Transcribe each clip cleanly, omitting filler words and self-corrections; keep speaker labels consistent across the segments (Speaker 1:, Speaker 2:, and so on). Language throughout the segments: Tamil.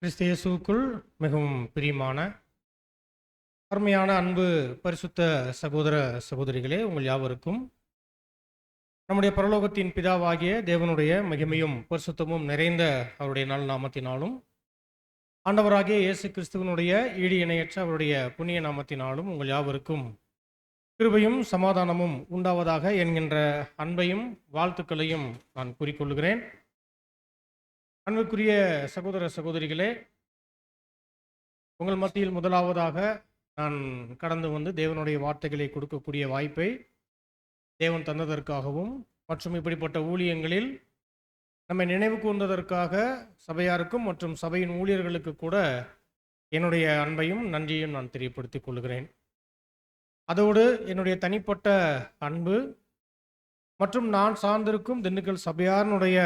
Speaker 1: கிறிஸ்து இயேசுவுக்குள் மிகவும் பிரியமான அருமையான அன்பு பரிசுத்த சகோதர சகோதரிகளே, உங்கள் யாவருக்கும் நம்முடைய பரலோகத்தின் பிதாவாகிய தேவனுடைய மகிமையும் பரிசுத்தமும் நிறைந்த அவருடைய நல் நாமத்தினாலும் ஆண்டவராகிய இயேசு கிறிஸ்துவனுடைய ஈடு இணையற்ற அவருடைய புண்ணிய நாமத்தினாலும் உங்கள் யாவருக்கும் கிருபையும் சமாதானமும் உண்டாவதாக என்கின்ற அன்பையும் வாழ்த்துக்களையும் நான் கூறிக்கொள்கிறேன். அன்புக்குரிய சகோதர சகோதரிகளே, உங்கள் மத்தியில் முதலாவதாக நான் கடந்து வந்து தேவனுடைய வார்த்தைகளை கொடுக்கக்கூடிய வாய்ப்பை தேவன் தந்ததற்காகவும் மற்றும் இப்படிப்பட்ட ஊழியங்களில் நம்மை நினைவு கூர்ந்ததற்காக சபையாருக்கும் மற்றும் சபையின் ஊழியர்களுக்கு கூட என்னுடைய அன்பையும் நன்றியும் நான் தெரியப்படுத்திக் கொள்கிறேன். அதோடு என்னுடைய தனிப்பட்ட அன்பு மற்றும் நான் சார்ந்திருக்கும் திண்டுக்கல் சபையாரனுடைய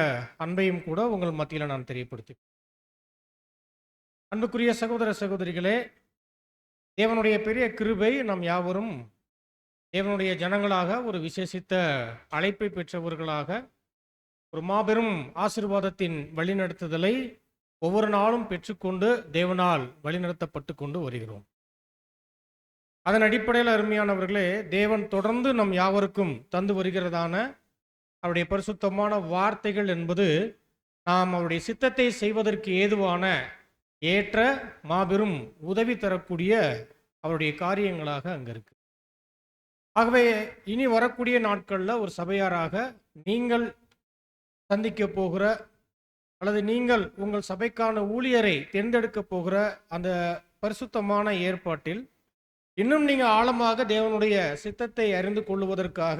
Speaker 1: அன்பையும் கூட உங்கள் மத்தியில் நான் தெரியப்படுத்தி. அன்புக்குரிய சகோதர சகோதரிகளே, தேவனுடைய பெரிய கிருபை நாம் யாவரும் தேவனுடைய ஜனங்களாக ஒரு விசேஷித்த அழைப்பை பெற்றவர்களாக ஒரு மாபெரும் ஆசீர்வாதத்தின் வழிநடத்துதலை ஒவ்வொரு நாளும் பெற்றுக்கொண்டு தேவனால் வழிநடத்தப்பட்டு கொண்டு வருகிறோம். அதன் அடிப்படையில் அருமையானவர்களே, தேவன் தொடர்ந்து நம் யாவருக்கும் தந்து வருகிறதான அவருடைய பரிசுத்தமான வார்த்தைகள் என்பது நாம் அவருடைய சித்தத்தை செய்வதற்கு ஏதுவான ஏற்ற மாபெரும் உதவி தரக்கூடிய அவருடைய காரியங்களாக அங்கே இருக்கு. ஆகவே இனி வரக்கூடிய நாட்களில் ஒரு சபையாராக நீங்கள் சந்திக்க போகிற அல்லது நீங்கள் உங்கள் சபைக்கான ஊழியரை தேர்ந்தெடுக்க போகிற அந்த பரிசுத்தமான ஏற்பாட்டில் இன்னும் நீங்கள் ஆழமாக தேவனுடைய சித்தத்தை அறிந்து கொள்ளுவதற்காக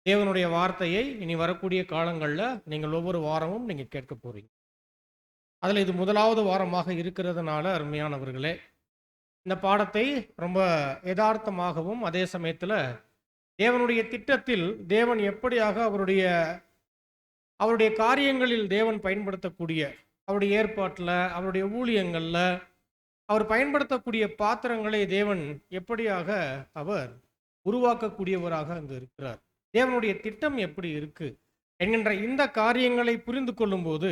Speaker 1: தேவனுடைய வார்த்தையை இனி வரக்கூடிய காலங்களில் நீங்கள் ஒவ்வொரு வாரமும் நீங்கள் கேட்க போறீங்க. அதில் இது முதலாவது வாரமாக இருக்கிறதுனால அருமையானவர்களே, இந்த பாடத்தை ரொம்ப யதார்த்தமாகவும் அதே சமயத்தில் தேவனுடைய திட்டத்தில் தேவன் எப்படியாக அவருடைய காரியங்களில் தேவன் பயன்படுத்தக்கூடிய அவருடைய ஏற்பாட்டில் அவருடைய ஊழியங்களில் அவர் பயன்படுத்தக்கூடிய பாத்திரங்களை தேவன் எப்படியாக அவர் உருவாக்கக்கூடியவராக அங்கு இருக்கிறார், தேவனுடைய திட்டம் எப்படி இருக்கு என்கின்ற இந்த காரியங்களை புரிந்து கொள்ளும்போது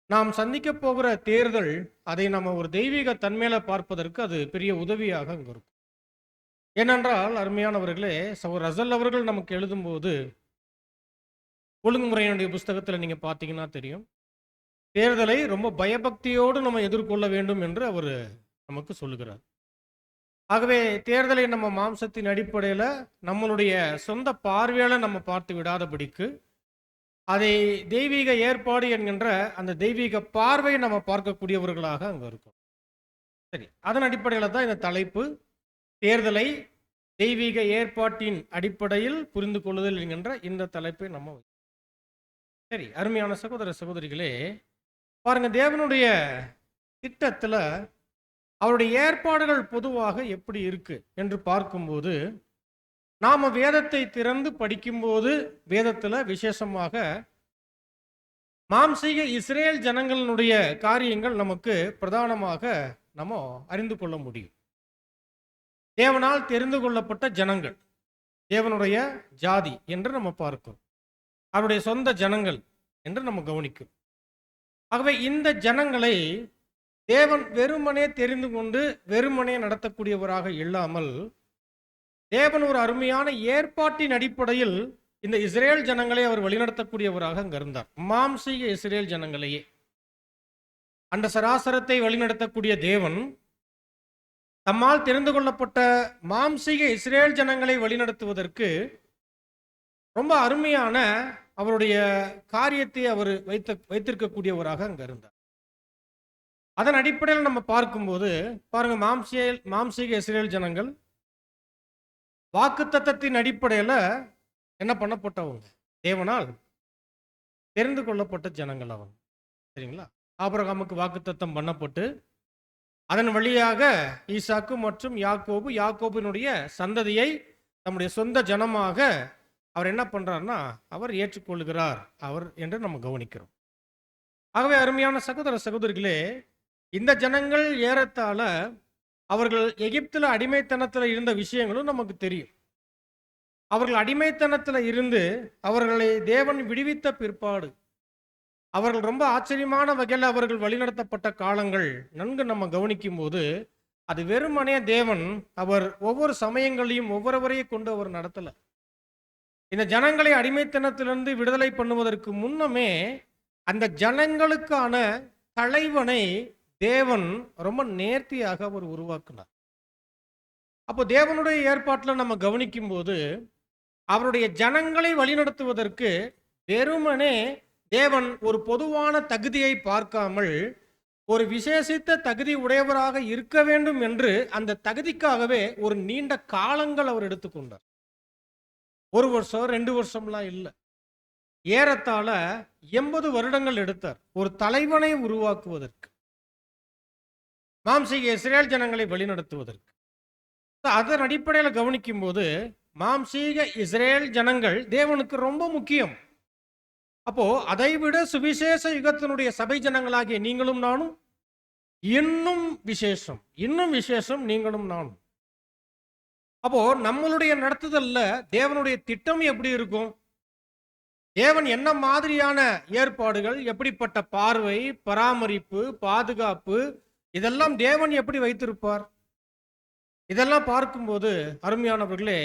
Speaker 1: நாம் சந்திக்க போகிற தேர்தல் அதை நம்ம ஒரு தெய்வீக தன்மையில பார்ப்பதற்கு அது பெரிய உதவியாக அங்கு இருக்கும். ஏனென்றால் அருமையானவர்களே, சகோதரர் ரசல் அவர்கள் நமக்கு எழுதும்போது ஒழுங்குமுறையினுடைய புஸ்தகத்தில் நீங்க பார்த்தீங்கன்னா தெரியும், தேர்தலை ரொம்ப பயபக்தியோடு நம்ம எதிர்கொள்ள வேண்டும் என்று அவர் நமக்கு சொல்லுகிறார். ஆகவே தேர்தலை நம்ம மாம்சத்தின் அடிப்படையில் நம்மளுடைய சொந்த பார்வையால் நம்ம பார்த்து விடாதபடிக்கு அதை தெய்வீக ஏற்பாடு என்கின்ற அந்த தெய்வீக பார்வையை நம்ம பார்க்கக்கூடியவர்களாக அங்கே இருக்கும். சரி, அதன் அடிப்படையில் தான் இந்த தலைப்பு, தேர்தலை தெய்வீக ஏற்பாட்டின் அடிப்படையில் புரிந்து கொள்ளுதல் என்கின்ற இந்த தலைப்பை நம்ம. சரி, அருமையான சகோதர சகோதரிகளே, பாருங்க, தேவனுடைய திட்டத்தில் அவருடைய ஏற்பாடுகள் பொதுவாக எப்படி இருக்கு என்று பார்க்கும்போது நாம வேதத்தை திறந்து படிக்கும்போது வேதத்தில் விசேஷமாக மாம்சீக இஸ்ரேல் ஜனங்களினுடைய காரியங்கள் நமக்கு பிரதானமாக நம்ம அறிந்து கொள்ள முடியும். தேவனால் தெரிந்து கொள்ளப்பட்ட ஜனங்கள், தேவனுடைய ஜாதி என்று நம்ம பார்க்கிறோம், அவருடைய சொந்த ஜனங்கள் என்று நம்ம கவனிக்கும். ஆகவே இந்த ஜனங்களை தேவன் வெறுமனே தெரிந்து கொண்டு வெறுமனே நடத்தக்கூடியவராக இல்லாமல் தேவன் ஒரு அருமையான ஏற்பாட்டின் அடிப்படையில் இந்த இஸ்ரேல் ஜனங்களை அவர் வழிநடத்தக்கூடியவராக அங்க இருந்தார். மாம்சீக இஸ்ரேல் ஜனங்களையே அந்த சராசரத்தை வழிநடத்தக்கூடிய தேவன் தம்மால் தெரிந்து கொள்ளப்பட்ட மாம்சீக இஸ்ரேல் ஜனங்களை வழிநடத்துவதற்கு ரொம்ப அருமையான அவருடைய காரியத்தை அவர் வைத்திருக்கக்கூடியவராக அங்க இருந்தார். அதன் அடிப்படையில் நம்ம பார்க்கும்போது பாருங்க, மாம்சீக இஸ்ரேல் ஜனங்கள் வாக்குத்தத்தத்தின் அடிப்படையில் என்ன பண்ணப்பட்டவங்க, தேவனால் தெரிந்து கொள்ளப்பட்ட ஜனங்கள் அவங்க. சரிங்களா? ஆபிரகாமுக்கு வாக்குத்தத்தம் பண்ணப்பட்டு அதன் வழியாக ஈசாக்கு மற்றும் யாக்கோபினுடைய சந்ததியை நம்முடைய சொந்த ஜனமாக அவர் என்ன பண்றாருன்னா அவர் ஏற்றுக்கொள்கிறார் அவர் என்று நம்ம கவனிக்கிறோம். ஆகவே அருமையான சகோதர சகோதரிகளே, இந்த ஜனங்கள் ஏறத்தாழ அவர்கள் எகிப்தில் அடிமைத்தனத்தில் இருந்த விஷயங்களும் நமக்கு தெரியும். அவர்கள் அடிமைத்தனத்தில் இருந்து அவர்களை தேவன் விடுவித்த பிற்பாடு அவர்கள் ரொம்ப ஆச்சரியமான வகையில் அவர்கள் வழிநடத்தப்பட்ட காலங்கள் நன்கு நம்ம கவனிக்கும் போது அது வெறுமனே தேவன் அவர் ஒவ்வொரு சமயங்களையும் ஒவ்வொருவரையும் கொண்டு அவர் நடத்தல. இந்த ஜனங்களை அடிமைத்தனத்திலிருந்து விடுதலை பண்ணுவதற்கு முன்னமே அந்த ஜனங்களுக்கான தலைவனை தேவன் ரொம்ப நேர்த்தியாக அவர் உருவாக்கினார். அப்போ தேவனுடைய ஏற்பாட்டில் நம்ம கவனிக்கும் போது அவருடைய ஜனங்களை வழிநடத்துவதற்கு வெறுமனே தேவன் ஒரு பொதுவான தகுதியை பார்க்காமல் ஒரு விசேஷித்த தகுதி உடையவராக இருக்க வேண்டும் என்று அந்த தகுதிக்காகவே ஒரு நீண்ட காலங்கள் அவர் எடுத்துக்கொண்டார். 1 வருஷம் 2 வருஷம்லாம் இல்லை, ஏறத்தாழ 80 வருடங்கள் எடுத்தார் ஒரு தலைவனை உருவாக்குவதற்கு, மாம்சீக இஸ்ரேல் ஜனங்களை வழிநடத்துவதற்கு. அதன் அடிப்படையில் கவனிக்கும் போது மாம்சீக இஸ்ரேல் ஜனங்கள் தேவனுக்கு ரொம்ப முக்கியம். அப்போ அதைவிட சுவிசேஷ யுகத்தினுடைய சபை ஜனங்களாகிய நீங்களும் நானும் இன்னும் விசேஷம் நீங்களும் நானும். அப்போ நம்மளுடைய நடத்துதல்ல தேவனுடைய திட்டம் எப்படி இருக்கும், தேவன் என்ன மாதிரியான ஏற்பாடுகள், எப்படிப்பட்ட பார்வை, பராமரிப்பு, பாதுகாப்பு, இதெல்லாம் தேவன் எப்படி வைத்திருப்பார், இதெல்லாம் பார்க்கும்போது அருமையானவர்களே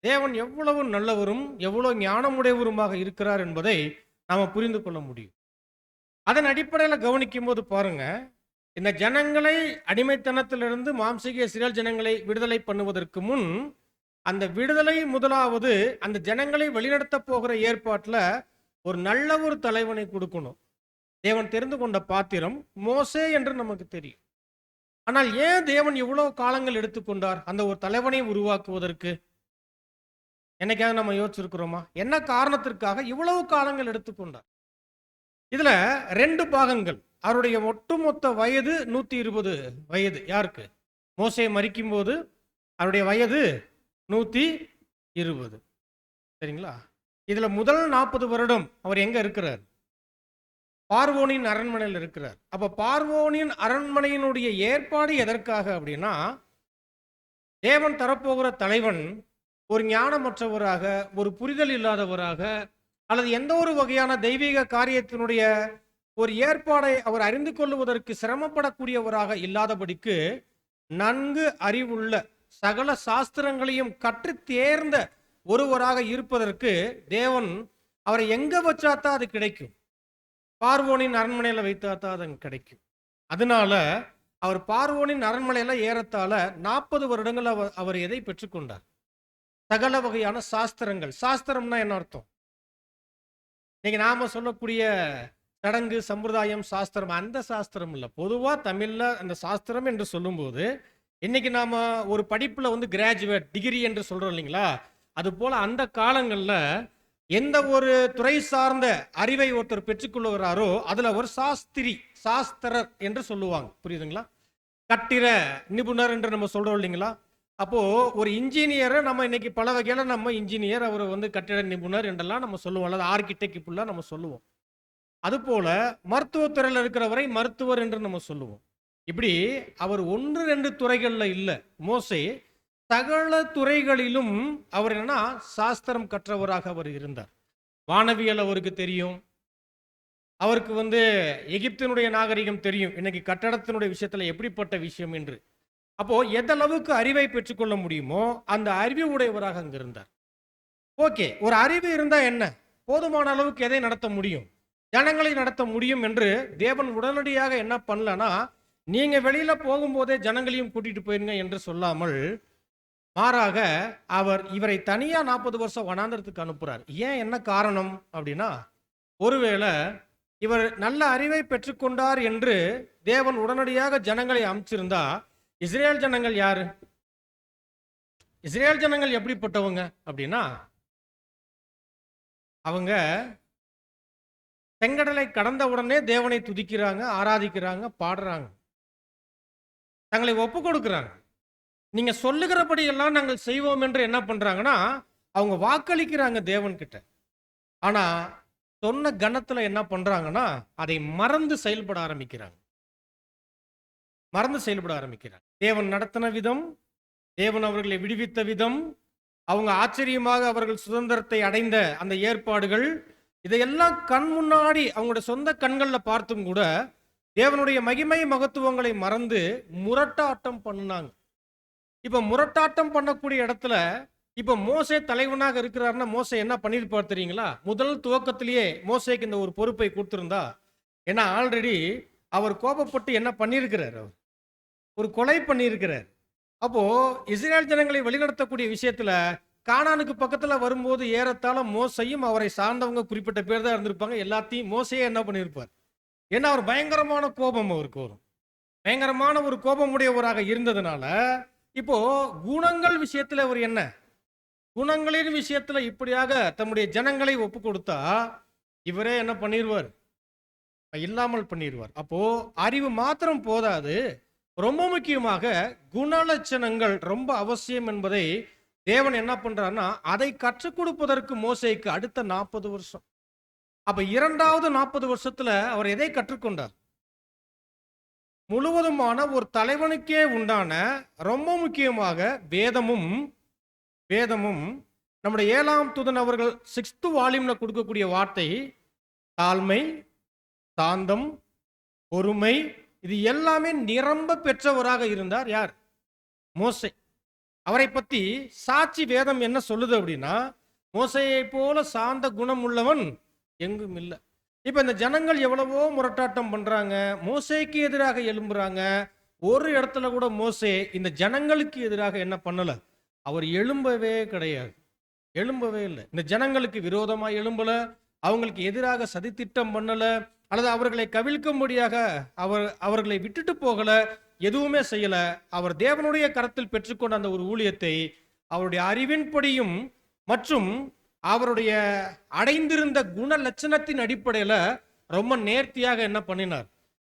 Speaker 1: தேவன் எவ்வளவு நல்லவரும் எவ்வளவு ஞானமுடையவருமாக இருக்கிறார் என்பதை நாம் புரிந்து கொள்ள முடியும். அதன் அடிப்படையில் கவனிக்கும் போது பாருங்க, இந்த ஜனங்களை அடிமைத்தனத்திலிருந்து மாம்சீக இஸ்ரேல் ஜனங்களை விடுதலை பண்ணுவதற்கு முன் அந்த விடுதலை முதலாவது அந்த ஜனங்களை வழிநடத்த போகிற ஏற்பாட்டில் ஒரு நல்ல ஒரு தலைவனை கொடுக்கணும். தேவன் தெரிந்து கொண்ட பாத்திரம் மோசே என்று நமக்கு தெரியும். ஆனால் ஏன் தேவன் இவ்வளவு காலங்கள் எடுத்துக்கொண்டார் அந்த ஒரு தலைவனை உருவாக்குவதற்கு? என்னைக்காவது நம்ம யோசிச்சிருக்கிறோமா? என்ன காரணத்திற்காக இவ்வளவு காலங்கள் எடுத்துக்கொண்டார்? இதுல 2 பாகங்கள். அவருடைய ஒட்டுமொத்த வயது 120 வயது. யாருக்கு? மோசே மரிக்கும் போது அவருடைய வயது 120. சரிங்களா? இதுல முதல் 40 வருடம் அவர் எங்க இருக்கிறார்? பார்வோனின் அரண்மனையில் இருக்கிறார். அப்ப பார்வோனின் அரண்மனையினுடைய ஏற்பாடு எதற்காக அப்படின்னா, தேவன் தரப்போகிற தலைவன் ஒரு ஞானமற்றவராக, ஒரு புரிதல் இல்லாதவராக, அல்லது எந்த ஒரு வகையான தெய்வீக காரியத்தினுடைய ஒரு ஏற்பாடை அவர் அறிந்து கொள்வதற்கு சிரமப்படக்கூடியவராக இல்லாதபடிக்கு நன்கு அறிவுள்ள சகல சாஸ்திரங்களையும் கற்று தேர்ந்த ஒருவராக இருப்பதற்கு தேவன் அவரை எங்க வச்சாத்தான் அது கிடைக்கும்? பார்வோனின் அரண்மனையில வைத்தாத்தான் அது கிடைக்கும். அதனால அவர் பார்வோனின் அரண்மனையில ஏறத்தாழ 40 வருடங்கள் அவர் எதை பெற்றுக்கொண்டார்? சகல வகையான சாஸ்திரங்கள். சாஸ்திரம்னா என்ன அர்த்தம்? இன்னைக்கு நாம சொல்லக்கூடிய சடங்கு சம்பிரதாயம் சாஸ்திரம், அந்த சாஸ்திரம் இல்லை. பொதுவா தமிழ்ல அந்த சாஸ்திரம் என்று சொல்லும்போது இன்னைக்கு நாம ஒரு படிப்புல கிராஜுவேட் டிகிரி என்று சொல்றோம் இல்லைங்களா? அது போல அந்த காலங்கள்ல எந்த ஒரு துறை சார்ந்த அறிவை ஒருத்தர் பெற்றுக்கொள்ளுகிறாரோ அதுல ஒரு சாஸ்திரர் என்று சொல்லுவாங்க. புரியுதுங்களா? கட்டிட நிபுணர் என்று நம்ம சொல்றோம் இல்லைங்களா? அப்போ ஒரு இன்ஜினியரை நம்ம இன்னைக்கு பல வகையில நம்ம இன்ஜினியர், அவர் கட்டிட நிபுணர் என்றெல்லாம் நம்ம சொல்லுவோம், அல்லது ஆர்கிடெக்ட் இப்படிலாம் நம்ம சொல்லுவோம். அதுபோல மருத்துவத்துறையில் இருக்கிறவரை மருத்துவர் என்று நம்ம சொல்லுவோம். இப்படி அவர் 1-2 துறைகள்ல இல்ல. மோசே சகல துறைகளிலும் அவர் என்னன்னா சாஸ்திரம் கற்றவராக அவர் இருந்தார். வானவியல் அவருக்கு தெரியும், அவருக்கு எகிப்தினுடைய நாகரிகம் தெரியும், இன்னைக்கு கட்டடத்தினுடைய விஷயத்துல எப்படிப்பட்ட விஷயம் என்று. அப்போ எதளவுக்கு அறிவை பெற்றுக்கொள்ள முடியுமோ அந்த அறிவு உடையவராக அங்க இருந்தார். ஓகே, ஒரு அறிவு இருந்தா என்ன, போதுமான அளவுக்கு எதை நடத்த முடியும், ஜனங்களை நடத்த முடியும் என்று தேவன் உடனடியாக என்ன பண்ணலன்னா, நீங்க வெளியில போகும்போதே ஜனங்களையும் கூட்டிட்டு போயிருங்க என்று சொல்லாமல் மாறாக அவர் இவரை தனியா 40 வருஷம் வனாந்தரத்துக்கு அனுப்புறார். ஏன், என்ன காரணம் அப்படின்னா, ஒருவேளை இவர் நல்ல அறிவை பெற்றுக்கொண்டார் என்று தேவன் உடனடியாக ஜனங்களை அனுப்பிச்சிருந்தா, இஸ்ரேல் ஜனங்கள் யாரு? இஸ்ரேல் ஜனங்கள் எப்படிப்பட்டவங்க அப்படின்னா, அவங்க செங்கடலை கடந்த உடனே தேவனை துதிக்கிறாங்க, ஆராதிக்கிறாங்க, பாடுறாங்க, தங்களை ஒப்பு கொடுக்கிறாங்க. நீங்க சொல்லுகிறபடி எல்லாம் நாங்கள் செய்வோம் என்று என்ன பண்றாங்கன்னா அவங்க வாக்களிக்கிறாங்க தேவன் கிட்ட. ஆனா சொன்ன கணத்துல என்ன பண்றாங்கன்னா அதை மறந்து செயல்பட ஆரம்பிக்கிறாங்க. தேவன் நடத்தின விதம், தேவன் அவர்களை விடுவித்த விதம், அவங்க ஆச்சரியமாக அவர்கள் சுதந்திரத்தை அடைந்த அந்த ஏற்பாடுகள், இதையெல்லாம் கண் முன்னாடி அவங்களுடைய சொந்த கண்களில் பார்த்தும் கூட தேவனுடைய மகிமை மகத்துவங்களை மறந்து முரட்டாட்டம் பண்ணாங்க. இப்ப முரட்டாட்டம் பண்ணக்கூடிய இடத்துல இப்ப மோசே தலைவனாக இருக்கிறாருன்னா மோசே என்ன பண்ணிருப்பார் தெரியுங்களா? முதல் துவக்கத்திலேயே மோசேக்கு இந்த ஒரு பொறுப்பை கொடுத்திருந்தா, ஏன்னா ஆல்ரெடி அவர் கோபப்பட்டு என்ன பண்ணியிருக்கிறார்? அவர் ஒரு கொலை பண்ணியிருக்கிறார். அப்போ இஸ்ரேல் ஜனங்களை வழிநடத்தக்கூடிய விஷயத்துல கானானுக்கு பக்கத்துல வரும்போது ஏறத்தாழ மோசையும் அவரை சார்ந்தவங்க குறிப்பிட்ட பேர் தான் இருந்திருப்பாங்க. எல்லாத்தையும் மோசையே என்ன பண்ணியிருப்பார்? ஏன்னா அவர் பயங்கரமான கோபம் அவருக்கு வரும். பயங்கரமான ஒரு கோபமுடையவராக இருந்ததுனால இப்போ குணங்கள் விஷயத்துல அவர் என்ன, குணங்களின் விஷயத்துல இப்படியாக தம்முடைய ஜனங்களை ஒப்பு கொடுத்தா இவரே என்ன பண்ணிடுவார்? இல்லாமல் பண்ணிடுவார். அப்போ அறிவு மாத்திரம் போதாது, ரொம்ப முக்கியமாக குணலட்சணங்கள் ரொம்ப அவசியம் என்பதை தேவன் என்ன பண்றாருன்னா அதை கற்றுக் கொடுப்பதற்கு மோசேக்கு அடுத்த 40 வருஷம். அப்ப இரண்டாவது 40 வருஷத்துல அவர் எதை கற்றுக்கொண்டார்? முழுவதுமான ஒரு தலைவனுக்கே உண்டான ரொம்ப முக்கியமாக வேதமும் நம்முடைய 7ஆம் தூதன் அவர்கள் 6th வால்யூம்ல கொடுக்கக்கூடிய வார்த்தை தாழ்மை, சாந்தம், பொறுமை, இது எல்லாமே நிரம்ப பெற்றவராக இருந்தார். யார்? மோசே. அவரை பத்தி சாட்சி வேதம் என்ன சொல்லுது அப்படின்னா, மோசையை போல சாந்த குணம் உள்ளவன் எங்கும் இல்லை. இப்ப இந்த ஜனங்கள் எவ்வளவோ முரட்டாட்டம் பண்றாங்க, மோசேக்கு எதிராக எழும்புறாங்க. ஒரு இடத்துல கூட மோசே இந்த ஜனங்களுக்கு எதிராக என்ன பண்ணல? அவர் எழும்பவே கிடையாது, எழும்பவே இல்லை. இந்த ஜனங்களுக்கு விரோதமா எழும்பல, அவங்களுக்கு எதிராக சதித்திட்டம் பண்ணல, அல்லது அவர்களை கவிழ்க்கும்படியாக அவர்களை விட்டுட்டு போகல, எதுவுமே செய்யல. அவர் தேவனுடைய கரத்தில் பெற்றுக்கொண்ட அந்த ஒரு ஊழியத்தை அவருடைய அறிவின்படியும் மற்றும் அவருடைய அடைந்திருந்த குண லட்சணத்தின் அடிப்படையில ரொம்ப நேர்த்தியாக என்ன பண்ணினார்?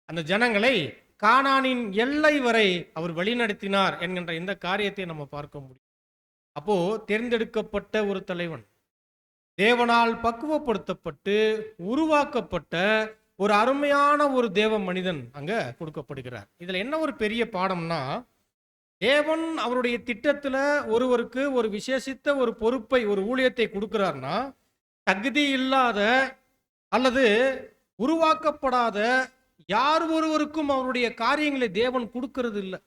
Speaker 1: அந்த ஜனங்களை கானானின் எல்லை வரை அவர் வழிநடத்தினார் என்கின்ற இந்த காரியத்தை நம்ம பார்க்க முடியும். அப்போ தேர்ந்தெடுக்கப்பட்ட ஒரு தலைவன், தேவனால் பக்குவப்படுத்தப்பட்டு உருவாக்கப்பட்ட ஒரு அருமையான ஒரு தேவ மனிதன் அங்க கொடுக்கப்படுகிறார். இதுல என்ன ஒரு பெரிய பாடம்னா, தேவன் அவருடைய திட்டத்துல ஒருவருக்கு ஒரு விசேஷித்த ஒரு பொறுப்பை, ஒரு ஊழியத்தை கொடுக்கிறார்னா, தகுதி இல்லாத அல்லது உருவாக்கப்படாத யார் ஒருவருக்கும் அவருடைய காரியங்களை தேவன் கொடுக்கிறது இல்லை.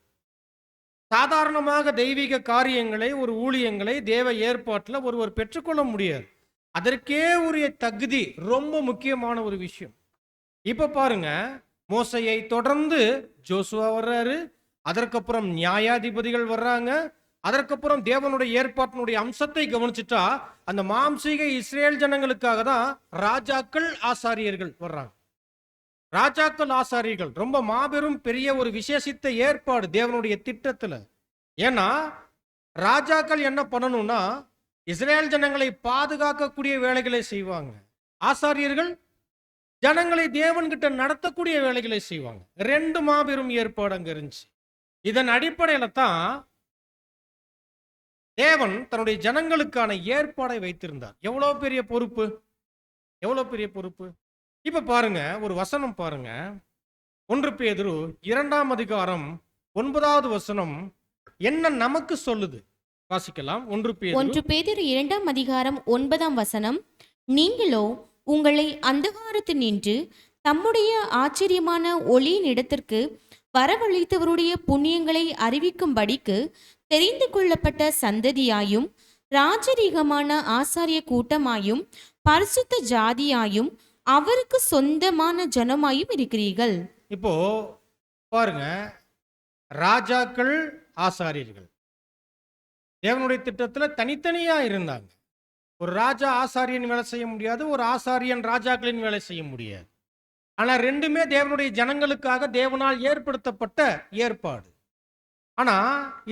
Speaker 1: சாதாரணமாக தெய்வீக காரியங்களை, ஒரு ஊழியங்களை தேவ ஏற்பாட்டில் ஒருவர் பெற்றுக்கொள்ள முடியாது. அதற்கே உரிய தகுதி ரொம்ப முக்கியமான ஒரு விஷயம். இப்ப பாருங்க, மோசையை தொடர்ந்து ஜோசுவா வர்றாரு, அதற்கப்புறம் நியாயாதிபதிகள் வர்றாங்க, அதற்கப்புறம் தேவனுடைய ஏற்பாட்டினுடைய அம்சத்தை கவனிச்சுட்டா அந்த மாம்சீக இஸ்ரேல் ஜனங்களுக்காக தான் ராஜாக்கள் ஆசாரியர்கள் வர்றாங்க. ராஜாக்கள் ஆசாரியர்கள் ரொம்ப மாபெரும் பெரிய ஒரு விசேஷித்த ஏற்பாடு தேவனுடைய திட்டத்துல. ஏன்னா ராஜாக்கள் என்ன பண்ணணும்னா இஸ்ரேல் ஜனங்களை பாதுகாக்கக்கூடிய வேலைகளை செய்வாங்க, ஆசாரியர்கள் ஜனங்களை தேவன்கிட்ட நடத்தக்கூடிய வேலைகளை செய்வாங்க. 2 மாபெரும் ஏற்பாடு அங்க இருந்துச்சு. இதன் அடிப்படையில தான் தேவன் தன்னுடைய ஜனங்களுக்கான ஏற்பாடை வைத்திருந்தார். எவ்வளவு பெரிய பொறுப்பு, எவ்வளவு பெரிய பொறுப்பு. இப்ப பாருங்க, ஒரு வசனம் பாருங்க, 1 பேதுரு 2ஆம் அதிகாரம் 9வது வசனம் என்ன நமக்கு சொல்லுது? வாசிக்கலாம். 1 பேதுரு
Speaker 2: 2ஆம் அதிகாரம் 9ஆம் வசனம், நீங்களோ உங்களை அந்தகாரத்தினின்று தம்முடைய ஆச்சரியமான ஒளியின் இடத்திற்கு வரவழைத்தவருடைய புண்ணியங்களை அறிவிக்கும்படிக்கு தெரிந்து கொள்ளப்பட்ட சந்ததியாயும் ராஜரீகமான ஆசாரிய கூட்டமாயும் பரிசுத்த ஜாதியாயும் அவருக்கு சொந்தமான ஜனமாயும் இருக்கிறீர்கள்.
Speaker 1: இப்போ பாருங்க, ராஜாக்கள் ஆசாரியர்கள் தேவனுடைய திட்டத்துல தனித்தனியா இருந்தாங்க. ஒரு ராஜா ஆசாரியன் வேலை செய்ய முடியாது, ஒரு ஆசாரியன் ராஜாக்களின் வேலை செய்ய முடியாது. ஆனா 2மே தேவனுடைய ஜனங்களுக்காக தேவனால் ஏற்படுத்தப்பட்ட ஏற்பாடு. ஆனா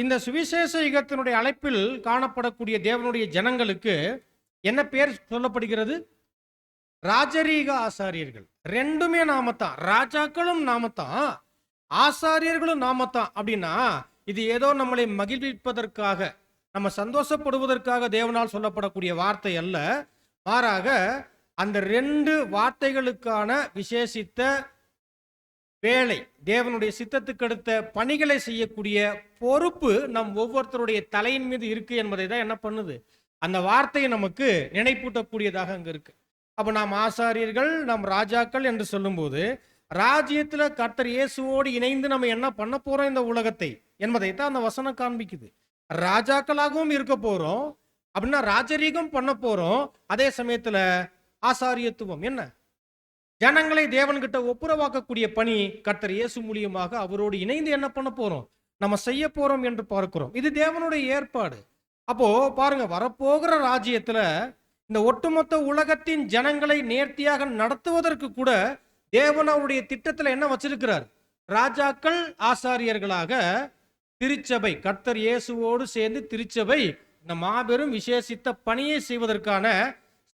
Speaker 1: இந்த சுவிசேஷ யுகத்தினுடைய அழைப்பில் காணப்படக்கூடிய தேவனுடைய ஜனங்களுக்கு என்ன பேர் சொல்லப்படுகிறது? ராஜரீக ஆசாரியர்கள். 2மே நாமத்தான், ராஜாக்களும் நாமத்தான், ஆசாரியர்களும் நாமத்தான். அப்படின்னா இது ஏதோ நம்மளை மகிழ்விப்பதற்காக, நம்ம சந்தோஷப்படுவதற்காக தேவனால் சொல்லப்படக்கூடிய வார்த்தை அல்ல. மாறாக அந்த 2 வார்த்தைகளுக்கான விசேஷித்த வேலை, தேவனுடைய சித்தத்துக்கு அடுத்த பணிகளை செய்யக்கூடிய பொறுப்பு நம் ஒவ்வொருத்தருடைய தலையின் மீது இருக்கு என்பதை தான் என்ன பண்ணுது, அந்த வார்த்தையை நமக்கு நினைப்பூட்டக்கூடியதாக அங்க இருக்கு. அப்ப நாம் ஆசாரியர்கள், நாம் ராஜாக்கள் என்று சொல்லும்போது ராஜ்யத்துல கர்த்தர் இயேசுவோடு இணைந்து நம்ம என்ன பண்ண போறோம் இந்த உலகத்தை என்பதை தான் அந்த வசனம் காண்பிக்குது. ராஜாக்களாகவும் இருக்க போறோம், அப்படின்னா ராஜரீகம் பண்ண போறோம். அதே சமயத்துல ஆசாரியத்துவம் என்ன, ஜனங்களை தேவன்கிட்ட ஒப்புரவாக்கக்கூடிய பணி கர்த்தர் இயேசு மூலியமாக அவரோடு இணைந்து என்ன பண்ண போறோம், நம்ம செய்ய போறோம் என்று பார்க்கிறோம். இது தேவனுடைய ஏற்பாடு. அப்போ பாருங்க, வரப்போகிற ராஜ்யத்துல இந்த ஒட்டுமொத்த உலகத்தின் ஜனங்களை நேர்த்தியாக நடத்துவதற்கு கூட தேவன் அவருடைய திட்டத்துல என்ன வச்சிருக்கிறார், ராஜாக்கள் ஆசாரியர்களாக திருச்சபை, கர்த்தர் இயேசுவோடு சேர்ந்து திருச்சபை இந்த மாபெரும் விசேஷித்த பணியை செய்வதற்கான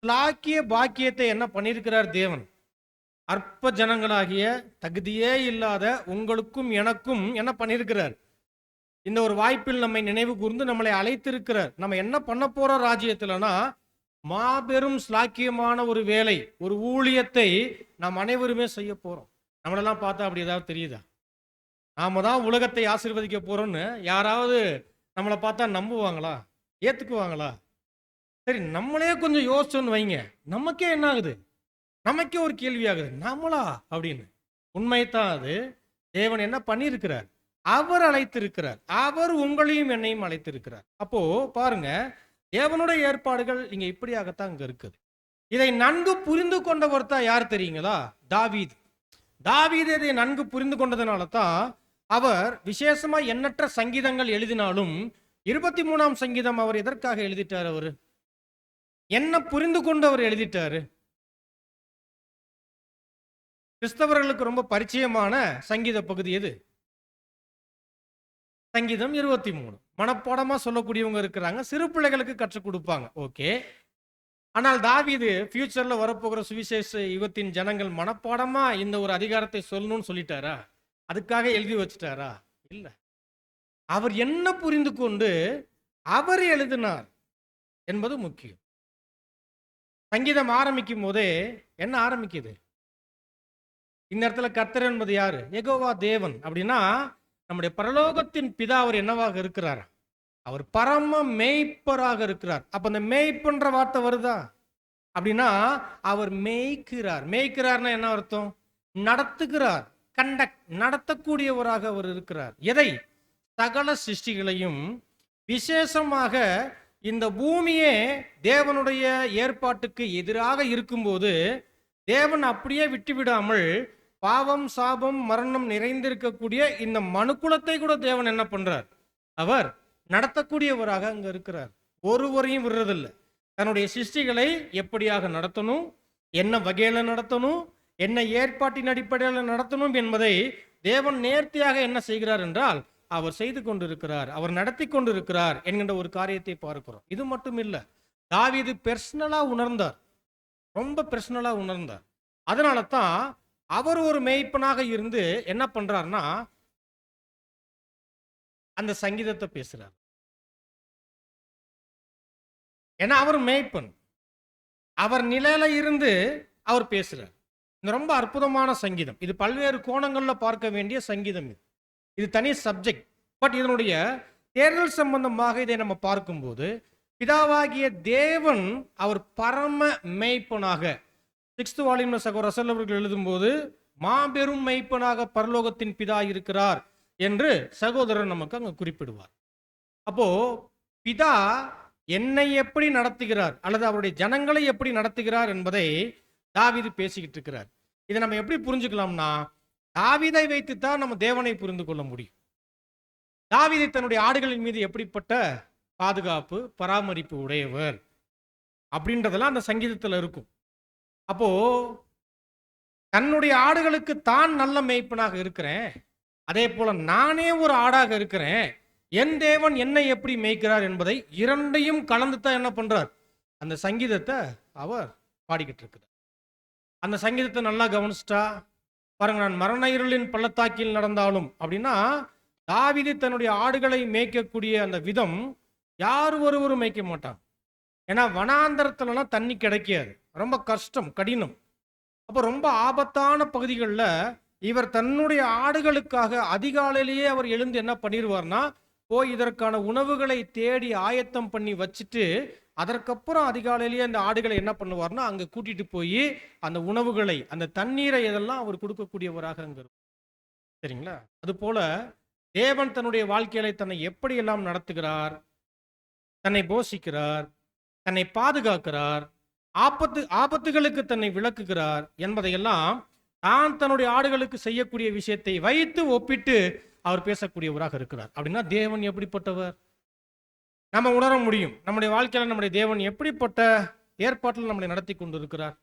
Speaker 1: ஸ்லாக்கிய பாக்கியத்தை என்ன பண்ணியிருக்கிறார் தேவன். அற்ப ஜனங்களாகிய தகுதியே இல்லாத உங்களுக்கும் எனக்கும் என்ன பண்ணியிருக்கிறார், இந்த ஒரு வாய்ப்பில் நம்மை நினைவு கூர்ந்து நம்மளை அழைத்திருக்கிறார். நம்ம என்ன பண்ண போறோம் ராஜ்யத்துலனா, மாபெரும் ஸ்லாக்கியமான ஒரு வேலை, ஒரு ஊழியத்தை நாம் அனைவருமே செய்ய போறோம். நம்மளெல்லாம் பார்த்தா அப்படி ஏதாவது தெரியுதா? நாம தான் உலகத்தை ஆசீர்வதிக்க போறோம்னு யாராவது நம்மளை பார்த்தா நம்புவாங்களா, ஏத்துக்குவாங்களா? சரி, நம்மளே கொஞ்சம் யோசிச்சோன்னு வைங்க, நமக்கே என்ன ஆகுது, நமக்கே ஒரு கேள்வி ஆகுது, நம்மளா அப்படின்னு. உண்மைத்தான் அது. தேவன் என்ன பண்ணியிருக்கிறார், அவர் அழைத்திருக்கிறார், அவர் உங்களையும் என்னையும் அழைத்திருக்கிறார். அப்போ பாருங்க, தேவனுடைய ஏற்பாடுகள் இங்க இப்படியாகத்தான் இங்க இருக்குது. இதை நன்கு புரிந்து கொண்டவர் தான் யார் தெரியுங்களா, தாவீது. தாவீது இதை நன்கு புரிந்து கொண்டதுனால தான் அவர் விசேஷமா எண்ணற்ற சங்கீதங்கள் எழுதினாலும் 23ஆம் சங்கீதம் அவர் எதற்காக எழுதிட்டார், அவர் என்ன புரிந்து கொண்டு அவர் எழுதிட்டாரு. கிறிஸ்தவர்களுக்கு ரொம்ப பரிச்சயமான சங்கீத பகுதி எது, சங்கீதம் 23. மனப்பாடமா சொல்லக்கூடியவங்க இருக்கிறாங்க, சிறு பிள்ளைகளுக்கு கற்றுக் கொடுப்பாங்க, ஓகே. ஆனால் தாவீது ஃபியூச்சர்ல வரப்போகிற சுவிசேஷ யுகத்தின் ஜனங்கள் மனப்பாடமா இந்த ஒரு அதிகாரத்தை சொல்லணும்னு சொல்லிட்டாரா, அதுக்காக எழுதி வச்சுட்டாரா? இல்ல, அவர் என்ன புரிந்து கொண்டு அவர் எழுதினார் என்பது முக்கியம். சங்கீதம் ஆரம்பிக்கும் போதே என்ன ஆரம்பிக்குது, இந்த இடத்துல கர்த்தர் என்பது யாரு, யெகோவா தேவன். அப்படின்னா நம்முடைய பரலோகத்தின் பிதா அவர் என்னவாக இருக்கிறார், அவர் பரம மேய்ப்பராக இருக்கிறார். அப்ப அந்த மேய்ப்பன்ற வார்த்தை வருதா அப்படின்னா அவர் மேய்க்கிறார். மேய்க்கிறார்னா என்ன அர்த்தம், நடத்துகிறார், கண்டக்ட், நடத்தக்கூடியவராக அவர் இருக்கிறார். எதை, சகல சிருஷ்டிகளையும். விசேஷமாக இந்த பூமியே தேவனுடைய ஏற்பாட்டுக்கு எதிராக இருக்கும்போது தேவன் அப்படியே விட்டுவிடாமல் பாவம், சாபம், மரணம் நிறைந்திருக்கக்கூடிய இந்த மனுக்குலத்தை கூட தேவன் என்ன பண்றார், அவர் நடத்தக்கூடியவராக அங்க இருக்கிறார். ஒருவரையும் விடுறதில்லை. தன்னுடைய சிருஷ்டிகளை எப்படியாக நடத்தணும், என்ன வகையில நடத்தணும், என்ன ஏற்பாட்டின் அடிப்படையில் நடத்தணும் என்பதை தேவன் நேர்த்தியாக என்ன செய்கிறார் என்றால் அவர் செய்து கொண்டிருக்கிறார், அவர் நடத்தி கொண்டிருக்கிறார் என்கின்ற ஒரு காரியத்தை பார்க்கிறோம். இது மட்டும் இல்ல, தாவீது பெர்சனலா உணர்ந்தார், ரொம்ப பெர்சனலா உணர்ந்தார். அதனால தான் அவர் ஒரு மேய்ப்பனாக இருந்து என்ன பண்றார்னா அந்த சங்கீதத்தை பேசுறார். ஏன்னா அவர் மேய்ப்பன், அவர் நிலையில இருந்து அவர் பேசுறார். இந்த ரொம்ப அற்புதமான சங்கீதம். இது பல்வேறு கோணங்கள்ல பார்க்க வேண்டிய சங்கீதம். இது தனி சப்ஜெக்ட். பட் இதனுடைய தேர்தல் சம்பந்தமாக இதை நம்ம பார்க்கும்போது பிதாவாகிய தேவன் அவர் பரம மேய்ப்பனாக 6th வால்யூம்ல சகோதரர் ரசல் அவர்கள் எழுதும்போது மாபெரும் மேய்ப்பனாக பரலோகத்தின் பிதா இருக்கிறார் என்று சகோதரர் நமக்கு அங்க குறிப்பிடுவார். அப்போ பிதா என்னை எப்படி நடத்துகிறார் அல்லது அவருடைய ஜனங்களை எப்படி நடத்துகிறார் என்பதை தாவீது பேசிக்கிட்டு இருக்கிறார். இதை நம்ம எப்படி புரிஞ்சுக்கலாம்னா, தாவீதை வைத்துத்தான் நம்ம தேவனை புரிந்து கொள்ள முடியும். தாவீது தன்னுடைய ஆடுகளின் மீது எப்படிப்பட்ட பாதுகாப்பு, பராமரிப்பு உடையவர் அப்படின்றதெல்லாம் அந்த சங்கீதத்தில் இருக்கும். அப்போ தன்னுடைய ஆடுகளுக்கு தான் நல்ல மேய்ப்பனாக இருக்கிறேன், அதே போல நானே ஒரு ஆடாக இருக்கிறேன், என் தேவன் என்னை எப்படி மேய்க்கிறார் என்பதை இரண்டையும் கலந்து தான் என்ன பண்றார், அந்த சங்கீதத்தை அவர் பாடிக்கிட்டு இருக்கிறார். அந்த சங்கீதத்தை நல்லா கவனிச்சிட்டா பாருங்க, நான் மரண இருளின் பள்ளத்தாக்கில் நடந்தாலும் அப்படின்னா தாவீது தன்னுடைய ஆடுகளை மேய்க்கக்கூடிய அந்த விதம் யார் ஒருவரும் மேய்க்க மாட்டான். ஏன்னா வனாந்தரத்துலலாம் தண்ணி கிடைக்காது, ரொம்ப கஷ்டம், கடினம். அப்போ ரொம்ப ஆபத்தான பகுதிகளில் இவர் தன்னுடைய ஆடுகளுக்காக அதிகாலையிலேயே அவர் எழுந்து என்ன பண்ணிடுவார்னா போய் இதற்கான உணவுகளை தேடி ஆயத்தம் பண்ணி வச்சுட்டு அதற்கப்புறம் அதிகாலையிலேயே அந்த ஆடுகளை என்ன பண்ணுவார்னா அங்க கூட்டிட்டு போய் அந்த உணவுகளை, அந்த தண்ணீரை இதெல்லாம் அவர் கொடுக்கக்கூடியவராக அங்க இருக்கும். சரிங்களா? அது போல தேவன் தன்னுடைய வாழ்க்கையில தன்னை எப்படியெல்லாம் நடத்துகிறார், தன்னை போஷிக்கிறார், தன்னை பாதுகாக்கிறார், ஆபத்துகளுக்கு தன்னை விளக்குகிறார் என்பதையெல்லாம் தான் தன்னுடைய ஆடுகளுக்கு செய்யக்கூடிய விஷயத்தை வைத்து ஒப்பிட்டு அவர் பேசக்கூடியவராக இருக்கிறார். அப்படின்னா தேவன் எப்படிப்பட்டவர் நம்ம உணர முடியும். நம்முடைய வாழ்க்கையில நம்முடைய தேவன் எப்படிப்பட்ட ஏற்பாட்டில் நம்மளை நடத்தி கொண்டிருக்கிறார்.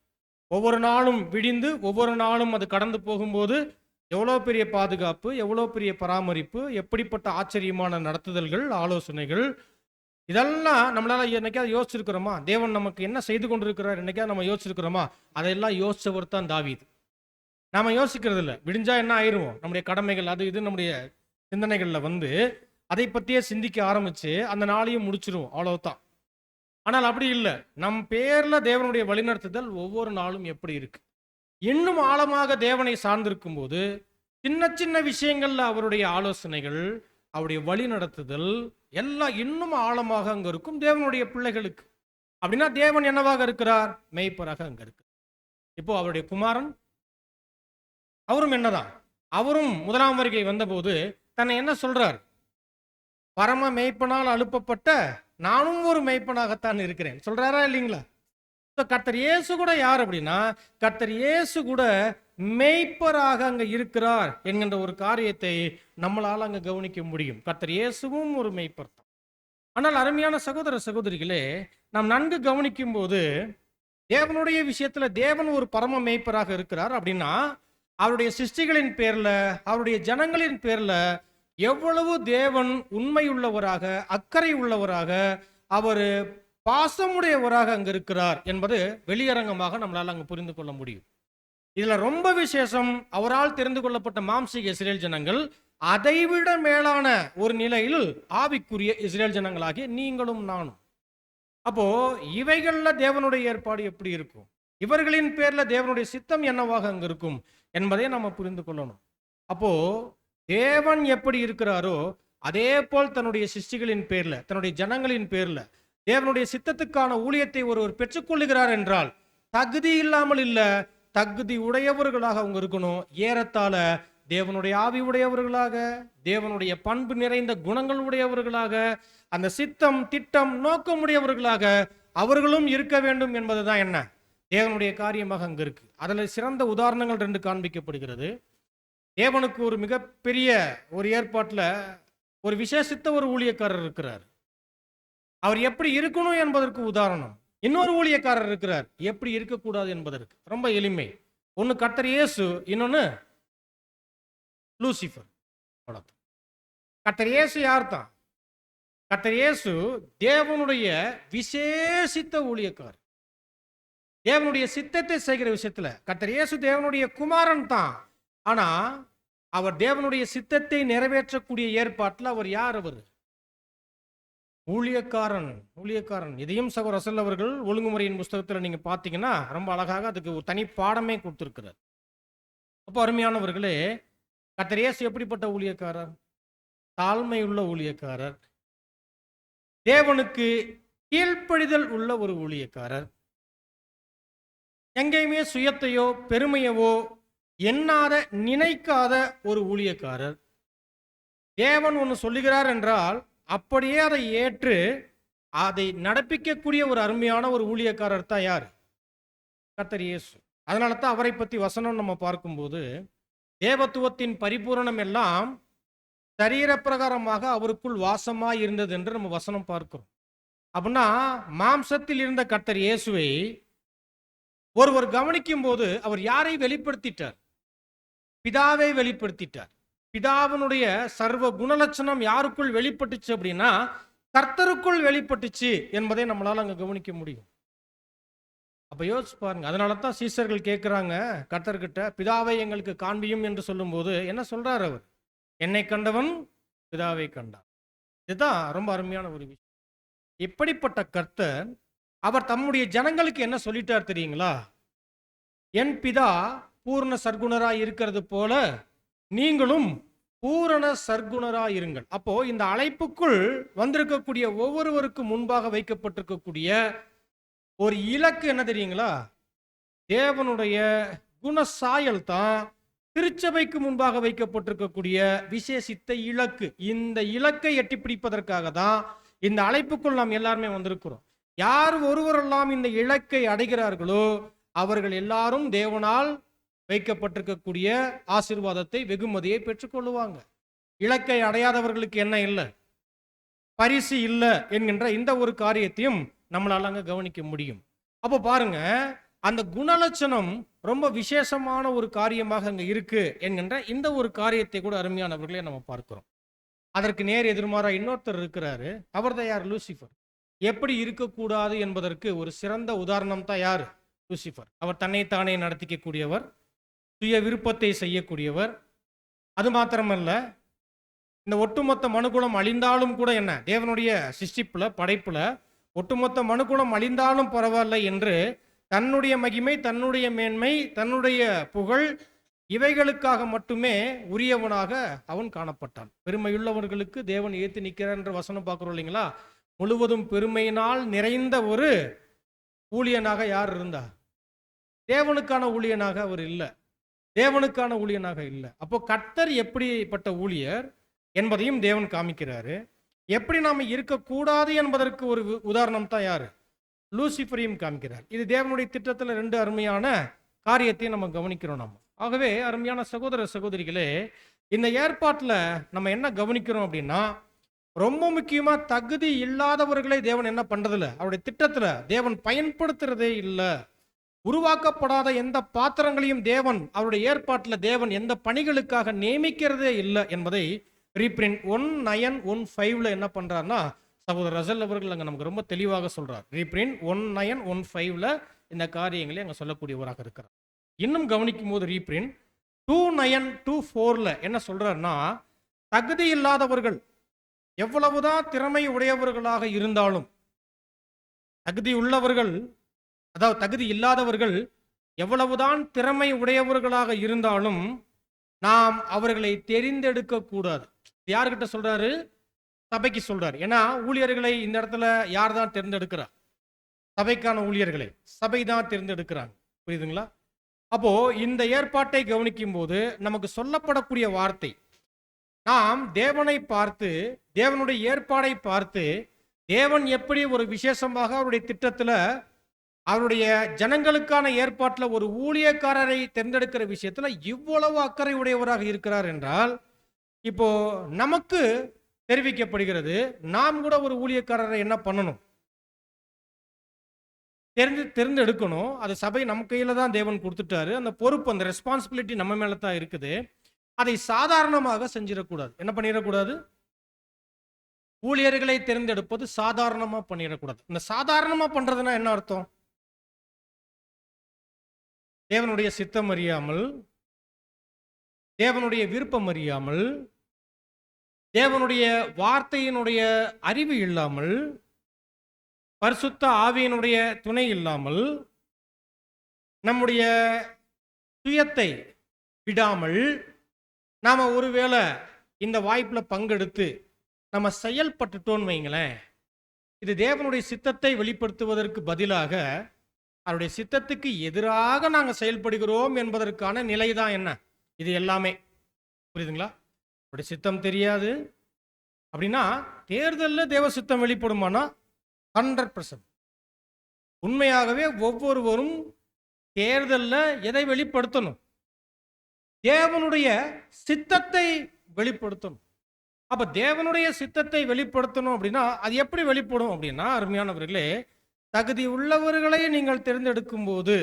Speaker 1: ஒவ்வொரு நாளும் விடிந்து ஒவ்வொரு நாளும் அது கடந்து போகும்போது எவ்வளோ பெரிய பாதுகாப்பு, எவ்வளோ பெரிய பராமரிப்பு, எப்படிப்பட்ட ஆச்சரியமான நடத்துதல்கள், ஆலோசனைகள், இதெல்லாம் நம்மளால என்னைக்காவது யோசிச்சிருக்கிறோமா? தேவன் நமக்கு என்ன செய்து கொண்டிருக்கிறார் என்னைக்காவது நம்ம யோசிச்சிருக்கிறோமா? அதையெல்லாம் யோசிச்சவர் தான் தாவீது. நாம யோசிக்கிறது இல்லை. விடிஞ்சா என்ன ஆயிடுவோம், நம்முடைய கடமைகள் அது இது நம்முடைய சிந்தனைகள்ல வந்து அதை பற்றியே சிந்திக்க ஆரம்பிச்சு அந்த நாளையும் முடிச்சிருவோம், அவ்வளவுதான். ஆனால் அப்படி இல்லை. நம் பேர்ல தேவனுடைய வழிநடத்துதல் ஒவ்வொரு நாளும் எப்படி இருக்கு, இன்னும் ஆழமாக தேவனை சார்ந்திருக்கும் போது சின்ன சின்ன விஷயங்கள்ல அவருடைய ஆலோசனைகள், அவருடைய வழி நடத்துதல் எல்லாம் இன்னும் ஆழமாக அங்க இருக்கும் தேவனுடைய பிள்ளைகளுக்கு. அப்படின்னா தேவன் என்னவாக இருக்கிறார்? மேய்ப்பராக அங்க இருக்கு. இப்போ அவருடைய குமாரன் அவரும் என்னதான், அவரும் முதலாம் வருகை வந்தபோது தன்னை என்ன சொல்றார்? பரம மேய்ப்பனால் அனுப்பப்பட்ட நானும் ஒரு மேய்ப்பனாகத்தான் இருக்கிறேன் சொல்றாரா இல்லைங்களா? கர்த்தர் இயேசு கூட யார் அப்படின்னா, கர்த்தர் இயேசு கூட மேய்ப்பராக அங்க இருக்கிறார் என்கின்ற ஒரு காரியத்தை நம்மளால அங்க கவனிக்க முடியும். கர்த்தர் இயேசுவும் ஒரு மேய்ப்பர் தான். ஆனால் அருமையான சகோதர சகோதரிகளே, நாம் நன்கு கவனிக்கும் போது தேவனுடைய விஷயத்துல தேவன் ஒரு பரம மேய்ப்பராக இருக்கிறார் அப்படின்னா, அவருடைய சிருஷ்டிகளின் பேர்ல, அவருடைய ஜனங்களின் பேர்ல எவ்வளவு தேவன் உண்மையுள்ளவராக, அக்கறை உள்ளவராக, அவர் பாசமுடையவராக அங்க இருக்கிறார் என்பது வெளியரங்கமாக நம்மளால அங்க புரிந்து கொள்ள முடியும். இதுல ரொம்ப விசேஷம், அவரால் தெரிந்து கொள்ளப்பட்ட மாம்சீக இஸ்ரேல் ஜனங்கள் அதைவிட மேலான ஒரு நிலையில் ஆவிக்குரிய இஸ்ரேல் ஜனங்களாகிய நீங்களும் நானும். அப்போ இவைகள்ல தேவனுடைய ஏற்பாடு எப்படி இருக்கும், இவர்களின் பேர்ல தேவனுடைய சித்தம் என்னவாக அங்க இருக்கும் என்பதை நம்ம புரிந்து கொள்ளணும். அப்போ தேவன் எப்படி இருக்கிறாரோ அதே போல் தன்னுடைய சிருஷ்டிகளின் பேர்ல, தன்னுடைய ஜனங்களின் பேர்ல தேவனுடைய சித்தத்துக்கான ஊழியத்தை ஒருவர் பெற்றுக்கொள்ளுகிறார் என்றால் தகுதி இல்லாமல் இல்ல, தகுதி உடையவர்களாக அவங்க இருக்கணும். ஏறத்தாழ தேவனுடைய ஆவி உடையவர்களாக, தேவனுடைய பண்பு நிறைந்த குணங்கள் உடையவர்களாக, அந்த சித்தம் திட்டம் நோக்கமுடையவர்களாக அவர்களும் இருக்க வேண்டும் என்பதுதான் என்ன தேவனுடைய காரியமாக அங்க இருக்கு. அதுல சிறந்த உதாரணங்கள் 2 காண்பிக்கப்படுகிறது. தேவனுக்கு ஒரு மிகப்பெரிய ஒரு ஏற்பாட்டுல ஒரு விசேஷித்த ஒரு ஊழியக்காரர் இருக்கிறார். அவர் எப்படி இருக்கணும் என்பதற்கு உதாரணம். இன்னொரு ஊழியக்காரர் இருக்கிறார் எப்படி இருக்கக்கூடாது என்பதற்கு. ரொம்ப எளிமை. ஒன்னு கர்த்தர் இயேசு, இன்னொன்னு லூசிஃபர். கர்த்தர் இயேசு யார் தான்? கர்த்தர் இயேசு தேவனுடைய விசேஷித்த ஊழியக்காரர். தேவனுடைய சித்தத்தை செய்கிற விஷயத்துல கர்த்தர் இயேசு தேவனுடைய குமாரன் தான். ஆனா அவர் தேவனுடைய சித்தத்தை நிறைவேற்றக்கூடிய ஏற்பாட்டில் அவர் யார்? அவர் ஊழியக்காரன். ஊழியக்காரன். இதையும் சகோதரர் ரசல் அவர்கள் ஒழுங்குமுறையின் புஸ்தகத்தில் நீங்க பார்த்தீங்கன்னா ரொம்ப அழகாக அதுக்கு ஒரு தனி பாடமே கொடுத்திருக்கிறார். அப்போ அருமையானவர்களே, கர்த்தர் இயேசு எப்படிப்பட்ட ஊழியக்காரர்? தாழ்மையுள்ள ஊழியக்காரர், தேவனுக்கு கீழ்ப்படிதல் உள்ள ஒரு ஊழியக்காரர், எங்கேயுமே சுயத்தையோ பெருமையவோ எண்ணாத நினைக்காத ஒரு ஊழியக்காரர். தேவன் ஒன்று சொல்லுகிறார் என்றால் அப்படியே அதை ஏற்று அதை நடப்பிக்கக்கூடிய ஒரு அருமையான ஒரு ஊழியக்காரர் தான் யார்? கர்த்தர் இயேசு. அதனால தான் அவரை பற்றி வசனம் நம்ம பார்க்கும்போது தேவத்துவத்தின் பரிபூரணம் எல்லாம் சரீர பிரகாரமாக அவருக்குள் வாசமாய் இருந்தது என்று நம்ம வசனம் பார்க்கிறோம். அப்படின்னா மாம்சத்தில் இருந்த கர்த்தர் இயேசுவை ஒருவர் கவனிக்கும் போது அவர் யாரை வெளிப்படுத்திட்டார்? பிதாவை வெளிப்படுத்திட்டார். பிதாவினுடைய சர்வ குணலட்சணம் யாருக்குள் வெளிப்பட்டுச்சு அப்படின்னா கர்த்தருக்குள் வெளிப்பட்டுச்சு என்பதை நம்மளால அங்க கவனிக்க முடியும். அப்ப யோசிச்சு பாருங்க. அதனால தான் சீசர்கள் கேட்கிறாங்க கர்த்தர்கிட்ட, பிதாவை எங்களுக்கு காண்பியும் என்று சொல்லும்போது என்ன சொல்றார் அவர்? என்னை கண்டவன் பிதாவை கண்டார். இதுதான் ரொம்ப அருமையான ஒரு விஷயம். இப்படிப்பட்ட கர்த்தர் அவர் தம்முடைய ஜனங்களுக்கு என்ன சொல்லிட்டார் தெரியுங்களா? என் பிதா பூர்ண சர்க்குணராய் இருக்கிறது போல நீங்களும் பூரண சர்க்குணராய் இருங்கள். அப்போ இந்த அழைப்புக்குள் வந்திருக்கக்கூடிய ஒவ்வொருவருக்கு முன்பாக வைக்கப்பட்டிருக்கக்கூடிய ஒரு இலக்கு என்ன தெரியுங்களா? தேவனுடைய குணசாயல் தான் திருச்சபைக்கு முன்பாக வைக்கப்பட்டிருக்கக்கூடிய விசேஷித்த இலக்கு. இந்த இலக்கை எட்டி பிடிப்பதற்காக தான் இந்த அழைப்புக்குள் நாம் எல்லாருமே வந்திருக்கிறோம். யார் ஒருவரெல்லாம் இந்த இலக்கை அடைகிறார்களோ அவர்கள் எல்லாரும் தேவனால் வைக்கப்பட்டிருக்கக்கூடிய ஆசீர்வாதத்தை, வெகுமதியை பெற்றுக்கொள்ளுவாங்க. இலக்கை அடையாதவர்களுக்கு என்ன இல்லை? பரிசு இல்லை என்கின்ற இந்த ஒரு காரியத்தையும் நம்மளால அங்க கவனிக்க முடியும். அப்போ பாருங்க, அந்த குணலட்சணம் ரொம்ப விசேஷமான ஒரு காரியமாக அங்க இருக்கு என்கின்ற இந்த ஒரு காரியத்தை கூட அருமையானவர்களே நம்ம பார்க்கிறோம். அதற்கு நேர் எதிர்மாறா இன்னொருத்தர் இருக்கிறாரு. அவர் தான் யார்? லூசிஃபர். எப்படி இருக்கக்கூடாது என்பதற்கு ஒரு சிறந்த உதாரணம் தான் யார்? லூசிஃபர். அவர் தன்னைத்தானே நடத்திக்கக்கூடியவர், சுய விருப்பத்தை செய்யக்கூடியவர். அது மாத்திரமல்ல, இந்த ஒட்டுமொத்த மனுக்குலம் அழிந்தாலும் கூட என்ன, தேவனுடைய சிருஷ்டிப்புல, படைப்புல ஒட்டுமொத்த மனுக்குலம் அழிந்தாலும் பரவாயில்லை என்று தன்னுடைய மகிமை, தன்னுடைய மேன்மை, தன்னுடைய புகழ் இவைகளுக்காக மட்டுமே உரியவனாக அவன் காணப்பட்டான். பெருமையுள்ளவர்களுக்கு தேவன் ஏத்து நிற்கிறார் என்ற வசனம் பார்க்கிறோம் இல்லைங்களா? முழுவதும் பெருமையினால் நிறைந்த ஒரு ஊழியனாக யார் இருந்தா? தேவனுக்கான ஊழியனாக அவர் இல்லை. தேவனுக்கான ஊழியனாக இல்லை. அப்போ கர்த்தர் எப்படிப்பட்ட ஊழியர் என்பதையும் தேவன் காமிக்கிறாரு. எப்படி நாம இருக்கக்கூடாது என்பதற்கு ஒரு உதாரணம் தான் யாரு? லூசிஃபரையும் காமிக்கிறார். இது தேவனுடைய திட்டத்துல ரெண்டு அருமையான காரியத்தை நம்ம கவனிக்கிறோம். நம்ம ஆகவே அருமையான சகோதர சகோதரிகளே, இந்த ஏற்பாட்டுல நம்ம என்ன கவனிக்கிறோம் அப்படின்னா, ரொம்ப முக்கியமா தகுதி இல்லாதவர்களை தேவன் என்ன பண்றதில்ல, அவருடைய திட்டத்துல தேவன் பயன்படுத்துறதே இல்லை. உருவாக்கப்படாத எந்த பாத்திரங்களையும் தேவன் அவருடைய ஏற்பாட்டில் தேவன் எந்த பணிகளுக்காக நியமிக்கிறதே இல்லை என்பதை ரீப்ரிண்ட் 1915 என்ன பண்றாருன்னா, சகோதரர் ரசல் அவர்கள் அங்கே நமக்கு ரொம்ப தெளிவாக சொல்றார். ரீப்ரிண்ட் 1915 இந்த காரியங்களை அங்கே சொல்லக்கூடியவராக இருக்கிறார். இன்னும் கவனிக்கும் போது ரீப்ரிண்ட் 2924 என்ன சொல்றாருன்னா, தகுதி இல்லாதவர்கள் எவ்வளவுதான் திறமை உடையவர்களாக இருந்தாலும், தகுதி உள்ளவர்கள், அதாவது தகுதி இல்லாதவர்கள் எவ்வளவுதான் திறமை உடையவர்களாக இருந்தாலும் நாம் அவர்களை தெரிந்தெடுக்க கூடாது. யாருக்கிட்ட சொல்றாரு? சபைக்கு சொல்றாரு. ஏன்னா ஊழியர்களை இந்த இடத்துல யார் தான் தேர்ந்தெடுக்கிறார்? சபைக்கான ஊழியர்களை சபை தான் தேர்ந்தெடுக்கிறாங்க. புரியுதுங்களா? அப்போ இந்த ஏற்பாட்டை கவனிக்கும் போது நமக்கு சொல்லப்படக்கூடிய வார்த்தை, நாம் தேவனை பார்த்து, தேவனுடைய ஏற்பாடை பார்த்து, தேவன் எப்படி ஒரு விசேஷமாக அவருடைய திட்டத்துல அவருடைய ஜனங்களுக்கான ஏற்பாட்டில் ஒரு ஊழியக்காரரை தேர்ந்தெடுக்கிற விஷயத்துல இவ்வளவு அக்கறை உடையவராக இருக்கிறார் என்றால், இப்போ நமக்கு தெரிவிக்கப்படுகிறது, நாம் கூட ஒரு ஊழியக்காரரை என்ன பண்ணணும்? தேர்ந்தெடுக்கணும். அது சபை நம்ம கையில தான் தேவன் கொடுத்துட்டாரு. அந்த பொறுப்பு, அந்த ரெஸ்பான்சிபிலிட்டி நம்ம மேல தான் இருக்குது. அதை சாதாரணமாக செஞ்சிடக்கூடாது. என்ன பண்ணிடக்கூடாது? ஊழியர்களை தேர்ந்தெடுப்பது சாதாரணமா பண்ணிடக்கூடாது. இந்த சாதாரணமா பண்றதுன்னா என்ன அர்த்தம்? தேவனுடைய சித்தம் அறியாமல், தேவனுடைய விருப்பம் அறியாமல், தேவனுடைய வார்த்தையினுடைய அறிவு இல்லாமல், பரிசுத்த ஆவியினுடைய துணை இல்லாமல், நம்முடைய சுயத்தை விடாமல் நாம ஒருவேளை இந்த வாய்ப்புல பங்கெடுத்து நம்ம செயல்பட்டுட்டோன்னு வைங்களேன், இது தேவனுடைய சித்தத்தை வெளிப்படுத்துவதற்கு பதிலாக அவருடைய சித்தத்துக்கு எதிராக நாங்கள் செயல்படுகிறோம் என்பதற்கான நிலை தான் என்ன இது எல்லாமே. புரியுதுங்களா? அவருடைய சித்தம் தெரியாது அப்படின்னா தேர்தலில் தேவ சித்தம் வெளிப்படுமானா 100%. உண்மையாகவே ஒவ்வொருவரும் தேர்தலில் எதை வெளிப்படுத்தணும்? தேவனுடைய சித்தத்தை வெளிப்படுத்தணும். அப்ப தேவனுடைய சித்தத்தை வெளிப்படுத்தணும் அப்படின்னா அது எப்படி வெளிப்படும் அப்படின்னா, அருமையானவர்களே, தகுதி உள்ளவர்களை நீங்கள் தேர்ந்தெடுக்கும் போது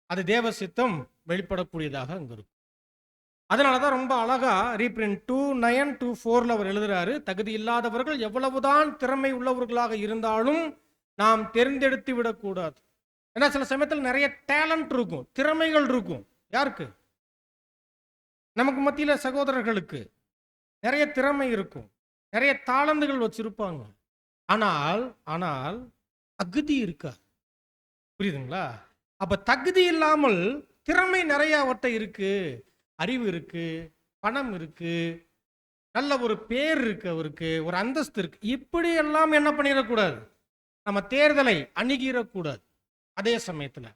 Speaker 1: அது தேவ சித்தம் வெளிப்படக்கூடியதாக அங்க இருக்கும். அதனாலதான் ரொம்ப அழகா ரீப்ரிண்ட் 2924 அவர் எழுதுறாரு, தகுதி இல்லாதவர்கள் எவ்வளவுதான் திறமை உள்ளவர்களாக இருந்தாலும் நாம் தேர்ந்தெடுத்து விடக்கூடாது. ஏன்னா சில சமயத்தில் நிறைய டேலண்ட் இருக்கும், திறமைகள் இருக்கும். யாருக்கு? நமக்கு மத்தியில சகோதரர்களுக்கு நிறைய திறமை இருக்கும், நிறைய தாளந்துகள் வச்சிருப்பாங்க. ஆனால் தகுதி இருக்கா? புரியுதுங்களா? அப்ப தகுதி இல்லாமல் திறமை நிறைய அவட்ட இருக்கு, அறிவு இருக்கு, பணம் இருக்கு, நல்ல ஒரு பேர் இருக்கு, அவருக்கு ஒரு அந்தஸ்து இருக்கு. இப்படி எல்லாம் என்ன பண்ணிடக்கூடாது, நம்ம தேர்தலை அணுகிடக்கூடாது. அதே சமயத்துல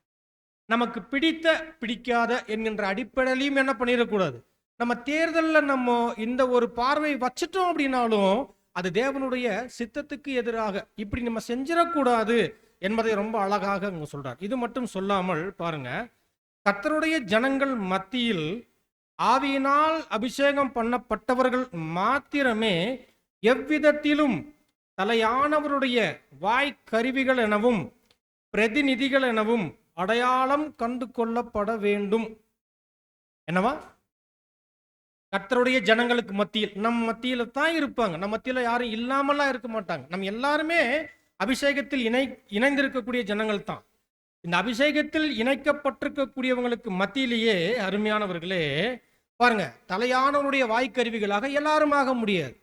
Speaker 1: நமக்கு பிடித்த பிடிக்காத என்கின்ற அடிப்படையிலையும் என்ன பண்ணிடக்கூடாது, நம்ம தேர்தலில் நம்ம இந்த ஒரு பார்வை வச்சிட்டோம் அப்படின்னாலும் அது தேவனுடைய சித்தத்துக்கு எதிராக இப்படி நம்ம செஞ்சிடக்கூடாது என்பதை ரொம்ப அழகாக அங்க சொல்றார். இது மட்டும் சொல்லாமல் பாருங்க, கர்த்தருடைய ஜனங்கள் மத்தியில் ஆவியினால் அபிஷேகம் பண்ணப்பட்டவர்கள் மாத்திரமே எவ்விதத்திலும் தலையானவருடைய வாய்க்கருவிகள் எனவும் பிரதிநிதிகள் எனவும் அடையாளம் கண்டு கொள்ளப்பட வேண்டும். என்னவா? கர்த்தருடைய ஜனங்களுக்கு மத்தியில், நம் மத்தியில தான் இருப்பாங்க. நம்ம மத்தியில யாரும் இல்லாமலாம் இருக்க மாட்டாங்க. நம்ம எல்லாருமே அபிஷேகத்தில் இணைந்திருக்கக்கூடிய ஜனங்கள் தான். இந்த அபிஷேகத்தில் இணைக்கப்பட்டிருக்கக்கூடியவங்களுக்கு மத்தியிலேயே அருமையானவர்களே பாருங்க, தலையானவருடைய வாய்க்கருவிகளாக எல்லாரும் ஆக முடியாது.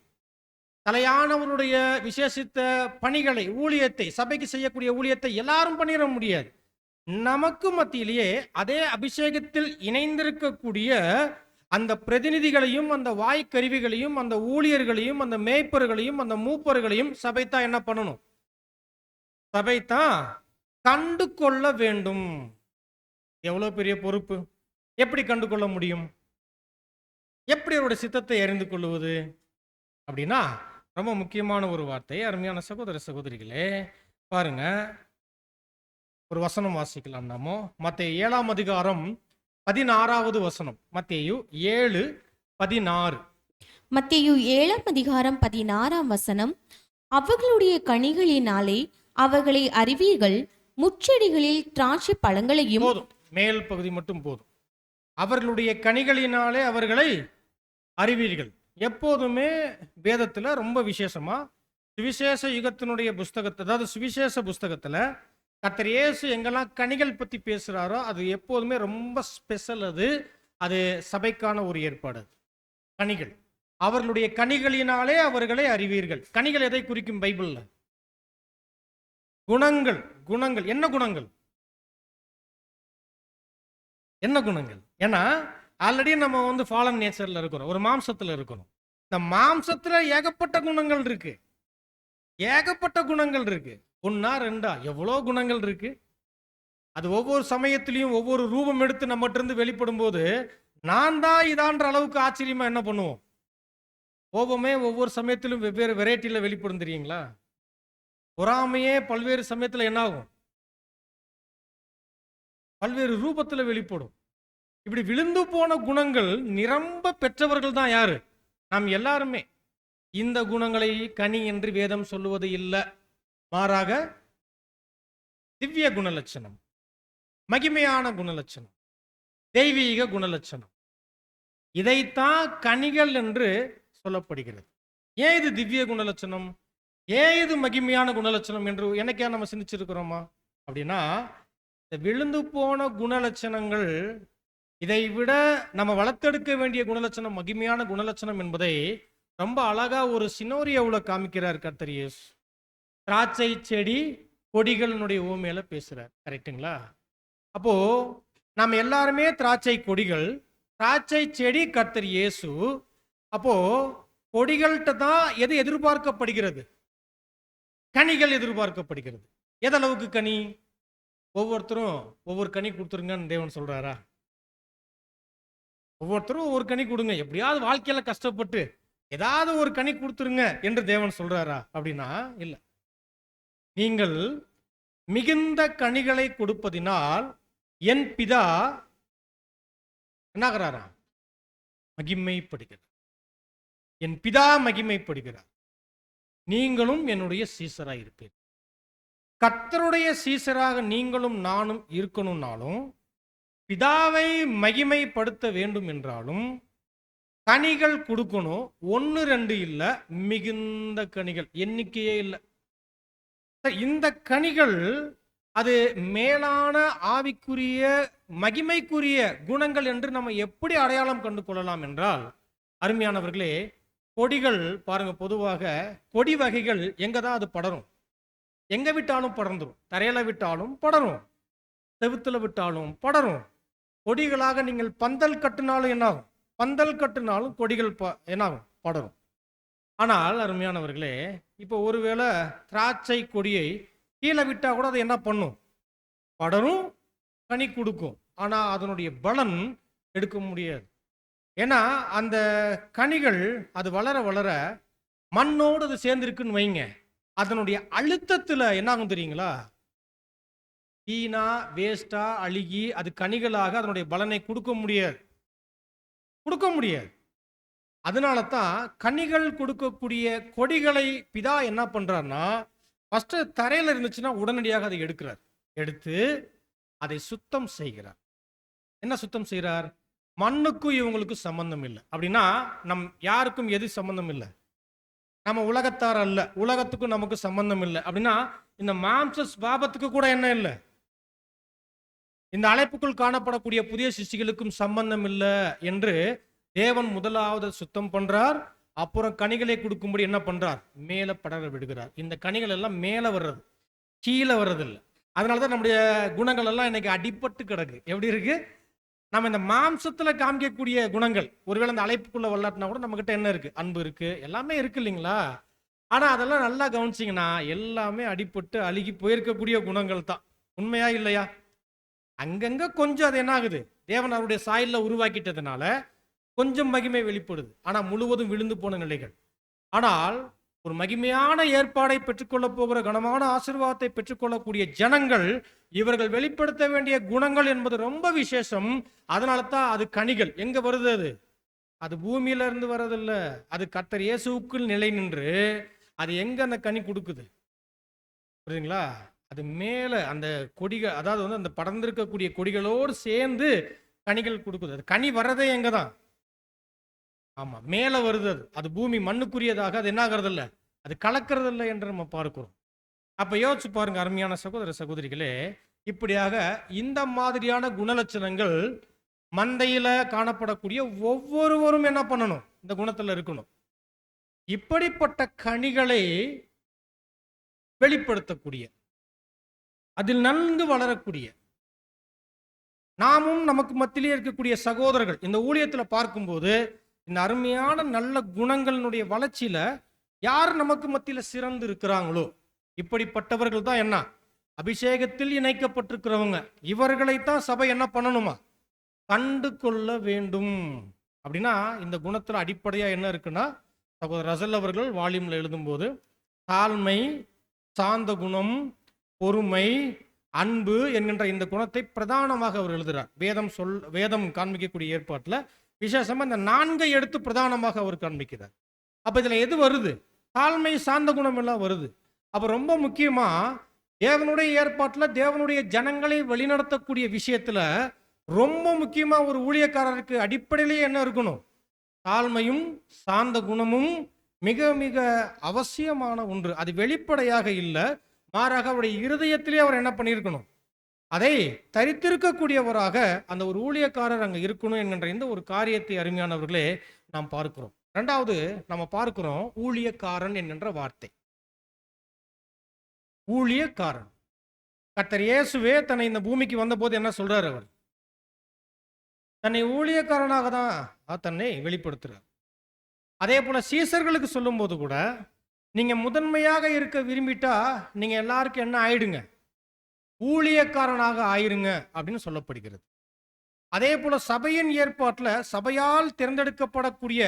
Speaker 1: தலையானவருடைய விசேஷித்த பணிகளை, ஊழியத்தை, சபைக்கு செய்யக்கூடிய ஊழியத்தை எல்லாரும் பண்ணிட முடியாது. நமக்கு மத்தியிலேயே அதே அபிஷேகத்தில் இணைந்திருக்கக்கூடிய அந்த பிரதிநிதிகளையும், அந்த வாய்க்கருவிகளையும், அந்த ஊழியர்களையும், அந்த மேய்ப்பர்களையும், அந்த மூப்பர்களையும் சபைத்தான் என்ன பண்ணணும்? சபைத்தான் கண்டு கொள்ள வேண்டும். எவ்வளவு பெரிய பொறுப்பு! எப்படி கண்டு கொள்ள முடியும்? எப்படி அவருடைய சித்தத்தை அறிந்து கொள்வது அப்படின்னா, ரொம்ப முக்கியமான ஒரு வார்த்தை. அருமையான சகோதர சகோதரிகளே பாருங்க, ஒரு வசனம் வாசிக்கலாம். நாமோ மத்தேயு 7ஆம் அதிகாரம் 16வது வசனம். மத்தேயு 7:16.
Speaker 2: மத்தேயு 7ஆம் அதிகாரம் 16ஆம் வசனம். அவர்களுடைய கனிகளினாலே அவர்களை அறிவீர்கள், முச்செடிகளில் திராட்சை பழங்களையும்.
Speaker 1: போதும், மேல் பகுதி மட்டும் போதும். அவர்களுடைய கனிகளினாலே அவர்களை அறிவீர்கள். எப்போதுமே வேதத்துல ரொம்ப விசேஷமா சுவிசேஷ யுகத்தினுடைய புஸ்தகத்தை, அதாவது சுவிசேஷ புஸ்தகத்துல கர்த்தர் இயேசு எங்கெல்லாம் கனிகள் பத்தி பேசுறாரோ அது எப்போதுமே ரொம்ப ஸ்பெஷல். அது சபைக்கான ஒரு ஏற்பாடு. கனிகள், அவர்களுடைய கனிகளினாலே அவர்களை அறிவீர்கள். கனிகள் எதை குறிக்கும் பைபிள்ல? குணங்கள். குணங்கள் என்ன குணங்கள்? என்ன குணங்கள்? ஏன்னா ஆல்ரெடி நம்ம ஃபாலன் நேச்சர்ல இருக்கிறோம், ஒரு மாம்சத்துல இருக்கிறோம். இந்த மாம்சத்துல ஏகப்பட்ட குணங்கள் இருக்கு, ஏகப்பட்ட குணங்கள் இருக்கு. ஒன்னா ரெண்டா எவ்வளோ குணங்கள் இருக்கு. அது ஒவ்வொரு சமயத்திலையும் ஒவ்வொரு ரூபம் எடுத்து நம்மகிட்ட இருந்து வெளிப்படும் போது நான் தான் இதான்ற அளவுக்கு ஆச்சரியமா என்ன பண்ணுவோம்? கோபமே ஒவ்வொரு சமயத்திலும் வெவ்வேறு வெரைட்டியில வெளிப்படும் தெரியுங்களா? பொறாமையே பல்வேறு சமயத்துல என்ன ஆகும்? பல்வேறு ரூபத்துல வெளிப்படும். இப்படி விழுந்து போன குணங்கள் நிரம்ப பெற்றவர்கள் தான் யாரு? நாம் எல்லாருமே. இந்த குணங்களை கனி என்று வேதம் சொல்லுவது இல்லை. மாறாக திவ்ய குணலட்சணம், மகிமையான குணலட்சணம், தெய்வீக குணலட்சணம், இதைத்தான் கனிகள் என்று சொல்லப்படுகிறது. ஏன் இது திவ்ய குணலட்சணம், ஏன் இது மகிமையான குணலட்சணம் என்று என்னைக்கா நம்ம சிந்திச்சிருக்கிறோமா? அப்படின்னா, இந்த விழுந்து போன குணலட்சணங்கள், இதை விட நம்ம வளர்த்தெடுக்க வேண்டிய குணலட்சணம் மகிமையான குணலட்சணம் என்பதை ரொம்ப அழகா ஒரு சினோரியாவில் காமிக்கிறார் கர்த்தர் இயேசு. திராட்சை செடி கொடிகளினுடைய ஊமையில பேசுறார். கரெக்டுங்களா? அப்போ நம்ம எல்லாருமே திராட்சை கொடிகள், திராட்சை செடி கர்த்தர் இயேசு. அப்போ கொடிகள்கிட்ட தான் எது எதிர்பார்க்கப்படுகிறது? கனிகள் எதிர்பார்க்கப்படுகிறது. எதளவுக்கு கனி? ஒவ்வொருத்தரும் ஒவ்வொரு கனி கொடுத்துருங்கன்னு தேவன் சொல்றாரா? ஒவ்வொருத்தரும் ஒவ்வொரு கனி கொடுங்க, எப்படியாவது வாழ்க்கையில கஷ்டப்பட்டு ஏதாவது ஒரு கனி கொடுத்துருங்க என்று தேவன் சொல்றாரா? அப்படின்னா இல்லை. நீங்கள் மிகுந்த கனிகளை கொடுப்பதினால் என் பிதா என்னாகிறாரா? மகிமைப்படுகிறார். என் பிதா மகிமைப்படுகிறார். நீங்களும் என்னுடைய சீசராக இருப்பீர்கள். கர்த்தருடைய சீசராக நீங்களும் நானும் இருக்கணும்னாலும், பிதாவை மகிமைப்படுத்த வேண்டும் என்றாலும் கனிகள் கொடுக்கணும். 1 2 இல்லை, மிகுந்த கனிகள், எண்ணிக்கையே இல்லை. இந்த கனிகள் அது மேலான ஆவிக்குரிய மகிமைக்குரிய குணங்கள் என்று நம்ம எப்படி அடையாளம் கண்டு கொள்ளலாம் என்றால், அருமையானவர்களே, கொடிகள் பாருங்க, பொதுவாக கொடி வகைகள் எங்க தான் அது படரும்? எங்க விட்டாலும் படர்ந்துடும். தரையில விட்டாலும் படரும், செவுத்துல விட்டாலும் படரும். கொடிகளாக நீங்கள் பந்தல் கட்டினாலும் என்ன ஆகும்? பந்தல் கட்டுனாலும் கொடிகள் என்னாகும், படரும். ஆனால் அருமையானவர்களே, இப்போ ஒருவேளை திராட்சை கொடியை கீழே விட்டா கூட அது என்ன பண்ணும்? படரும், கனி கொடுக்கும். ஆனா அதனுடைய பலன் எடுக்க முடியாது. ஏன்னா அந்த கனிகள் அது வளர வளர மண்ணோடு அது சேர்ந்துருக்குன்னு வைங்க, அதனுடைய அழுத்தத்துல என்ன ஆகும் தெரியுங்களா? வீணா வேஸ்டா அழுகி அது கனிகளாக அதனுடைய பலனை கொடுக்க முடியாது. அதனால தான் கனிகள் கொடுக்கக்கூடிய கொடிகளை பிதா என்ன பண்றாருன்னா, ஃபர்ஸ்ட் தரையில இருந்துச்சுன்னா உடனடியாக அதை எடுத்து அதை சுத்தம் செய்கிறார். என்ன சுத்தம் செய்கிறார்? மண்ணுக்கும் இவங்களுக்கும் சம்பந்தம் இல்லை. அப்படின்னா நம் யாருக்கும் எது சம்பந்தம் இல்லை? நம்ம உலகத்தார் அல்ல, உலகத்துக்கும் நமக்கு சம்பந்தம் இல்லை. அப்படின்னா இந்த மாம்ச பாபத்துக்கு கூட என்ன இல்லை? இந்த அழைப்புக்குள் காணப்படக்கூடிய புதிய சிருஷ்டிகளுக்கும் சம்பந்தம் இல்லை என்று தேவன் முதலாவது சுத்தம் பண்றார். அப்புறம் கனிகளை கொடுக்கும்படி என்ன பண்றார்? மேலே படர விடுகிறார். இந்த கனிகள் எல்லாம் மேலே வர்றது, கீழே வர்றதில்லை. அதனாலதான் நம்முடைய குணங்கள் எல்லாம் இன்னைக்கு அடிபட்டு கிடக்கு. எப்படி இருக்கு? நம்ம இந்த மாம்சத்துல காமிக்கக்கூடிய குணங்கள் ஒருவேளை இந்த அழைப்புக்குள்ள வரலாட்டினா கூட நம்ம கிட்ட என்ன இருக்கு? அன்பு இருக்கு, எல்லாமே இருக்கு இல்லைங்களா? ஆனா அதெல்லாம் நல்லா கவனிச்சிங்கன்னா எல்லாமே அடிபட்டு அழுகி போயிருக்கக்கூடிய குணங்கள் தான். உண்மையா இல்லையா? அங்கங்க கொஞ்சம் அது என்ன ஆகுது? தேவன் அவருடைய சாயல்ல உருவாக்கிட்டதுனால கொஞ்சம் மகிமை வெளிப்படுது. ஆனா முழுவதும் விழுந்து போன நிலைகள். ஆனால் ஒரு மகிமையான ஏற்பாடை பெற்றுக்கொள்ள போகிற கனமான ஆசீர்வாதத்தை பெற்றுக்கொள்ளக்கூடிய ஜனங்கள், இவர்கள் வெளிப்படுத்த வேண்டிய குணங்கள் என்பது ரொம்ப விசேஷம். அதனால தான் அது கனிகள் எங்க வருது? அது பூமியில இருந்து வர்றதில்ல, அது கர்த்தர் இயேசுவுக்குள் நிலை நின்று அது எங்க அந்த கனி கொடுக்குது? புரியுதுங்களா? அது மேல அந்த கொடிகள், அதாவது வந்து அந்த படர்ந்திருக்கக்கூடிய கொடிகளோடு சேர்ந்து கனிகள் கொடுக்குது. அது கனி வர்றதே எங்க தான்? ஆமா, மேல வருது. அது பூமி மண்ணுக்குரியதாக அது என்ன ஆகிறது இல்லை, அது கலக்கிறது இல்லை என்று நம்ம பார்க்கிறோம். அப்ப யோசிச்சு பாருங்க அருமையான சகோதர சகோதரிகளே, இப்படியாக இந்த மாதிரியான குணலட்சணங்கள் மந்தையில காணப்படக்கூடிய ஒவ்வொருவரும் என்ன பண்ணணும்? இந்த குணத்துல இருக்கணும். இப்படிப்பட்ட கனிகளை வெளிப்படுத்தக்கூடிய, அதில் நன்கு வளரக்கூடிய, நாமும் நமக்கு மத்தியிலே இருக்கக்கூடிய சகோதரர்கள் இந்த ஊழியத்துல பார்க்கும்போது இந்த அருமையான நல்ல குணங்களினுடைய வளர்ச்சியில யார் நமக்கு மத்தியில சிறந்து இருக்கிறாங்களோ இப்படிப்பட்டவர்கள் தான் என்ன? அபிஷேகத்தில் இணைக்கப்பட்டிருக்கிறவங்க. இவர்களைத்தான் சபை என்ன பண்ணணுமா? கண்டு கொள்ள வேண்டும். அப்படின்னா இந்த குணத்துல அடிப்படையா என்ன இருக்குன்னா, சகோதரர் ரசல் அவர்கள் வால்யூம்ல எழுதும்போது தாழ்மை, சாந்த குணம், பொறுமை, அன்பு என்கின்ற இந்த குணத்தை பிரதானமாக அவர் எழுதுறார். வேதம் காண்பிக்கக்கூடிய ஏற்பாட்டுல விசேஷமா இந்த 4 எடுத்து பிரதானமாக அவர் காண்பிக்கிறார். அப்ப இதுல எது வருது? தாழ்மை, சாந்த குணம் எல்லாம் வருது. அப்ப ரொம்ப முக்கியமா தேவனுடைய ஏற்பாட்டுல தேவனுடைய ஜனங்களை வழிநடத்தக்கூடிய விஷயத்துல ரொம்ப முக்கியமா ஒரு ஊழியக்காரருக்கு அடிப்படையிலேயே என்ன இருக்கணும்? தாழ்மையும் சாந்த குணமும் மிக மிக அவசியமான ஒன்று. அது வெளிப்படையாக இல்லை, மாறாக அவருடைய இருதயத்திலே அவர் என்ன பண்ணியிருக்கணும்? அதை தரித்திருக்கக்கூடியவராக அந்த ஒரு ஊழியக்காரர் அங்க இருக்கணும் என்கின்ற இந்த ஒரு காரியத்தை அருமையானவர்களே நாம் பார்க்கிறோம். இரண்டாவது நம்ம பார்க்கிறோம் ஊழியக்காரன் என்கின்ற வார்த்தை. ஊழியக்காரன், கர்த்தர் இயேசுவே தன்னை இந்த பூமிக்கு வந்த போது என்ன சொல்றாரு? அவர் தன்னை ஊழியக்காரனாக தான் தன்னை வெளிப்படுத்துறார். அதே போல சீசர்களுக்கு சொல்லும் போது கூட நீங்க முதன்மையாக இருக்க விரும்பிட்டா நீங்க எல்லாருக்கும் என்ன ஆயிடுங்க? ஊழியக்காரனாக ஆயிருங்க அப்படின்னு சொல்லப்படுகிறது. அதே போல சபையின் ஏற்பாட்டுல சபையால் தேர்ந்தெடுக்கப்படக்கூடிய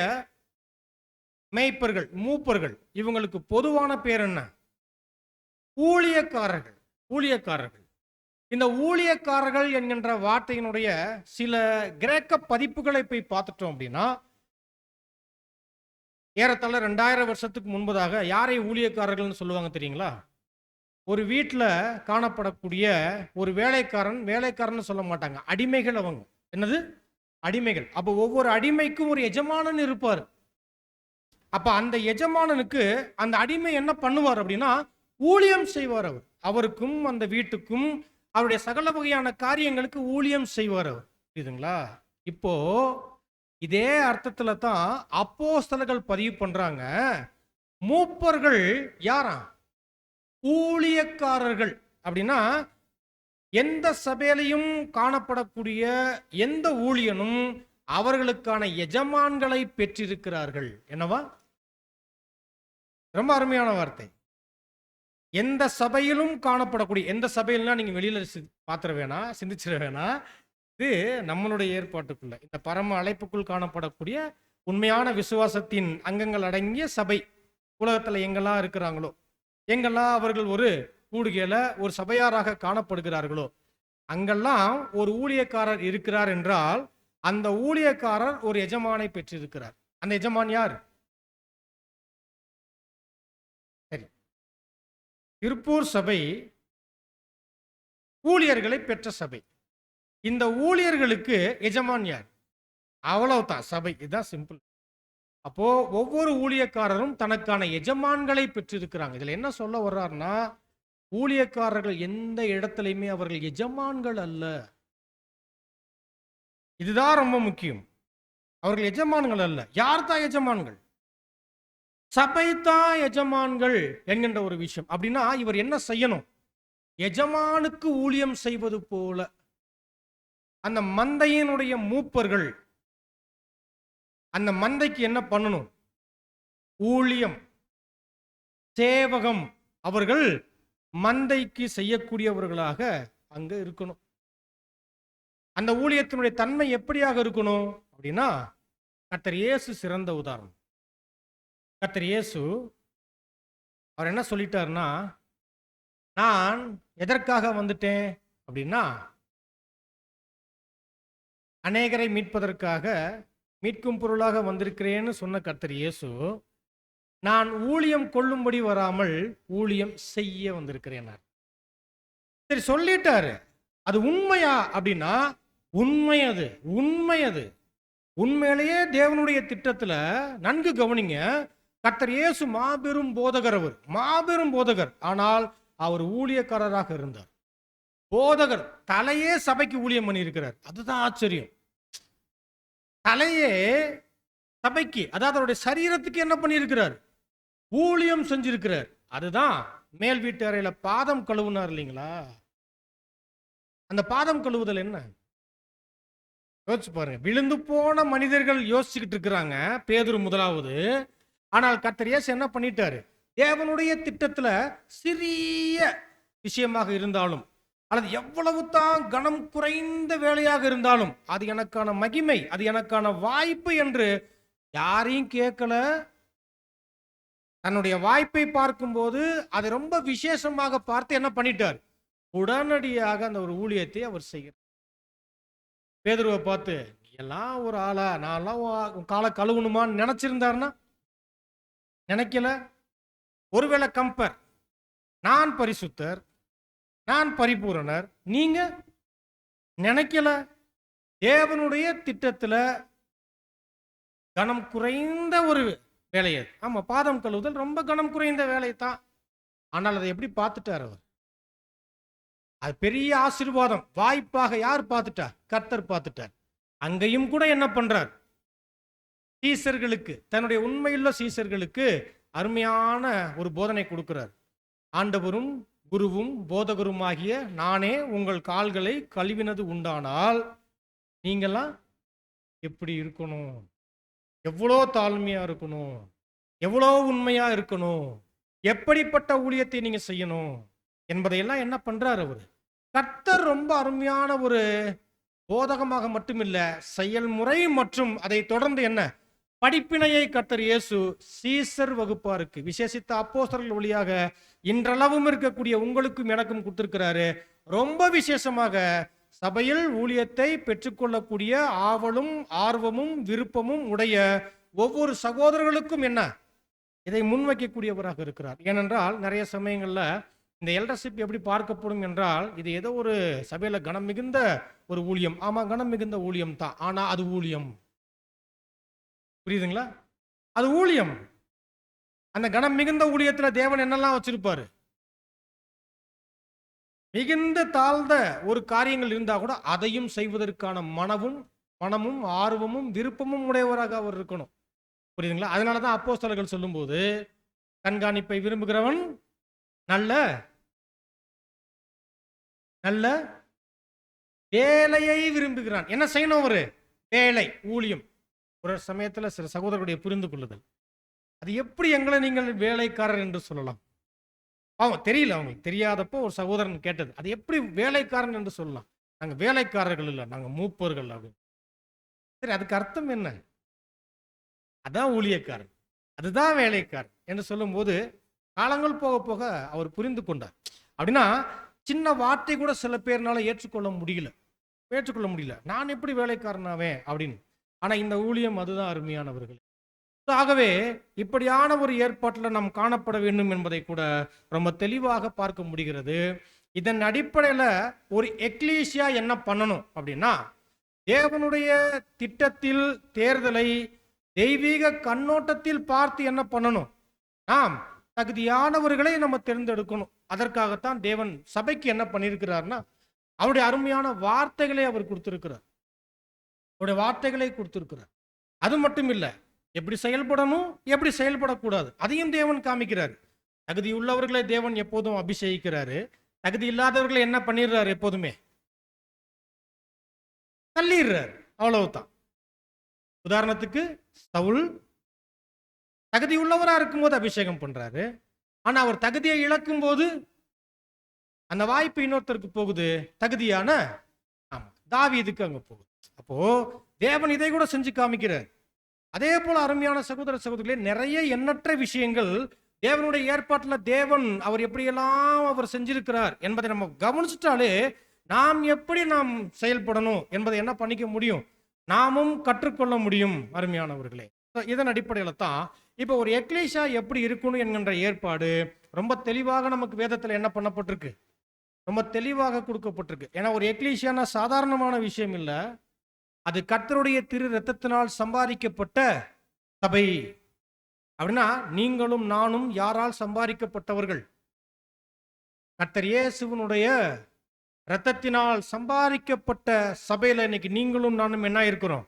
Speaker 1: மேய்ப்பர்கள், மூப்பர்கள், இவங்களுக்கு பொதுவான பேர் என்ன? ஊழியக்காரர்கள். ஊழியக்காரர்கள். இந்த ஊழியக்காரர்கள் என்கின்ற வார்த்தையினுடைய சில கிரேக்க பதிப்புகளை போய் பார்த்துட்டோம் அப்படின்னா, ஏறத்தாழ 2000 வருஷத்துக்கு முன்பதாக யாரை ஊழியக்காரர்கள்னு சொல்லுவாங்க தெரியுங்களா? ஒரு வீட்டில் காணப்படக்கூடிய ஒரு வேலைக்காரன் சொல்ல மாட்டாங்க, அடிமைகள். அவங்க என்னது? அடிமைகள். அப்போ ஒவ்வொரு அடிமைக்கும் ஒரு எஜமானன் இருப்பார். அப்ப அந்த எஜமானனுக்கு அந்த அடிமை என்ன பண்ணுவார் அப்படின்னா ஊழியம் செய்வார். அவருக்கும் அந்த வீட்டுக்கும் அவருடைய சகல வகையான காரியங்களுக்கு ஊழியம் செய்வார் அவர். புரியுதுங்களா? இப்போ இதே அர்த்தத்துல தான் அப்போஸ்தலர்கள் பதிவு பண்றாங்க, மூப்பர்கள் யாரா? ஊழியக்காரர்கள். அப்படின்னா எந்த சபையிலையும் காணப்படக்கூடிய எந்த ஊழியனும் அவர்களுக்கான எஜமான்களை பெற்றிருக்கிறார்கள். என்னவா? ரொம்ப அருமையான வார்த்தை. எந்த சபையிலும் காணப்படக்கூடிய, எந்த சபையில்னா நீங்க வெளியில பாத்திர வேணாம், சிந்திச்சிட வேணாம். இது நம்மளுடைய ஏற்பாட்டுக்குள்ள, இந்த பரம அழைப்புக்குள் காணப்படக்கூடிய உண்மையான விசுவாசத்தின் அங்கங்கள் அடங்கிய சபை. உலகத்துல எங்கெல்லாம் இருக்கிறாங்களோ, எங்கெல்லாம் அவர்கள் ஒரு கூடுகையில ஒரு சபையாராக காணப்படுகிறார்களோ, அங்கெல்லாம் ஒரு ஊழியக்காரர் இருக்கிறார் என்றால் அந்த ஊழியக்காரர் ஒரு எஜமானை பெற்றிருக்கிறார். அந்த எஜமான் யார்? சரி, திருப்பூர் சபை ஊழியர்களை பெற்ற சபை. இந்த ஊழியர்களுக்கு எஜமான் யார்? அவ்வளவுதான் சபை. இதுதான் சிம்பிள். அப்போ ஒவ்வொரு ஊழியக்காரரும் தனக்கான எஜமான்களை பெற்றிருக்கிறாங்க. இதுல என்ன சொல்ல வர்றாருன்னா, ஊழியக்காரர்கள் எந்த இடத்துலையுமே அவர்கள் எஜமான்கள் அல்ல. இதுதான் ரொம்ப முக்கியம். அவர்கள் எஜமான்கள் அல்ல. யார் தான் எஜமான்கள்? சபை தான் எஜமான்கள் என்கின்ற ஒரு விஷயம். அப்படின்னா இவர் என்ன செய்யணும்? எஜமானுக்கு ஊழியம் செய்வது போல அந்த மந்தையினுடைய மூப்பர்கள் அந்த மந்தைக்கு என்ன பண்ணணும்? ஊழியம், சேவகம். அவர்கள் மந்தைக்கு செய்யக்கூடியவர்களாக அங்க இருக்கணும். அந்த ஊழியத்தினுடைய தன்மை எப்படியாக இருக்கணும் அப்படின்னா, கர்த்தர் இயேசு சிறந்த உதாரணம். கர்த்தர் இயேசு அவர் என்ன சொல்லிட்டாருன்னா, நான் எதற்காக வந்துட்டேன் அப்படின்னா, அநேகரை மீட்பதற்காக, மீட்கும் பொருளாக வந்திருக்கிறேன்னு சொன்ன கர்த்தர் இயேசு, நான் ஊழியம் கொள்ளும்படி வராமல் ஊழியம் செய்ய வந்திருக்கிறேன். சரி, சொல்லிட்டாரு. அது உண்மையா அப்படின்னா உண்மை. அது உண்மை. அது உண்மையிலேயே தேவனுடைய திட்டத்துல நன்கு கவனிங்க. கர்த்தர் இயேசு மாபெரும் போதகர். அவர் மாபெரும் போதகர். ஆனால் அவர் ஊழியக்காரராக இருந்தார். போதகர் தலையே சபைக்கு ஊழியம் பண்ணி இருக்கிறார். அதுதான் ஆச்சரியம். தலையே சபைக்கு, அதாவது அவருடைய சரீரத்துக்கு என்ன பண்ணியிருக்கிறார்? ஊழியம் செஞ்சிருக்கிறார். அதுதான் மேல் வீட்டு அறையில பாதம் கழுவுனார் இல்லைங்களா? அந்த பாதம் கழுவுதல் என்ன? யோசிச்சு பாருங்க. விழுந்து போன மனிதர்கள் யோசிச்சுக்கிட்டு இருக்கிறாங்க, பேதுரு முதலாவது. ஆனால் கர்த்தர் இயேசு என்ன பண்ணிட்டாரு? தேவனுடைய திட்டத்துல சிறிய விஷயமாக இருந்தாலும், அல்லது எவ்வளவு தான் கனம் குறைந்த வேலையாக இருந்தாலும், அது எனக்கான மகிமை, அது எனக்கான வாய்ப்பு என்று யாரையும் கேட்கல. தன்னுடைய வாய்ப்பை பார்க்கும்போது அதை ரொம்ப விசேஷமாக பார்த்து என்ன பண்ணிட்டார்? உடனடியாக அந்த ஒரு ஊழியத்தை அவர் செய்கிறார். பேதுருவை பார்த்து, நீ எல்லாம் ஒரு ஆளா, நான்லாம் காலை கழுவணுமான்னு நினைச்சிருந்தாருன்னா நினைக்கல. ஒருவேளை கம்பேர், நான் பரிசுத்தர், நான் பரிபூரணர், நீங்க நினைக்கல. தேவனுடைய திட்டத்துல கனம் குறைந்த ஒரு வேலை அது. ஆமா, பாதம் கழுவுதல் ரொம்ப கனம் குறைந்த வேலை தான். ஆனால் அதை எப்படி பார்த்துட்டார் அவர்? அது பெரிய ஆசீர்வாதம், வாய்ப்பாக யார் பார்த்துட்டா? கர்த்தர் பார்த்துட்டார். அங்கேயும் கூட என்ன பண்றார்? சீசர்களுக்கு, தன்னுடைய உண்மையுள்ள சீசர்களுக்கு அருமையான ஒரு போதனை கொடுக்கிறார். ஆண்டவரும் குருவும் போதகருமாகிய நானே உங்கள் கால்களை கழுவினது உண்டானால் நீங்களாம் எப்படி இருக்கணும்? எவ்வளோ தாழ்மையா இருக்கணும், எவ்வளோ உண்மையா இருக்கணும், எப்படிப்பட்ட ஊழியத்தை நீங்க செய்யணும் என்பதையெல்லாம் என்ன பண்றார் அவர்? கர்த்தர் ரொம்ப அருமையான ஒரு போதகமாக மட்டுமில்ல, செயல்முறை மற்றும் அதை தொடர்ந்து என்ன படிப்பினையை கர்த்தர் இயேசு சீசர் வகுப்பாருக்கு, விசேஷித்த அப்போஸ்தலர்கள் வழியாக இன்றளவும் இருக்கக்கூடிய உங்களுக்கும் எனக்கும் கொடுத்திருக்கிறாரு. ரொம்ப விசேஷமாக சபையில் ஊழியத்தை பெற்றுக்கொள்ளக்கூடிய ஆவலும் ஆர்வமும் விருப்பமும் உடைய ஒவ்வொரு சகோதரர்களுக்கும் என்ன இதை முன்வைக்கக்கூடியவராக இருக்கிறார். ஏனென்றால் நிறைய சமயங்கள்ல இந்த எல்டர்ஷிப் எப்படி பார்க்கப்படும் என்றால், இது ஏதோ ஒரு சபையில கனம் மிகுந்த ஒரு ஊழியம். ஆமா, கனம் மிகுந்த ஊழியம் தான். ஆனா அது ஊழியம். புரியுதுங்களா? அது ஊழியம். அந்த கனம் மிகுந்த ஊழியத்துல தேவன் என்னெல்லாம் வச்சிருப்பாரு? மிகுந்த தாழ்ந்த ஒரு காரியங்கள் இருந்தா கூட அதையும் செய்வதற்கான மனமும் ஆர்வமும் விருப்பமும் உடையவராக அவர் இருக்கணும். புரியுதுங்களா? அதனாலதான் அப்போஸ்தலர்கள் சொல்லும்போது, கண்காணிப்பை விரும்புகிறவன் நல்ல நல்ல வேலையை விரும்புகிறான். என்ன செய்யணும்? அவரு வேலை, ஊழியம். ஒரு சமயத்துல சில சகோதரர்களுடைய புரிந்து கொள்ளுதல், அது எப்படி எங்களை நீங்கள் வேலைக்காரர் என்று சொல்லலாம்? அவங்க தெரியல, அவங்களுக்கு தெரியாதப்போ ஒரு சகோதரன் கேட்டது, அது எப்படி வேலைக்காரன் என்று சொல்லலாம்? நாங்க வேலைக்காரர்கள் இல்லை, நாங்க மூப்பர்கள் அப்படின்னு. சரி, அதுக்கு அர்த்தம் என்ன? அதான் ஊழியக்காரன், அதுதான் வேலைக்காரன் என்று சொல்லும்போது காலங்கள் போக போக அவர் புரிந்து கொண்டார். அப்படின்னா சின்ன வார்த்தை கூட சில பேர்னால ஏற்றுக்கொள்ள முடியல, நான் எப்படி வேலைக்காரனாவேன் அப்படின்னு. ஆனா இந்த ஊழியம் அதுதான் அருமையானவர்கள். ஆகவே இப்படியான ஒரு ஏற்பாட்டில் நாம் காணப்பட வேண்டும் என்பதை கூட ரொம்ப தெளிவாக பார்க்க முடிகிறது. இதன் அடிப்படையில் ஒரு எக்லீசியா என்ன பண்ணணும் அப்படின்னா, தேவனுடைய திட்டத்தில் தேர்தலை தெய்வீக கண்ணோட்டத்தில் பார்த்து என்ன பண்ணணும்? நாம் தகுதியானவர்களை நம்ம தேர்ந்தெடுக்கணும். அதற்காகத்தான் தேவன் சபைக்கு என்ன பண்ணியிருக்கிறார்னா, அவருடைய அருமையான வார்த்தைகளை அவர் கொடுத்திருக்கிறார். அவருடைய வார்த்தைகளை கொடுத்திருக்கிறார். அது மட்டும் இல்லை, எப்படி செயல்படணும், எப்படி செயல்படக்கூடாது, அதையும் தேவன் காமிக்கிறார். தகுதி உள்ளவர்களை தேவன் எப்போதும் அபிஷேகிக்கிறாரு, தகுதி இல்லாதவர்களை என்ன பண்ணிடுறாரு? எப்போதுமே தள்ளிடுறாரு. அவ்வளவுதான். உதாரணத்துக்கு சவுல் தகுதி உள்ளவரா இருக்கும்போது அபிஷேகம் பண்றாரு, ஆனா அவர் தகுதியை இழக்கும் போது அந்த வாய்ப்பு இன்னொருத்தருக்கு போகுது, தகுதியான தாவீதுக்கு அங்க போகுது. அப்போ தேவன் இதை கூட செஞ்சு காமிக்கிறார். அதே போல அருமையான சகோதர சகோதரிகளே, நிறைய எண்ணற்ற விஷயங்கள் தேவனுடைய ஏற்பாட்டில் தேவன் அவர் எப்படியெல்லாம் அவர் செஞ்சிருக்கிறார் என்பதை நம்ம கவனிச்சுட்டாலே நாம் எப்படி நாம் செயல்படணும் என்பதை என்ன பண்ணிக்க முடியும், நாமும் கற்றுக்கொள்ள முடியும் அருமையானவர்களே. இதன் அடிப்படையில் தான் இப்போ ஒரு எக்லீசியா எப்படி இருக்கணும் என்கின்ற ஏற்பாடு ரொம்ப தெளிவாக நமக்கு வேதத்தில் என்ன பண்ணப்பட்டிருக்கு, ரொம்ப தெளிவாக கொடுக்கப்பட்டிருக்கு. ஏன்னா ஒரு எக்லீசியானா சாதாரணமான விஷயம் இல்லை, அது கர்த்தருடைய திரு இரத்தத்தினால் சம்பாதிக்கப்பட்ட சபை. அப்படின்னா நீங்களும் நானும் யாரால் சம்பாதிக்கப்பட்டவர்கள்? கர்த்தர் இயேசுவினுடைய இரத்தத்தினால் சம்பாதிக்கப்பட்ட சபையில இன்னைக்கு நீங்களும் நானும் என்ன இருக்கிறோம்?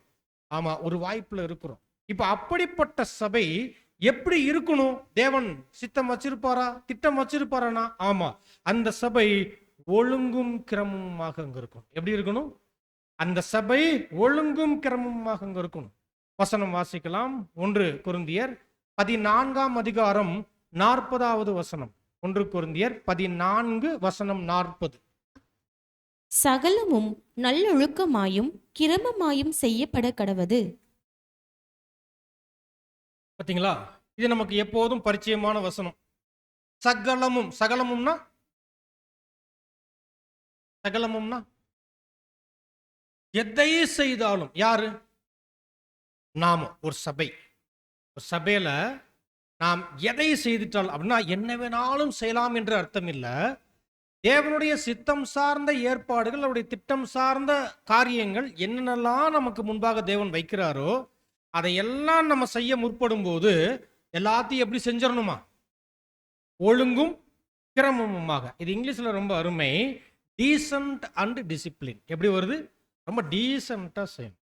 Speaker 1: ஆமா, ஒரு வாய்ப்புல இருக்கிறோம். இப்ப அப்படிப்பட்ட சபை எப்படி இருக்கணும்? தேவன் சித்தம் வச்சிருப்பாரா, திட்டம் வச்சிருப்பாரானா? ஆமா, அந்த சபை ஒழுங்கும் கிரமமாக அங்க இருக்கும். எப்படி இருக்கணும்? அந்த சபை ஒழுங்கும் கிரமமாக அங்க இருக்கணும். வசனம் வாசிக்கலாம். 1 கொரிந்தியர் 14ஆம் அதிகாரம் 40வது வசனம். 1 கொரிந்தியர் 14 வசனம் 40.
Speaker 2: சகலமும் நல்லொழுக்கமாயும் கிரமமாயும் செய்யப்பட கடவது.
Speaker 1: பார்த்தீங்களா? இது நமக்கு எப்போதும் பரிச்சயமான வசனம். சகலமும், சகலமும்னா சகலமும்னா எதை செய்தாலும், யாரு? நாம ஒரு சபை. ஒரு சபையில நாம் எதை செய்துட்டால் அப்படின்னா என்ன வேணாலும் செய்யலாம் என்று அர்த்தம் இல்லை. தேவனுடைய சித்தம் சார்ந்த ஏற்பாடுகள், அவருடைய திட்டம் சார்ந்த காரியங்கள் என்னென்னலாம் நமக்கு முன்பாக தேவன் வைக்கிறாரோ அதையெல்லாம் நம்ம செய்ய முற்படும் போது எல்லாத்தையும் எப்படி செஞ்சிடணுமா? ஒழுங்கும் கிரமமுமாக. இது இங்கிலீஷ்ல ரொம்ப அருமை, டீசன்ட் அண்ட் டிசிப்ளின். எப்படி வருது? ரொம்ப டீசெண்டா செய்யணும்.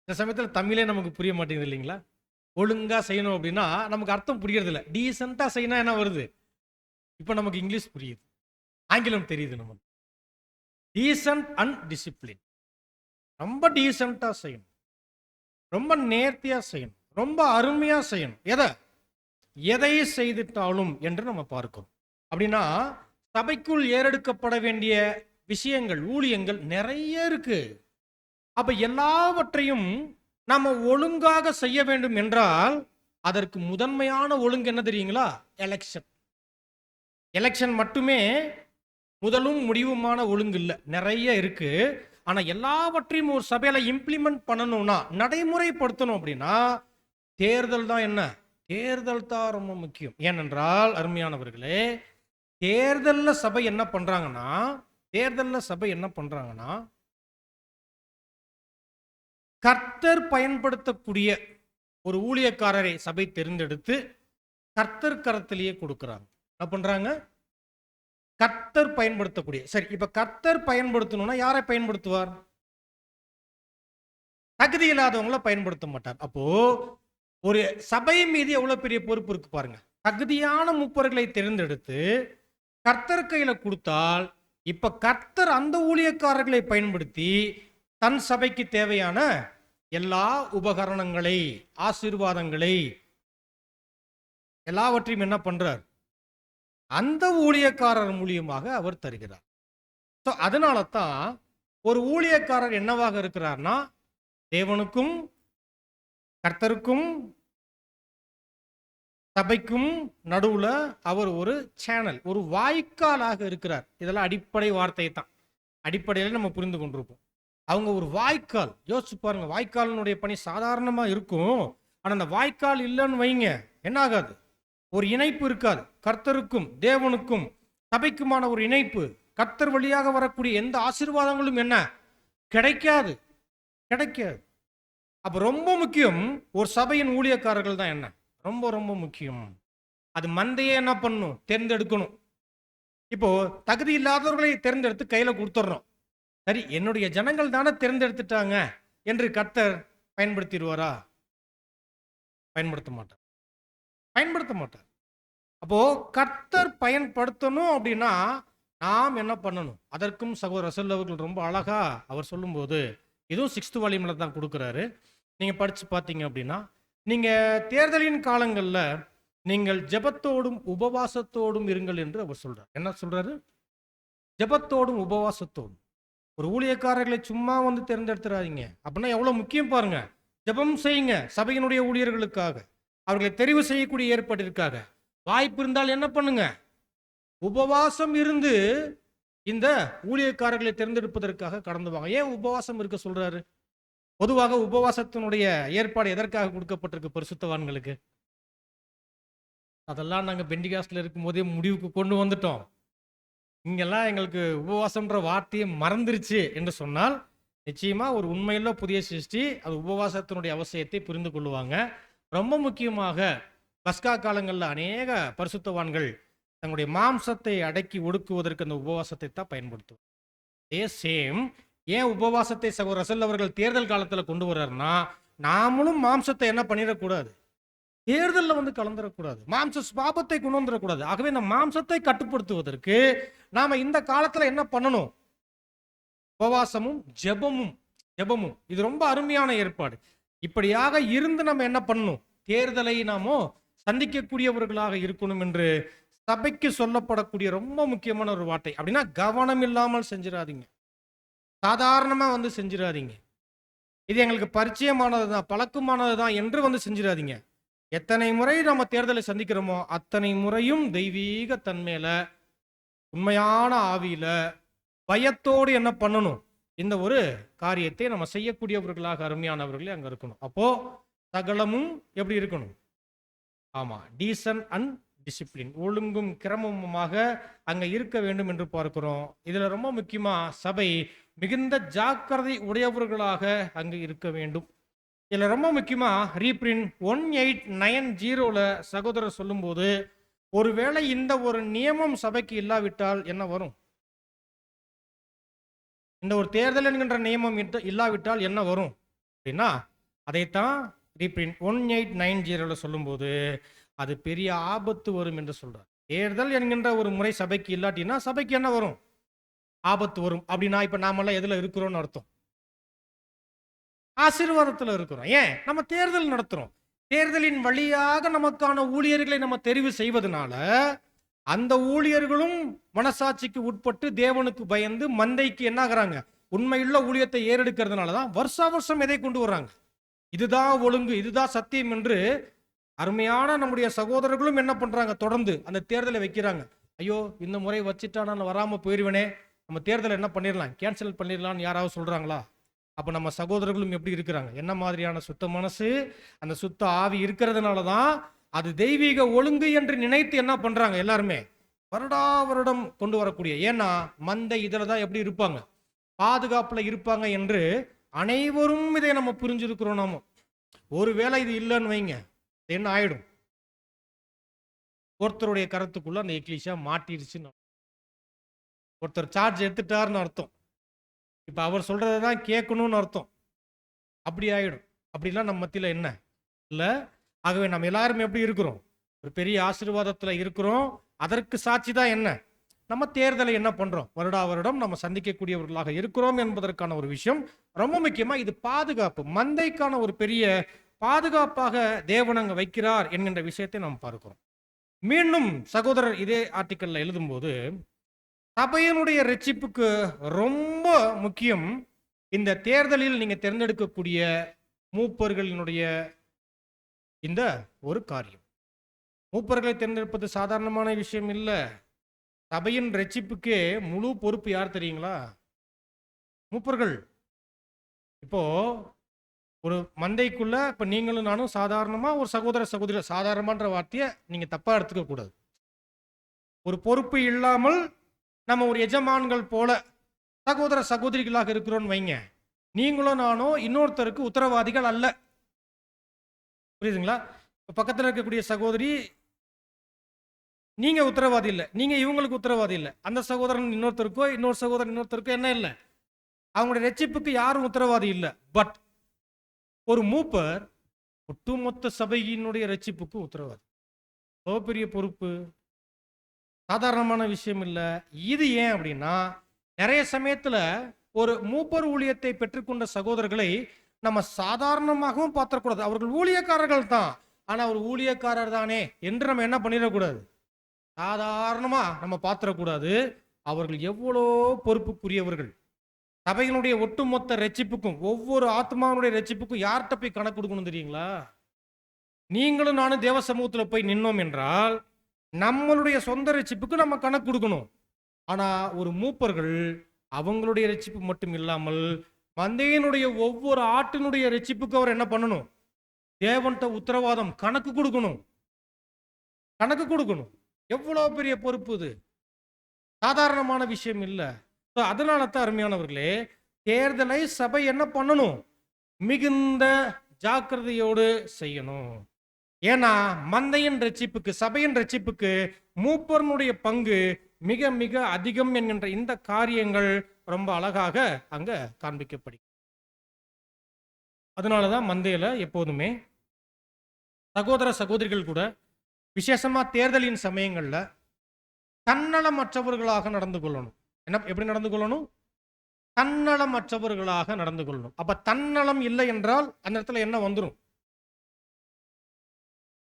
Speaker 1: இந்த சமயத்தில் தமிழே நமக்கு புரிய மாட்டேங்குது இல்லைங்களா? ஒழுங்கா செய்யணும் அப்படின்னா நமக்கு அர்த்தம் புரியறது இல்லை. டீசெண்டா செய்யணும் என்ன வருது? இப்போ நமக்கு இங்கிலீஷ் புரியுது, ஆங்கிலம் தெரியுது நமக்கு. Decent and discipline. ரொம்ப டீசெண்டா செய்யணும், ரொம்ப நேர்த்தியா செய்யணும், ரொம்ப அருமையா செய்யணும். எதை செய்துட்டாலும் என்று நம்ம பார்க்கிறோம். அப்படின்னா சபைக்குள் ஏறெடுக்கப்பட வேண்டிய விஷயங்கள், ஊழியங்கள் நிறைய இருக்கு. அப்ப எல்லாவற்றையும் நாம ஒழுங்காக செய்ய வேண்டும் என்றால் அதற்கு முதன்மையான ஒழுங்கு என்ன தெரியுங்களா? எலெக்ஷன். எலெக்ஷன் மட்டுமே முதலும் முடிவுமான ஒழுங்கு இல்லை, நிறைய இருக்கு. ஆனா எல்லாவற்றையும் ஒரு சபையில இம்ப்ளிமெண்ட் பண்ணணும்னா, நடைமுறைப்படுத்தணும் அப்படின்னா தேர்தல் தான். என்ன தேர்தல் தான் ரொம்ப முக்கியம். ஏனென்றால் அருமையானவர்களே, தேர்தல்ல சபை என்ன பண்றாங்கன்னா கர்த்தர் பயன்படுத்தக்கூடிய ஒரு ஊழியக்காரரை சபை தேர்ந்தெடுத்து கர்த்தர் கரத்திலேயே கொடுக்கிறாங்க. என்ன பண்றாங்க? கர்த்தர் பயன்படுத்தக்கூடிய. சரி, இப்ப கர்த்தர் பயன்படுத்தணும்னா யாரை பயன்படுத்துவார்? தகுதி இல்லாதவங்கள பயன்படுத்த மாட்டார். அப்போ ஒரு சபை மீது எவ்வளவு பெரிய பொறுப்பு இருக்கு பாருங்க. தகுதியான மூப்பர்களை தேர்ந்தெடுத்து கர்த்தர் கையில கொடுத்தால் இப்ப கர்த்தர் அந்த ஊழியக்காரர்களை பயன்படுத்தி தன் சபைக்கு தேவையான எல்லா உபகரணங்களை, ஆசீர்வாதங்களை எல்லாவற்றையும் என்ன பண்றார்? அந்த ஊழியக்காரர் மூலியமாக அவர் தருகிறார். அதனால தான் ஒரு ஊழியக்காரர் என்னவாக இருக்கிறார்னா, தேவனுக்கும் கர்த்தருக்கும் சபைக்கும் நடுவுல அவர் ஒரு சேனல், ஒரு வாய்க்காலாக இருக்கிறார். இதெல்லாம் அடிப்படை வார்த்தை தான். அடிப்படையில நம்ம புரிந்து கொண்டிருப்போம். அவங்க ஒரு வாய்க்கால். யோசிச்சு பாருங்க, வாய்க்காலினுடைய பணி சாதாரணமா இருக்கும். ஆனா அந்த வாய்க்கால் இல்லைன்னு வைங்க, என்ன ஆகாது? ஒரு இணைப்பு இருக்காது. கர்த்தருக்கும் தேவனுக்கும் சபைக்குமான ஒரு இணைப்பு, கர்த்தர் வழியாக வரக்கூடிய எந்த ஆசீர்வாதங்களும் என்ன கிடைக்காது, கிடைக்காது. அப்ப ரொம்ப முக்கியம், ஒரு சபையின் ஊழியக்காரர்கள் தான் என்ன ரொம்ப ரொம்ப முக்கியம். அது மந்தையே என்ன பண்ணும்? தேர்ந்தெடுக்கணும். இப்போ தகுதி இல்லாதவர்களை தேர்ந்தெடுத்து கையில கொடுத்துட்றோம். சரி, என்னுடைய ஜனங்கள் தானே தேர்ந்தெடுத்துட்டாங்க என்று கர்த்தர் பயன்படுத்திடுவாரா? பயன்படுத்த மாட்டார், பயன்படுத்த மாட்டார். அப்போ கர்த்தர் பயன்படுத்தணும் அப்படின்னா நாம் என்ன பண்ணணும்? அதற்கும் சகோதரர் ரசல் அவர்கள் ரொம்ப அழகா அவர் சொல்லும்போது, இதுவும் 6th வால்யூம்ல தான் கொடுக்குறாரு. நீங்க படிச்சு பார்த்தீங்க அப்படின்னா, நீங்க தேர்தலின் காலங்கள்ல நீங்கள் ஜெபத்தோடும் உபவாசத்தோடும் இருங்கள் என்று அவர் சொல்றார். என்ன சொல்றாரு? ஜெபத்தோடும் உபவாசத்தோடும். ஒரு ஊழியக்காரர்களை சும்மா வந்து தேர்ந்தெடுத்துறாதீங்க. அப்படின்னா எவ்வளவு முக்கியம் பாருங்க. ஜெபம் செய்யுங்க சபையினுடைய ஊழியர்களுக்காக, அவர்களை தெரிவு செய்யக்கூடிய ஏற்பாட்டிற்காக. வாய்ப்பு இருந்தால் என்ன பண்ணுங்க? உபவாசம் இருந்து இந்த ஊழியக்காரர்களை தேர்ந்தெடுப்பதற்காக கடந்து வாங்க. ஏன் உபவாசம் இருக்க சொல்றாரு? பொதுவாக உபவாசத்தினுடைய ஏற்பாடு எதற்காக கொடுக்கப்பட்டிருக்கு பரிசுத்தவான்களுக்கு? அதெல்லாம் நாங்கள் பெண்டிகாஸ்டில் இருக்கும் போதே முடிவுக்கு கொண்டு வந்துட்டோம். இங்கெல்லாம் எங்களுக்கு உபவாசம்ன்ற வார்த்தையை மறந்துருச்சு என்று சொன்னால், நிச்சயமா ஒரு உண்மையுள்ள புதிய சிருஷ்டி அது உபவாசத்தினுடைய அவசியத்தை புரிந்து கொள்ளுவாங்க. ரொம்ப முக்கியமாக பஸ்கா காலங்களில் அநேக பரிசுத்தவான்கள் தங்களுடைய மாம்சத்தை அடக்கி ஒடுக்குவதற்கு அந்த உபவாசத்தை தான் பயன்படுத்துவோம். அதே சேம் ஏன் உபவாசத்தை சகோதரர் ரசல் அவர்கள் தேர்தல் காலத்தில் கொண்டு வர்றாருன்னா, நாமளும் மாம்சத்தை என்ன பண்ணிடக்கூடாது? தேர்தலில் வந்து கலந்துடக்கூடாது, மாம்ச பாபத்தை கொண்டு வந்துடக்கூடாது. ஆகவே இந்த மாம்சத்தை கட்டுப்படுத்துவதற்கு நாம இந்த காலத்துல என்ன பண்ணணும்? உபவாசமும் ஜெபமும். இது ரொம்ப அருமையான ஏற்பாடு. இப்படியாக இருந்து நம்ம என்ன பண்ணணும்? தேர்தலை நாமோ சந்திக்கக்கூடியவர்களாக இருக்கணும் என்று சபைக்கு சொல்லப்படக்கூடிய ரொம்ப முக்கியமான ஒரு வார்த்தை. அப்படின்னா கவனம் இல்லாமல் செஞ்சிடாதீங்க, சாதாரணமா வந்து செஞ்சிடாதீங்க. இது எங்களுக்கு பரிச்சயமானது தான், பழக்கமானது தான் என்று வந்து செஞ்சிடாதீங்க. எத்தனை முறை நம்ம தேர்தலை சந்திக்கிறோமோ அத்தனை முறையும் தெய்வீக தன்மையில, உண்மையான ஆவியில, பயத்தோடு என்ன பண்ணணும்? இந்த ஒரு காரியத்தை நம்ம செய்யக்கூடியவர்களாக அருமையானவர்களே அங்க இருக்கணும். அப்போ சகலமும் எப்படி இருக்கணும்? ஆமா, டீசன்ட் அண்ட் டிசிப்ளின், ஒழுங்கும் கிரமமுமாக அங்க இருக்க வேண்டும் என்று பார்க்கிறோம். இதுல ரொம்ப முக்கியமா சபை மிகுந்த ஜாக்கிரதை உடையவர்களாக அங்கு இருக்க வேண்டும். இதுல ரொம்ப முக்கியமா ரீப்ரிண்ட் 1890ல சகோதரர் சொல்லும்போது, ஒருவேளை இந்த ஒரு நியமம் சபைக்கு இல்லாவிட்டால் என்ன வரும்? இந்த ஒரு தேர்தல் என்கின்ற நியமம் இல்லாவிட்டால் என்ன வரும் அப்படின்னா, அதைத்தான் ரீப்ரிண்ட் 1890ல சொல்லும்போது அது பெரிய ஆபத்து வரும் என்று சொல்றார். தேர்தல் என்கின்ற ஒரு முறை சபைக்கு இல்லாட்டினா சபைக்கு என்ன வரும்? ஆபத்து வரும். அப்படின்னா இப்ப நாமெல்லாம் எதுல இருக்கிறோம்னு அர்த்தம்? ஆசீர்வாதத்தில் இருக்கிறோம். ஏன்? நம்ம தேர்தல் நடத்துறோம். தேர்தலின் வழியாக நமக்கான ஊழியர்களை நம்ம தெரிவு செய்வதனால அந்த ஊழியர்களும் மனசாட்சிக்கு உட்பட்டு தேவனுக்கு பயந்து மந்தைக்கு என்ன ஆகுறாங்க? உண்மையுள்ள ஊழியத்தை ஏறெடுக்கிறதுனால தான் வருஷா வருஷம் எதை கொண்டு வர்றாங்க? இதுதான் ஒழுங்கு, இதுதான் சத்தியம் என்று அருமையான நம்முடைய சகோதரர்களும் என்ன பண்றாங்க? தொடர்ந்து அந்த தேர்தலை வைக்கிறாங்க. ஐயோ, இந்த முறை வச்சுட்டா நான் வராம போயிருவேனே, நம்ம தேர்தலை என்ன பண்ணிடலாம், கேன்சல் பண்ணிடலாம்னு யாராவது சொல்றாங்களா? அப்ப நம்ம சகோதரர்களும் எப்படி இருக்கிறாங்க? என்ன மாதிரியான சுத்த மனசு, அந்த சுத்த ஆவி இருக்கிறதுனால தான் அது தெய்வீக ஒழுங்கு என்று நினைத்து என்ன பண்றாங்க? எல்லாருமே வருடா வருடம் கொண்டு வரக்கூடிய, ஏன்னா மந்தை இதில் தான் எப்படி இருப்பாங்க? பாதுகாப்புல இருப்பாங்க என்று அனைவரும் இதை நம்ம புரிஞ்சிருக்கிறோம். நாம ஒருவேளை இது இல்லைன்னு வைங்க, என்ன ஆயிடும்? ஒருத்தருடைய கருத்துக்குள்ள அந்த எக்லீஷியா மாட்டிருச்சுன்னு, ஒருத்தர் சார்ஜ் எடுத்துட்டாருன்னு அர்த்தம். இப்ப அவர் சொல்றதை தான் கேட்கணும்னு அர்த்தம். அப்படி ஆயிடும். அப்படிலாம் நம்ம மத்தியில என்ன இல்ல. ஆகவே நம்ம எல்லாரும் எப்படி இருக்கிறோம்? ஒரு பெரிய ஆசீர்வாதத்துல இருக்கிறோம். அதற்கு சாட்சி தான் என்ன? நம்ம தேர்தலை என்ன பண்றோம், வருடா வருடம் நம்ம சந்திக்கக்கூடியவர்களாக இருக்கிறோம் என்பதற்கான ஒரு விஷயம். ரொம்ப முக்கியமா இது பாதுகாப்பு, மந்தைக்கான ஒரு பெரிய பாதுகாப்பாக தேவன் அங்க வைக்கிறார் என்கின்ற விஷயத்தை நாம் பார்க்கிறோம். மீண்டும் சகோதரர் இதே ஆர்டிக்கல்ல எழுதும்போது, சபையினுடைய ரட்சிப்புக்கு ரொம்ப முக்கியம் இந்த தேர்தலில் நீங்க தேர்ந்தெடுக்கக்கூடிய மூப்பர்களினுடைய இந்த ஒரு காரியம். மூப்பர்களை தேர்ந்தெடுப்பது சாதாரணமான விஷயம் இல்ல. சபையின் ரட்சிப்புக்கே முழு பொறுப்பு யார் தெரியுங்களா? மூப்பர்கள். இப்போ ஒரு மந்தைக்குள்ள இப்ப நீங்களும் நானும் சாதாரணமா ஒரு சகோதர சகோதரி, சாதாரணமான வார்த்தையை நீங்க தப்பா எடுத்துக்க கூடாது. ஒரு பொறுப்பு இல்லாமல் நம்ம ஒரு எஜமான்கள் போல சகோதர சகோதரிகளாக இருக்கிறோம்னு வைங்க. நீங்களும் நானும் இன்னொருத்தருக்கு உத்தரவாதிகள் அல்ல. புரியுதுங்களா? இப்ப பக்கத்துல இருக்கக்கூடிய சகோதரி நீங்க உத்தரவாதி இல்ல, நீங்க இவங்களுக்கு உத்தரவாதி இல்ல. அந்த சகோதரன் இன்னொருத்தருக்கோ, இன்னொரு சகோதரன் இன்னொருத்தருக்கோ என்ன இல்ல, அவங்களுடைய ரட்சிப்புக்கு யாரும் உத்தரவாதி இல்ல. பட் ஒரு மூப்பர் ஒட்டுமொத்த சபையினுடைய ரட்சிப்புக்கு உத்தரவாதி. எவ்வளோ பெரிய பொறுப்பு, சாதாரணமான விஷயம் இல்ல. இது ஏன் அப்படின்னா, நிறைய சமயத்துல ஒரு மூப்பர் ஊழியத்தை பெற்றுக்கொண்ட சகோதரர்களை நம்ம சாதாரணமாகவும் பார்த்துடக்கூடாது. அவர்கள் ஊழியக்காரர்கள் தான், ஆனா ஒரு ஊழியக்காரர் தானே என்று நம்ம என்ன பண்ணிடக்கூடாது, சாதாரணமா நம்ம பார்த்துடக்கூடாது. அவர்கள் எவ்வளோ பொறுப்புக்குரியவர்கள். சபையினுடைய ஒட்டுமொத்த ரட்சிப்புக்கும், ஒவ்வொரு ஆத்மாவுடைய ரட்சிப்புக்கும் யார்கிட்ட போய் கணக்கு கொடுக்கணும் தெரியுங்களா? நீங்களும் நானும் தேவ சமூகத்தில் போய் நின்னோம் என்றால் நம்மளுடைய சொந்த ரட்சிப்புக்கு நம்ம கணக்கு கொடுக்கணும். ஆனா ஒரு மூப்பர்கள் அவங்களுடைய ரட்சிப்பு மட்டும் இல்லாமல் மந்தையினுடைய ஒவ்வொரு ஆட்டினுடைய ரட்சிப்புக்கு அவர் என்ன பண்ணணும், தேவன்கிட்ட உத்தரவாதம் கணக்கு கொடுக்கணும். கணக்கு கொடுக்கணும். எவ்வளவு பெரிய பொறுப்பு இது, சாதாரணமான விஷயம் இல்ல. அதனால தான் அருமையானவர்களே, தேர்தலை சபை என்ன பண்ணணும், மிகுந்த ஜாக்கிரதையோடு செய்யணும். ஏன்னா மந்தையின் ரட்சிப்புக்கு, சபையின் ரட்சிப்புக்கு மூப்பர்னுடைய பங்கு மிக மிக அதிகம் என்கின்ற இந்த காரியங்கள் ரொம்ப அழகாக அங்க காண்பிக்கப்படுகிறது. அதனாலதான் மந்தையில எப்போதுமே சகோதர சகோதரிகள் கூட விசேஷமா தேர்தலின் சமயங்கள்ல தன்னலமற்றவர்களாக நடந்து கொள்ளணும். என்ன, எப்படி நடந்து கொள்ளணும்? தன்னலமற்றவர்களாக நடந்து கொள்ளணும். அப்ப தன்னலம் இல்லை என்றால் அந்த இடத்துல என்ன வந்துடும்,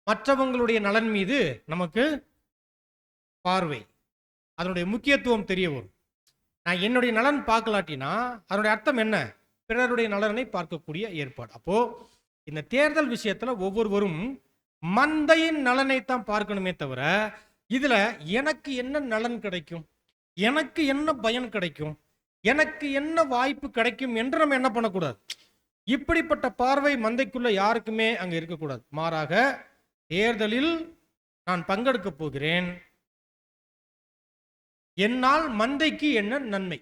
Speaker 1: மற்றவங்களுடைய நலன் மீது நமக்கு பார்வை, அதனுடைய முக்கியத்துவம் தெரிய வரும். நான் என்னுடைய நலன் பார்க்கலாட்டினா அதனுடைய அர்த்தம் என்ன, பிறருடைய நலனை பார்க்கக்கூடிய ஏற்பாடு. அப்போ இந்த தேர்தல் விஷயத்துல ஒவ்வொருவரும் மந்தையின் நலனை தான் பார்க்கணுமே தவிர, இதுல எனக்கு என்ன நலன் கிடைக்கும், எனக்கு என்ன பயன் கிடைக்கும், எனக்கு என்ன வாய்ப்பு கிடைக்கும் என்று நம்ம என்ன பண்ணக்கூடாது. இப்படிப்பட்ட பார்வை மந்தைக்குள்ள யாருக்குமே அங்க இருக்கக்கூடாது. மாறாக தேர்தலில் நான் பங்கெடுக்க போகிறேன், என்னால் மந்தைக்கு என்ன நன்மை,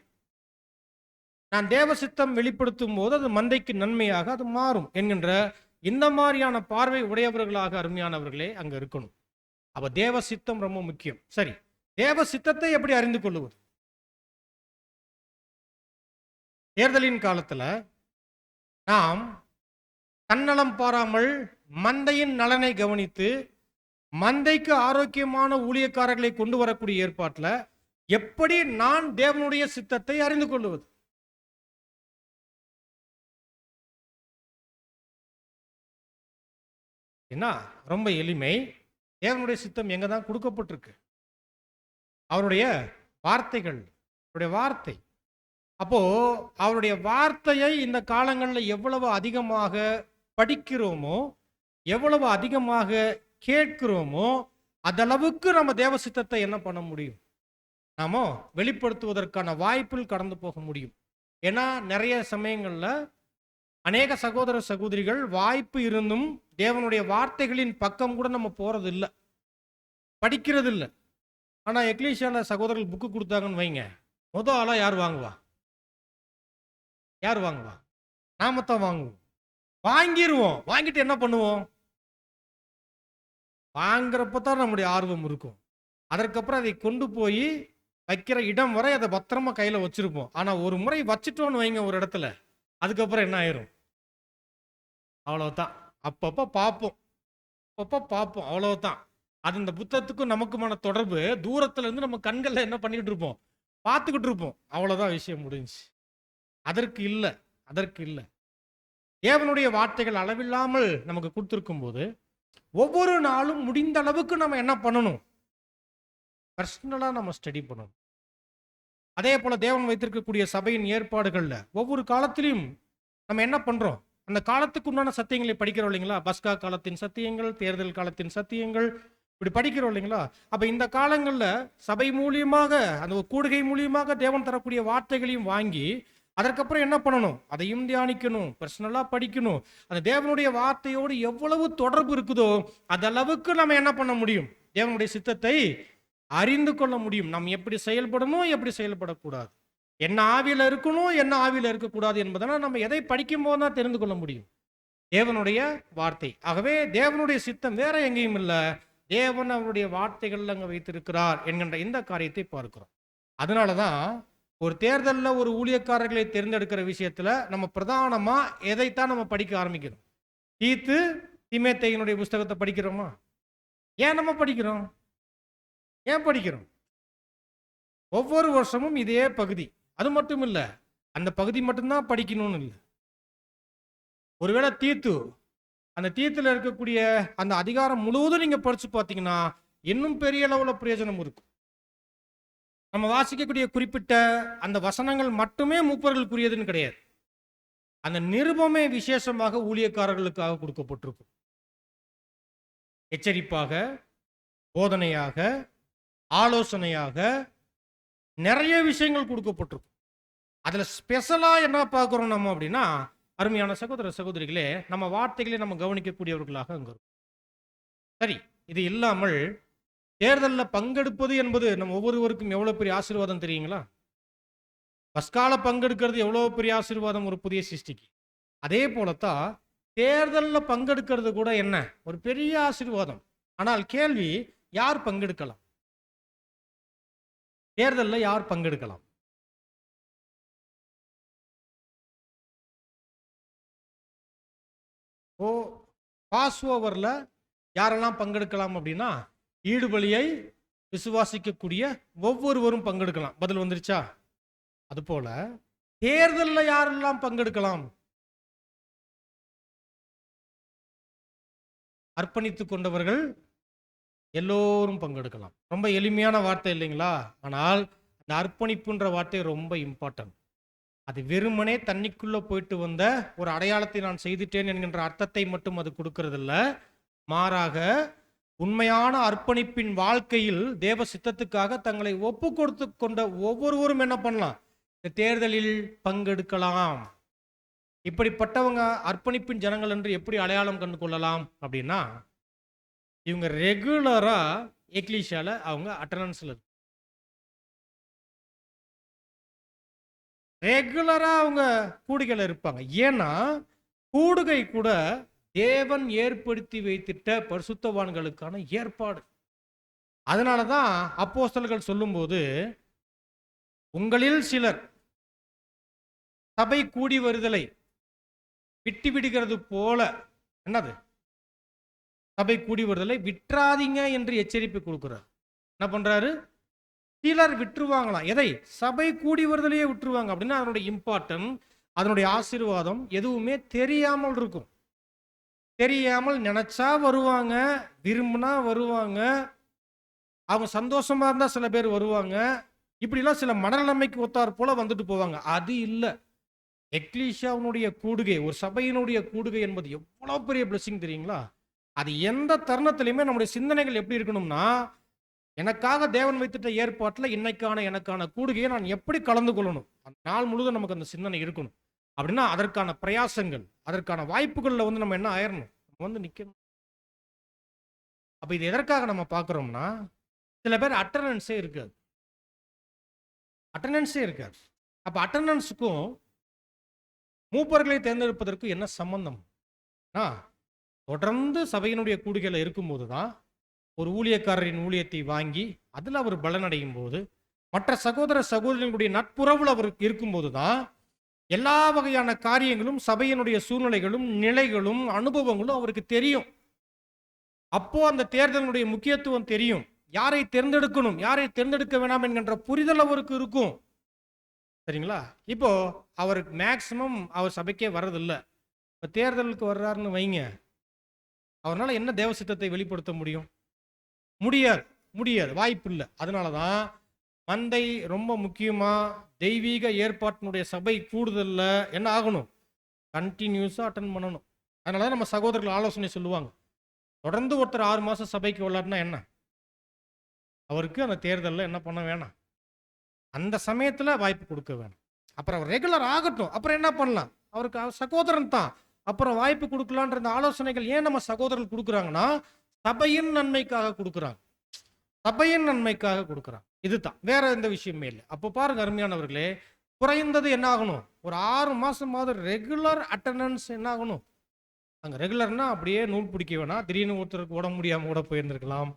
Speaker 1: நான் தேவ சித்தம் வெளிப்படுத்தும் போது அது மந்தைக்கு நன்மையாக அது மாறும் என்கின்ற இந்த மாதிரியான பார்வை உடையவர்களாக அருமையானவர்களே அங்க இருக்கணும். அப்ப தேவ சித்தம் ரொம்ப முக்கியம். சரி, தேவ சித்தத்தை எப்படி அறிந்து கொள்ளுவது? தேர்தலின் காலத்துல நாம் தன்னலம் பாராமல் மந்தையின் நலனை கவனித்து மந்தைக்கு ஆரோக்கியமான ஊழியக்காரர்களை கொண்டு வரக்கூடிய ஏற்பாட்டில் எப்படி நான் தேவனுடைய சித்தத்தை அறிந்து கொள்வது? என்ன, ரொம்ப எளிமை. தேவனுடைய சித்தம் எங்க தான் கொடுக்கப்பட்டிருக்கு, அவருடைய வார்த்தைகள், அவருடைய வார்த்தை. அப்போ அவருடைய வார்த்தையை இந்த காலங்களில் எவ்வளவு அதிகமாக படிக்கிறோமோ, எவ்வளவு அதிகமாக கேட்கிறோமோ, அதளவுக்கு நம்ம தேவ சித்தத்தை என்ன பண்ண முடியும், நாம வெளிப்படுத்துவதற்கான வாய்ப்பில் கடந்து போக முடியும். ஏன்னா நிறைய சமயங்கள்ல அநேக சகோதர சகோதரிகள் வாய்ப்பு இருந்தும் தேவனுடைய வார்த்தைகளின் பக்கம் கூட நம்ம போறது இல்லை, படிக்கிறது இல்லை. ஆனா எக்லீசியால சகோதரர்கள் புக்கு கொடுத்தாங்கன்னு வைங்க, முதல் ஆளா யார் வாங்குவா? யார் வாங்குவா? நாமத்தான் வாங்குவோம். வாங்கிடுவோம். வாங்கிட்டு என்ன பண்ணுவோம்? வாங்குறப்ப தான் நம்முடைய ஆர்வம் இருக்கும். அதற்கப்புறம் அதை கொண்டு போய் வைக்கிற இடம் வரை அதை பத்திரமா கையில வச்சிருப்போம். ஆனா ஒரு முறை வச்சுட்டோன்னு வைங்க ஒரு இடத்துல, அதுக்கப்புறம் என்ன ஆயிரும்? அவ்வளவுதான். அப்பப்ப பார்ப்போம், அப்பப்ப பார்ப்போம், அவ்வளவுதான். அது இந்த புத்தகத்துக்கும் நமக்குமான தொடர்பு தூரத்துல இருந்து நம்ம கண்கள்ல என்ன பண்ணிட்டு இருப்போம், பார்த்துக்கிட்டு இருப்போம். அவ்வளவுதான், விஷயம் முடிஞ்சு. அதற்கு இல்லை, அதற்கு இல்லை. தேவனுடைய வார்த்தைகள் அளவில்லாமல் நமக்கு கொடுத்திருக்கும் போது ஒவ்வொரு நாளும் முடிந்த அளவுக்கு நம்ம என்ன பண்ணணும், பர்சனலா நம்ம ஸ்டடி பண்ணணும். அதே போல தேவன் வைத்திருக்கக்கூடிய சபையின் ஏற்பாடுகள்ல ஒவ்வொரு காலத்திலையும் நம்ம என்ன பண்றோம், அந்த காலத்துக்கு உண்டான சத்தியங்களை படிக்கிறோம் இல்லைங்களா? பஸ்கா காலத்தின் சத்தியங்கள், தேர்தல் காலத்தின் சத்தியங்கள், இப்படி படிக்கிறோம் இல்லைங்களா? அப்ப இந்த காலங்கள்ல சபை மூலியமாக, அந்த ஒரு கூடுகை மூலியமாக தேவன் தரக்கூடிய வார்த்தைகளையும் வாங்கி அதற்கப்புறம் என்ன பண்ணணும், அதையும் தியானிக்கணும், பர்சனலா படிக்கணும். அந்த தேவனுடைய வார்த்தையோடு எவ்வளவு தொடர்பு இருக்குதோ அதளவுக்கு நம்ம என்ன பண்ண முடியும், தேவனுடைய சித்தத்தை அறிந்து கொள்ள முடியும். நாம் எப்படி செயல்படணும், எப்படி செயல்படக்கூடாது, என்ன ஆவியில இருக்கணும், என்ன ஆவியில இருக்கக்கூடாது என்பதெல்லாம் நம்ம எதை படிக்கும் போது தான் தெரிந்து கொள்ள முடியும், தேவனுடைய வார்த்தை. ஆகவே தேவனுடைய சித்தம் வேற எங்கேயும் இல்லை, தேவன் அவருடைய வார்த்தைகள் அங்க வைத்திருக்கிறார் என்கின்ற இந்த காரியத்தை பார்க்கிறோம். அதனாலதான் ஒரு தேர்தலில் ஒரு ஊழியக்காரர்களை தேர்ந்தெடுக்கிற விஷயத்துல நம்ம பிரதானமா எதைத்தான் நம்ம படிக்க ஆரம்பிக்கிறோம். தீத்து தீமேத்தேயுனுடைய புஸ்தகத்தை படிக்கிறோமா? ஏன் நம்ம படிக்கிறோம், ஏன் படிக்கிறோம்? ஒவ்வொரு வருஷமும் இதே பகுதி. அது மட்டும் இல்ல, அந்த பகுதி மட்டும்தான் படிக்கணும்னு இல்லை. ஒருவேளை தீத்து, அந்த தீத்துல இருக்கக்கூடிய அந்த அதிகாரம் முழுவதும் நீங்க படிச்சு பார்த்தீங்கன்னா இன்னும் பெரிய அளவுல பிரயோஜனம் இருக்கும். நம்ம வாசிக்கக்கூடிய குறிப்பிட்ட அந்த வசனங்கள் மட்டுமே மூப்பர்களுக்குரியதுன்னு கிடையாது. அந்த நிருபமே விசேஷமாக ஊழியக்காரர்களுக்காக கொடுக்கப்பட்டிருக்கும். எச்சரிப்பாக, போதனையாக, ஆலோசனையாக நிறைய விஷயங்கள் கொடுக்கப்பட்டிருக்கும். அதுல ஸ்பெஷலா என்ன பார்க்கிறோம் நம்ம அப்படின்னா, அருமையான சகோதர சகோதரிகளே, நம்ம வார்த்தைகளை நம்ம கவனிக்கக்கூடியவர்களாக அங்க இருக்கும். சரி, இது இல்லாமல் தேர்தலில் பங்கெடுப்பது என்பது நம்ம ஒவ்வொருவருக்கும் எவ்வளவு பெரிய ஆசீர்வாதம் தெரியுங்களா? பஸ்கால பங்கெடுக்கிறது எவ்வளவு பெரிய ஆசீர்வாதம் ஒரு புதிய சிருஷ்டிக்கு. அதே போலத்தான் தேர்தலில் பங்கெடுக்கிறது கூட என்ன ஒரு பெரிய ஆசீர்வாதம். ஆனால் கேள்வி, யார் பங்கெடுக்கலாம்? தேர்தலில் யார் பங்கெடுக்கலாம்? ஓ, பாஸ் ஓவர்ல யாரெல்லாம் பங்கெடுக்கலாம் அப்படின்னா, ஈடுபலியை விசுவாசிக்கக்கூடிய ஒவ்வொருவரும் பங்கெடுக்கலாம். பதில் வந்துருச்சா? அதுபோல தேர்தலில் யாரெல்லாம் பங்கெடுக்கலாம்? அர்ப்பணித்துக் கொண்டவர்கள் எல்லோரும் பங்கெடுக்கலாம். ரொம்ப எளிமையான வார்த்தை இல்லைங்களா? ஆனால் அந்த அர்ப்பணிப்புன்ற வார்த்தை ரொம்ப இம்பார்ட்டன்ட். அது வெறுமனே தண்ணிக்குள்ள போயிட்டு வந்த ஒரு அடையாளத்தை நான் செய்துட்டேன் என்கின்ற அர்த்தத்தை மட்டும் அது கொடுக்கறதில்ல. மாறாக உண்மையான அர்ப்பணிப்பின் வாழ்க்கையில் தேவ சித்தத்துக்காக தங்களை ஒப்பு கொடுத்து கொண்ட ஒவ்வொருவரும் என்ன பண்ணலாம், இந்த தேர்தலில் பங்கெடுக்கலாம். இப்படிப்பட்டவங்க அர்ப்பணிப்பின் ஜனங்கள் என்று எப்படி அடையாளம் கண்டு கொள்ளலாம் அப்படின்னா, இவங்க ரெகுலரா எக்லீஷியால அவங்க அட்டண்டன்ஸ்ல ரெகுலரா அவங்க கூடுகையில் இருப்பாங்க. ஏன்னா கூடுகை கூட தேவன் ஏற்படுத்தி வைத்திட்ட பரிசுத்தவான்களுக்கான ஏற்பாடு. அதனாலதான் அப்போஸ்தலர்கள் சொல்லும்போது, உங்களில் சிலர் சபை கூடி வருதலை விட்டு விடுகிறது போல, என்னது சபை கூடி வருதலை விட்டுறாதீங்க என்று எச்சரிப்பு கொடுக்கிறார். என்ன பண்றாரு? சிலர் விட்டுருவாங்களாம். எதை? சபை கூடி வருதலையே விட்டுருவாங்க. அப்படின்னா அதனுடைய இம்பார்ட்டன்ட், அதனுடைய ஆசீர்வாதம் எதுவுமே தெரியாமல் இருக்கும். தெரியாமல் நினைச்சா வருவாங்க, விரும்பினா வருவாங்க, அவங்க சந்தோஷமா இருந்தா சில பேர் வருவாங்க. இப்படிலாம் சில மனநிலைமைக்கு ஒத்தார் போல வந்துட்டு போவாங்க. அது இல்லை. எக்லீஷியாவுடைய கூடுகை, ஒரு சபையினுடைய கூடுகை என்பது எவ்வளவு பெரிய பிளெஸிங் தெரியுங்களா? அது எந்த தருணத்திலையுமே நம்முடைய சிந்தனைகள் எப்படி இருக்கணும்னா, எனக்காக தேவன் வைத்திட்ட ஏற்பாட்டில் இன்னைக்கான எனக்கான கூடுகையை நான் எப்படி கலந்து கொள்ளணும், அந்த நாள் முழுவதும் நமக்கு அந்த சிந்தனை இருக்கணும். அப்படின்னா அதற்கான பிரயாசங்கள், அதற்கான வாய்ப்புகளில் வந்து நம்ம என்ன ஆயிரணும், நம்ம வந்து நிற்கணும். அப்போ இது எதற்காக நம்ம பார்க்குறோம்னா, சில பேர் அட்டண்டன்ஸே இருக்காது. அப்போ அட்டண்டன்ஸுக்கும் மூப்பர்களை தேர்ந்தெடுப்பதற்கு என்ன சம்பந்தம்? தொடர்ந்து சபையினுடைய கூடுகையில் இருக்கும்போது தான் ஒரு ஊழியக்காரரின் ஊழியத்தை வாங்கி அதில் அவர் பலனடையும் போது, மற்ற சகோதர சகோதரிகளுடைய நட்புறவில் அவருக்கு இருக்கும்போது தான் எல்லா வகையான காரியங்களும், சபையினுடைய சூழ்நிலைகளும், நிலைகளும், அனுபவங்களும் அவருக்கு தெரியும். அப்போ அந்த தேர்தலுடைய முக்கியத்துவம் தெரியும். யாரை தேர்ந்தெடுக்கணும், யாரை தேர்ந்தெடுக்க வேணாம் என்கின்ற புரிதல் அவருக்கு இருக்கும். சரிங்களா? இப்போ அவருக்கு மேக்சிமம் அவர் சபைக்கே வர்றதில்ல. இப்போ தேர்தலுக்கு வர்றாருன்னு வைங்க, அவரால் என்ன தேவ சித்தத்தை வெளிப்படுத்த முடியும்? முடியாது, முடியாது, வாய்ப்பு இல்லை. அதனால தான் மந்தை ரொம்ப முக்கியமாக தெய்வீக ஏற்பாட்டினுடைய சபை கூடுதல்ல என்ன ஆகணும்? கண்டினியூஸாக அட்டன் பண்ணணும். அதனால தான் நம்ம சகோதரர்கள் ஆலோசனை சொல்லுவாங்க, தொடர்ந்து ஒருத்தர் 6 மாதம் சபைக்கு வரலாருன்னா என்ன, அவருக்கு அந்த தேர்தலில் என்ன பண்ண வேணாம், அந்த சமயத்தில் வாய்ப்பு கொடுக்க வேணும். அப்புறம் ரெகுலர் ஆகட்டும், அப்புறம் என்ன பண்ணலாம், அவருக்கு அவர் சகோதரன் தான், அப்புறம் வாய்ப்பு கொடுக்கலான்ற இந்த ஆலோசனைகள் ஏன் நம்ம சகோதரர்கள் கொடுக்குறாங்கன்னா, சபையின் நன்மைக்காக கொடுக்குறாங்க, சபையின் நன்மைக்காக கொடுக்குறாங்க. இதுதான், வேற எந்த விஷயமே இல்லை. அப்போ பாருங்க அருமையானவர்களே, குறைந்தது என்ன ஆகணும், ஒரு 6 மாதமாவது ரெகுலர் அட்டண்டன்ஸ் என்ன ஆகணும். அங்கே ரெகுலர்னா அப்படியே நூல் பிடிக்க வேணாம், திடீர்னு ஒருத்தருக்கு உடம்பு முடியாமல் கூட போயிருந்துருக்கலாம்,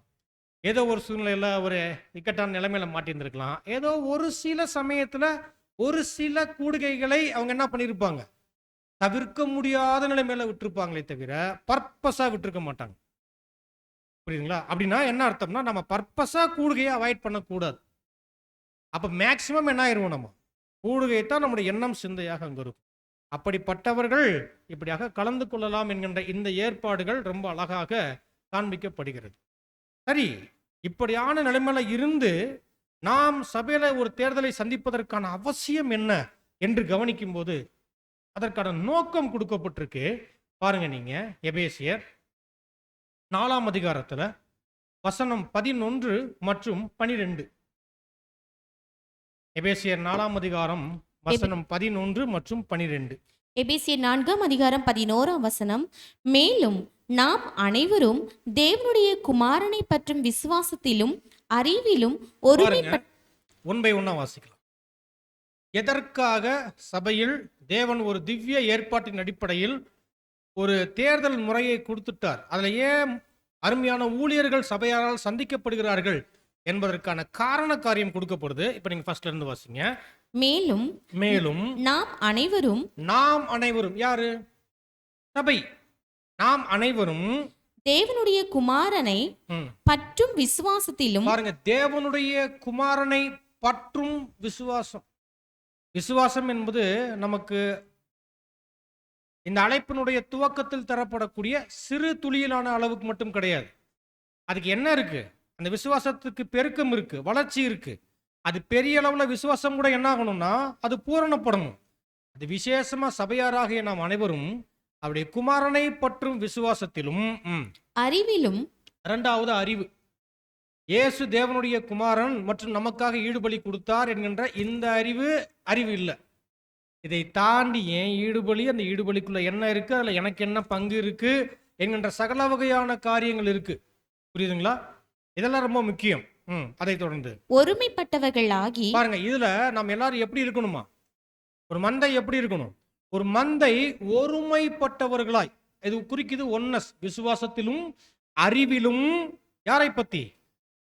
Speaker 1: ஏதோ ஒரு சூழ்நிலையில் ஒரு இக்கட்டான நிலைமையில மாட்டியிருந்திருக்கலாம், ஏதோ ஒரு சில சமயத்தில் ஒரு சில கூடுகைகளை அவங்க என்ன பண்ணியிருப்பாங்க, தவிர்க்க முடியாத நிலைமையில விட்டுருப்பாங்களே தவிர பர்பஸாக விட்டுருக்க மாட்டாங்க. புரியுதுங்களா? அப்படின்னா என்ன அர்த்தம்னா, நம்ம பர்பஸாக கூடுகையை அவாய்ட் பண்ணக்கூடாது. அப்போ மேக்சிமம் என்ன ஆயிடுவோம், நம்ம கூடுகை தான் நம்முடைய எண்ணம் சிந்தையாக அங்கே இருக்கும். அப்படிப்பட்டவர்கள் இப்படியாக கலந்து கொள்ளலாம் என்கின்ற இந்த ஏற்பாடுகள் ரொம்ப அழகாக காண்பிக்கப்படுகிறது. சரி, இப்படியான நிலைமையில இருந்து நாம் சபையில ஒரு தேர்தலை சந்திப்பதற்கான அவசியம் என்ன என்று கவனிக்கும் போது அதற்கான நோக்கம் கொடுக்கப்பட்டிருக்கு. பாருங்க, நீங்க எபேசியர் 4ஆம் அதிகாரத்துல வசனம் 11 மற்றும் 12. எபேசியர் 4ஆம் அதிகாரம் வசனம் 11 மற்றும் 12.
Speaker 2: எபேசியர் 4ஆம் அதிகாரம் 11ஆம் வசனம், மேலும் நாம் அனைவரும் தேவனுடைய குமாரனை பற்றும் விசுவாசத்திலும் அறிவிலும் ஒருமைப்பட்ட
Speaker 1: ஒன் பை ஒன்னா வாசிக்கலாம். எதற்காக சபையில் தேவன் ஒரு திவ்ய ஏற்பாட்டின் அடிப்படையில் ஒரு தேர்தல் முறையை கொடுத்துட்டார், அதுல ஏன் அருமையான ஊழியர்கள் சபையாரால் சந்திக்கப்படுகிறார்கள் என்பதற்கான காரண காரியம் கொடுக்கப்படுது. இப்ப நீங்க ஃபர்ஸ்ட்ல இருந்து வாசிங்க.
Speaker 2: மேலும்
Speaker 1: மேலும்
Speaker 2: நாம் அனைவரும்
Speaker 1: யாரு? சபை. நாம் அனைவரும்
Speaker 2: தேவனுடைய குமாரனை பற்றும் விசுவாசத்திலும்,
Speaker 1: பாருங்க, தேவனுடைய குமாரனை பற்றும் விசுவாசம். விசுவாசம் என்பது நமக்கு இந்த அழைப்பினுடைய துவக்கத்தில் தரப்படக்கூடிய சிறு துளியிலான அளவுக்கு மட்டும் கிடையாது. அதுக்கு என்ன இருக்கு, அந்த விசுவாசத்துக்கு பெருக்கம் இருக்கு, வளர்ச்சி இருக்கு. அது பெரிய அளவுல விசுவாசம் கூட என்ன ஆகணும்னா அது பூரணப்படணும். அது விசேஷமா சபையாராகிய நாம் அனைவரும் அவருடைய குமாரனை பற்றும் விசுவாசத்திலும்
Speaker 2: அறிவிலும்,
Speaker 1: இரண்டாவது அறிவு, இயேசு தேவனுடைய குமாரன் மற்றும் நமக்காக ஈடுபலி கொடுத்தார் என்கின்ற இந்த அறிவு இல்லை. இதை தாண்டி ஏன் ஈடுபலி, அந்த ஈடுபலிக்குள்ள என்ன இருக்கு, அதுல எனக்கு என்ன பங்கு இருக்கு என்கின்ற சகல வகையான காரியங்கள் இருக்கு. புரியுதுங்களா? இதெல்லாம் ரொம்ப முக்கியம். அதை தொடர்ந்து
Speaker 2: ஒருமைப்பட்டவர்களாகி,
Speaker 1: பாருங்க, இதுல நாம் எல்லாரும் எப்படி இருக்கணுமா, ஒரு மந்தை எப்படி இருக்கணும், ஒரு மந்தை ஒருமைப்பட்டவர்களாய். இது குறிக்குது ஒன்னஸ், விசுவாசத்திலும் அறிவிலும். யாரை பத்தி?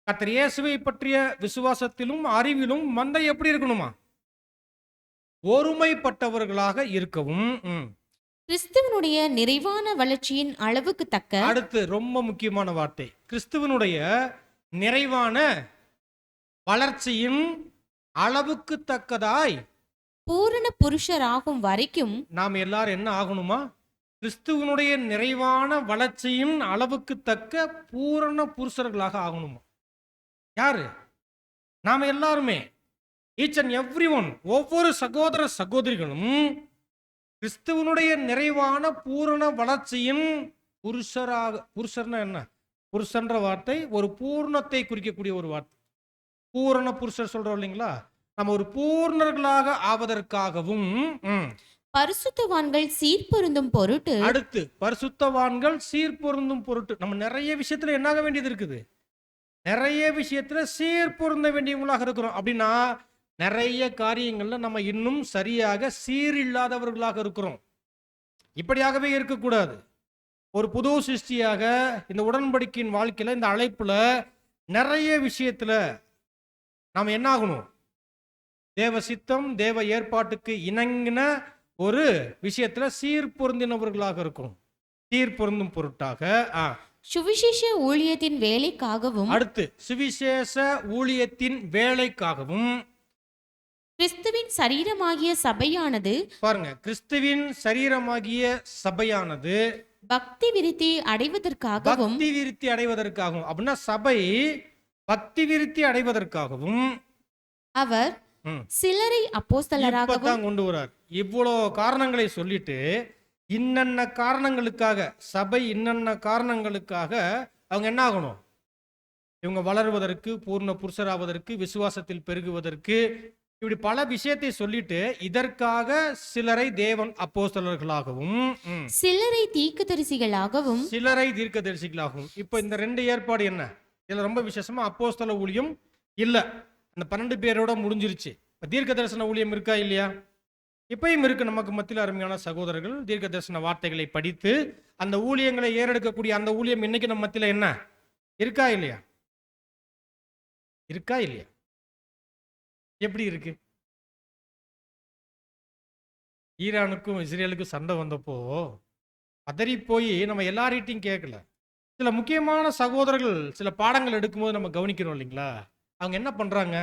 Speaker 1: கர்த்தர் இயேசுவை பற்றிய விசுவாசத்திலும் அறிவிலும் மந்தை எப்படி இருக்கணுமா, ஒருமைப்பட்டவர்களாக இருக்கவும்.
Speaker 2: கிறிஸ்துவனுடைய நிறைவான வளர்ச்சியின் அளவுக்கு தக்க.
Speaker 1: அடுத்து ரொம்ப முக்கியமான வார்த்தை, கிறிஸ்துவனுடைய நிறைவான வளர்ச்சியின் அளவுக்கு தக்கதாய்
Speaker 2: பூரண புருஷராகும் வரைக்கும்
Speaker 1: நாம் எல்லாரும் என்ன ஆகணுமா, கிறிஸ்துவனுடைய நிறைவான வளர்ச்சியின் அளவுக்கு தக்க பூரண புருஷர்களாக ஆகணுமா. யாரு? நாம் எல்லாருமே, ஈச் அண்ட் எவ்ரி ஒன், ஒவ்வொரு சகோதர சகோதரிகளும் கிறிஸ்துவனுடைய நிறைவான பூரண வளர்ச்சியின் புருஷராக. புருஷர்னா என்ன? புருஷன்ற வார்த்தை ஒரு பூர்ணத்தை குறிக்கக்கூடிய ஒரு வார்த்தை. பூரண புருஷர் சொல்றோம் இல்லைங்களா, நம்ம ஒரு பூர்ணர்களாக ஆவதற்காகவும்.
Speaker 2: பரிசுத்தவான்கள் சீர்பொருந்தும் பொருட்டு.
Speaker 1: அடுத்து பரிசுத்தவான்கள் சீர்பொருந்தும் பொருட்டு. நம்ம நிறைய விஷயத்துல என்னாக வேண்டியது இருக்குது, நிறைய விஷயத்துல சீர்பொருந்த வேண்டியவங்களாக இருக்கிறோம். அப்படின்னா நிறைய காரியங்கள்ல நம்ம இன்னும் சரியாக சீரில்லாதவர்களாக இருக்கிறோம். இப்படியாகவே இருக்கக்கூடாது. ஒரு புது சிருஷ்டியாக இந்த உடன்படிக்கையின் வாழ்க்கையில, இந்த அழைப்புல நிறைய விஷயத்துல நாம் என்ன ஆகணும், தேவ சித்தம் தேவ ஏற்பாட்டுக்கு இணங்கின ஒரு விஷயத்துல சீர்பொருந்தினவர்களாக இருக்கணும். சீர்பொருந்தும் பொருட்டாக
Speaker 2: சுவிசேஷ ஊழியத்தின் வேலைக்காகவும்
Speaker 1: அடுத்து சுவிசேஷ ஊழியத்தின் வேலைக்காகவும்
Speaker 2: கிறிஸ்துவின் சரீரமாகிய சபையானது
Speaker 1: பாருங்க, கிறிஸ்துவின் சரீரமாகிய சபையானது
Speaker 2: பக்தி விருத்தி அடைவதற்காகவும்
Speaker 1: பக்தி விருத்தி அடைவதற்காகவும், அப்படின்னா சபை பக்தி விருத்தி அடைவதற்காகவும்
Speaker 2: அவர்
Speaker 1: ம்,
Speaker 2: சிலரை அப்போஸ்தலராகவும்
Speaker 1: இப்பதான் கொண்டு வரார். இவ்வளோ காரணங்களை சொல்லிட்டு இன்னென்ன காரணங்களுக்காக சபை இன்னென்ன காரணங்களுக்காக அவங்க என்ன ஆகணும், இவங்க வளருவதற்கு, பூர்ண புருஷராவதற்கு, விசுவாசத்தில் பெருகுவதற்கு, இப்படி பல விஷயத்தை சொல்லிட்டு இதற்காக சிலரை தேவன் அப்போஸ்தலர்களாகவும்
Speaker 2: சிலரை தீர்க்கதரிசிகளாகவும்
Speaker 1: சிலரை தீர்க்கதரிசிகளாகவும். இப்போ இந்த ரெண்டு ஏற்பாடு என்ன, இதுல ரொம்ப விசேஷமா அப்போஸ்தல ஊழியம் இல்ல, அந்த 12 பேரோட முடிஞ்சிருச்சு. இப்ப தீர்க்க தரிசன ஊழியம் இருக்கா இல்லையா? இப்பயும் இருக்கு. நமக்கு மத்தியில் அருமையான சகோதரர்கள் தீர்க்க தரிசன வார்த்தைகளை படித்து அந்த ஊழியங்களை ஏறெடுக்கக்கூடிய அந்த ஊழியம் இன்னைக்கு நம்ம மத்தியில் என்ன இருக்கா இல்லையா? இருக்கா இல்லையா? எப்படி இருக்கு? ஈரானுக்கும் இஸ்ரேலுக்கும் சண்டை வந்தப்போ பதறி போய் நம்ம எல்லார்கிட்டையும் கேட்கல. சில முக்கியமான சகோதரர்கள் சில பாடங்கள் எடுக்கும்போது நம்ம கவனிக்கிறோம் இல்லைங்களா? அவங்க என்ன பண்றாங்க,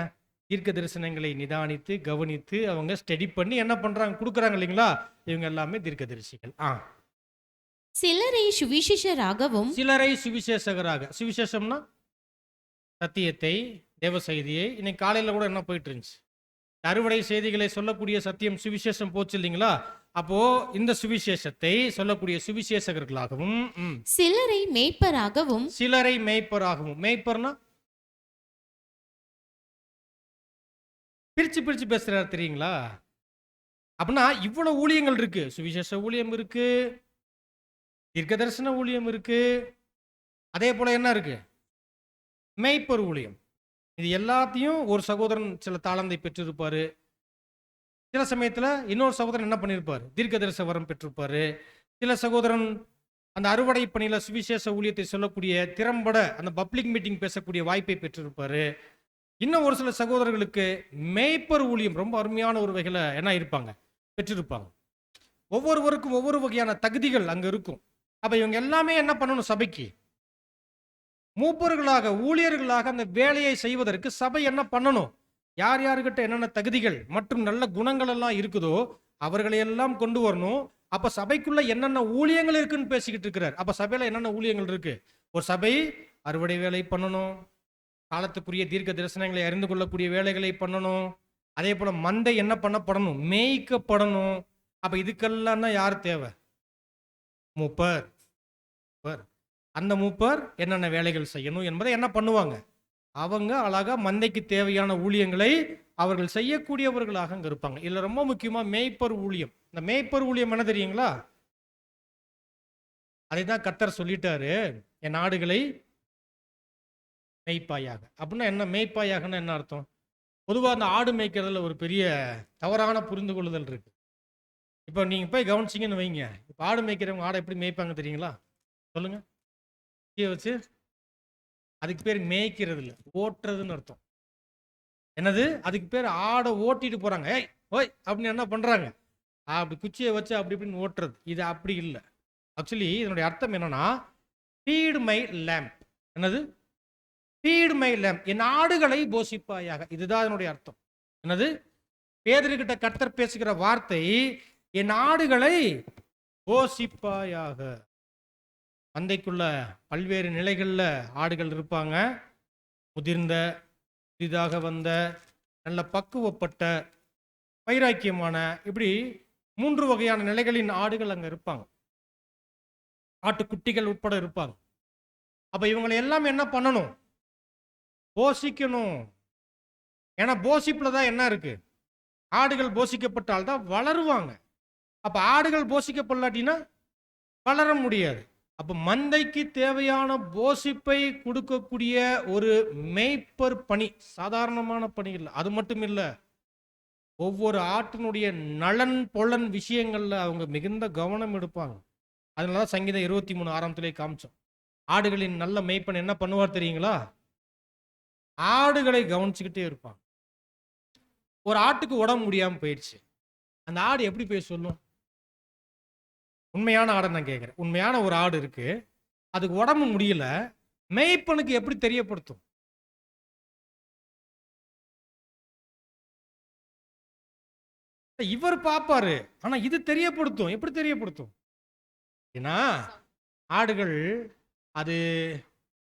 Speaker 1: தீர்க்க தரிசனங்களை நிதானித்து கவனித்து அவங்க ஸ்டடி பண்ணி என்ன பண்றாங்க, கொடுக்குறாங்க இல்லைங்களா? இவங்க எல்லாமே தீர்க்க தரிசிகள்.
Speaker 2: சிலரை சுவிசேஷராகவும்
Speaker 1: சிலரை சுவிசேஷகராக, சுவிசேஷம்னா சத்தியத்தை, தேவ செய்தியை. இன்னைக்கு காலையில கூட என்ன போயிட்டு இருந்துச்சு, அறுவடை செய்திகளை சொல்லக்கூடிய சத்தியம் சுவிசேஷம் போச்சு இல்லைங்களா? அப்போ இந்த சுவிசேஷத்தை சொல்லக்கூடிய சுவிசேஷகர்களாகவும்
Speaker 2: சிலரை மேய்ப்பராகவும்
Speaker 1: சிலரை மேய்ப்பராகவும். மேய்ப்பர்னா பிரிச்சு பிரிச்சு பேசுறாரு தெரியுங்களா? அப்படின்னா இவ்வளவு ஊழியங்கள் இருக்கு. சுவிசேஷ ஊழியம் இருக்கு, தீர்க்க தரிசன ஊழியம் இருக்கு, அதே போல என்ன இருக்கு, மேய்ப்பர் ஊழியம். இது எல்லாத்தையும் ஒரு சகோதரன் சில தாளந்தை பெற்றிருப்பாரு, சில சமயத்துல இன்னொரு சகோதரன் என்ன பண்ணியிருப்பாரு, தீர்க்க தரிசன வரம் பெற்றிருப்பாரு. சில சகோதரன் அந்த அறுவடை பணியில சுவிசேஷ ஊழியத்தை சொல்லக்கூடிய திறம்பட அந்த பப்ளிக் மீட்டிங் பேசக்கூடிய வாய்ப்பை பெற்றிருப்பாரு. இன்னும் ஒரு சில சகோதரர்களுக்கு மேய்ப்பர் ஊழியம் ரொம்ப அருமையான ஒரு வகையில என்ன இருப்பாங்க, பெற்றிருப்பாங்க. ஒவ்வொருவருக்கும் ஒவ்வொரு வகையான தகுதிகள் அங்க இருக்கும். அப்ப இவங்க எல்லாமே என்ன பண்ணணும், சபைக்கு மூப்பர்களாக ஊழியர்களாக அந்த வேலையை செய்வதற்கு சபை என்ன பண்ணணும், யார் யாருக்கிட்ட என்னென்ன தகுதிகள் மற்றும் நல்ல குணங்கள் எல்லாம் இருக்குதோ அவர்களை எல்லாம் கொண்டு வரணும். அப்ப சபைக்குள்ள என்னென்ன ஊழியங்கள் இருக்குன்னு பேசிக்கிட்டு இருக்கிறார். அப்ப சபையில என்னென்ன ஊழியங்கள் இருக்கு, ஒரு சபை அறுவடை வேலை பண்ணணும், காலத்துக்குரிய தீர்க்க தரிசனங்களை அறிந்து கொள்ளக்கூடிய வேலைகளை பண்ணணும், அதே போல மந்தை என்ன பண்ணப்படணும், மேய்க்கப்படணும். அப்ப இதுக்கெல்லாம் தான் யார் தேவை, மூப்பர். அந்த மூப்பர் என்னென்ன வேலைகள் செய்யணும் என்பதை என்ன பண்ணுவாங்க, அவங்க அழகா மந்தைக்கு தேவையான ஊழியங்களை அவர்கள் செய்யக்கூடியவர்களாக அங்க இருப்பாங்க. இதுல ரொம்ப முக்கியமா மேய்ப்பர் ஊழியம். இந்த மேய்ப்பர் ஊழியம் என்ன தெரியுங்களா, அதை தான் கர்த்தர் சொல்லிட்டாரு, என் ஆடுகளை மேய்ப்பாயாக. அப்படின்னா என்ன, மேய்ப்பாயாகன்னா என்ன அர்த்தம்? பொதுவாக அந்த ஆடு மேய்க்கிறதுல ஒரு பெரிய தவறான புரிந்து கொள்ளுதல் இருக்கு. இப்போ நீங்க போய் கவனிச்சிங்கன்னு வைங்க, இப்போ ஆடு மேய்க்கிறவங்க ஆடை எப்படி மேய்ப்பாங்க தெரியுங்களா? சொல்லுங்க. வச்சு அதுக்கு பேர் மேய்க்கிறது இல்லை, ஓட்டுறதுன்னு அர்த்தம். என்னது, அதுக்கு பேர் ஆடை ஓட்டிட்டு போறாங்க. ஏய் ஓய் அப்படின்னு என்ன பண்றாங்க, அப்படி குச்சியை வச்சு அப்படி இப்படின்னு ஓட்டுறது. இது அப்படி இல்லை. ஆக்சுவலி இதனுடைய அர்த்தம் என்னன்னா, ஃபீட் மை லேம்ப். என்னது, ஃபீட் மை லேம்ப், என் ஆடுகளை போஷிப்பாயாக. இதுதான் என்னுடைய அர்த்தம். என்னது, பேதுருகிட்ட கர்த்தர் பேசுகிற வார்த்தை, என் ஆடுகளை போஷிப்பாயாக. மந்தைக்குள்ள பல்வேறு நிலைகள்ல ஆடுகள் இருப்பாங்க. முதிர்ந்த, புதிதாக வந்த, நல்ல பக்குவப்பட்ட, வைராக்கியமான, இப்படி 3 வகையான நிலைகளின் ஆடுகள் அங்க இருப்பாங்க. ஆட்டுக்குட்டிகள் உட்பட இருப்பாங்க. அப்ப இவங்களை எல்லாம் என்ன பண்ணணும், போஷிக்கணும். ஏன்னா போஷிப்புல தான் என்ன இருக்கு, ஆடுகள் போஷிக்கப்பட்டால் தான் வளருவாங்க. அப்ப ஆடுகள் போஷிக்கப்படலாட்டினா வளர முடியாது. அப்ப மந்தைக்கு தேவையான போஷிப்பை கொடுக்கக்கூடிய ஒரு மேய்ப்பர் பணி சாதாரணமான பணி இல்லை. அது மட்டும் இல்லை, ஒவ்வொரு ஆட்டினுடைய நலன் பொலன் விஷயங்கள்ல அவங்க மிகுந்த கவனம் எடுப்பாங்க. அதனாலதான் சங்கீதம் 23 ஆரம்பத்திலே காமிச்சோம். ஆடுகளின் நல்ல மேய்ப்பன் என்ன பண்ணுவார் தெரியுங்களா, ஆடுகளை கவனிச்சுக்கிட்டே இருப்பாங்க. ஒரு ஆட்டுக்கு உடம்பு முடியாம போயிடுச்சு, அந்த ஆடு எப்படி போய் சொல்லும்? உண்மையான ஆடை நான் கேட்குறேன். உண்மையான ஒரு ஆடு இருக்கு, அதுக்கு உடம்பு முடியல, மேய்ப்பனுக்கு எப்படி தெரியப்படுத்தும்? இவர் பார்ப்பாரு, ஆனா இது தெரியப்படுத்தும். எப்படி தெரியப்படுத்தும்? ஏன்னா ஆடுகள் அது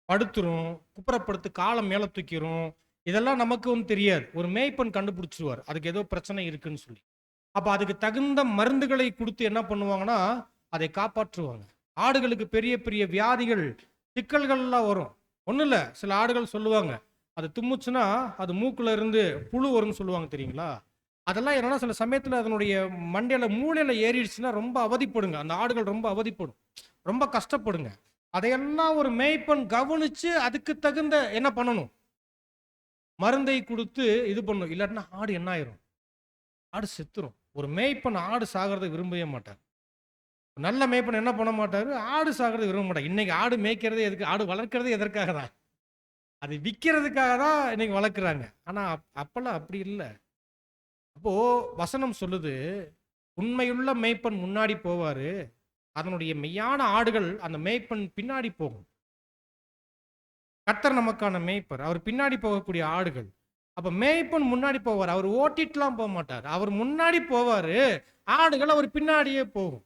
Speaker 1: படுத்துரும், குப்புறப்படுத்து காலை மேல தூக்கிரும். இதெல்லாம் நமக்கு தெரியாது. ஒரு மேய்ப்பன் கண்டுபிடிச்சிருவார், அதுக்கு ஏதோ பிரச்சனை இருக்குன்னு சொல்லி. அப்ப அதுக்கு தகுந்த மருந்துகளை குடுத்து என்ன பண்ணுவாங்கன்னா, அதை காப்பாற்றுவாங்க. ஆடுகளுக்கு பெரிய பெரிய வியாதிகள், சிக்கல்கள்லாம் வரும். ஒண்ணும் இல்ல, சில ஆடுகள் சொல்லுவாங்க, அது தும்முச்சுன்னா அது மூக்குல இருந்து புழு வரும்னு சொல்லுவாங்க தெரியுங்களா? அதெல்லாம் என்னன்னா சில சமயத்துல அதனுடைய மண்டையில மூளையில ஏறிடுச்சுன்னா ரொம்ப அவதிப்படுங்க. அந்த ஆடுகள் ரொம்ப அவதிப்படும், ரொம்ப கஷ்டப்படுங்க. அதையெல்லாம் ஒரு மேய்ப்பன் கவனிச்சு அதுக்கு தகுந்த என்ன பண்ணணும்? மருந்தை குடுத்து இது பண்ணும். இல்லாட்டினா ஆடு என்ன ஆயிரும்? ஆடு செத்துரும். ஒரு மேய்ப்பன் ஆடு சாகிறத விரும்பவே மாட்டார். நல்ல மேய்ப்பன் என்ன பண்ண மாட்டாரு? ஆடு சாகிறத விரும்ப மாட்டார். இன்னைக்கு ஆடு மேய்க்கிறதே எதுக்கு? ஆடு வளர்க்கிறதே எதற்காக தான்? அது விக்கிறதுக்காக தான் இன்னைக்கு வளர்க்குறாங்க. ஆனா அப்பல்லாம் அப்படி இல்ல. அப்போ வசனம் சொல்லுது, உண்மையுள்ள மேய்ப்பன் முன்னாடி போவாரு. அதனுடைய மெய்யான ஆடுகள் அந்த மேய்ப்பன் பின்னாடி போகும். கர்த்தர் நமக்கான மேய்ப்பர். அவர் பின்னாடி போகக்கூடிய ஆடுகள். அப்ப மேய்ப்பன் முன்னாடி போவார். அவர் ஓட்டிட்டுலாம் போக மாட்டார். அவர் முன்னாடி போவாரு. ஆடுகள் அவர் பின்னாடியே போகும்.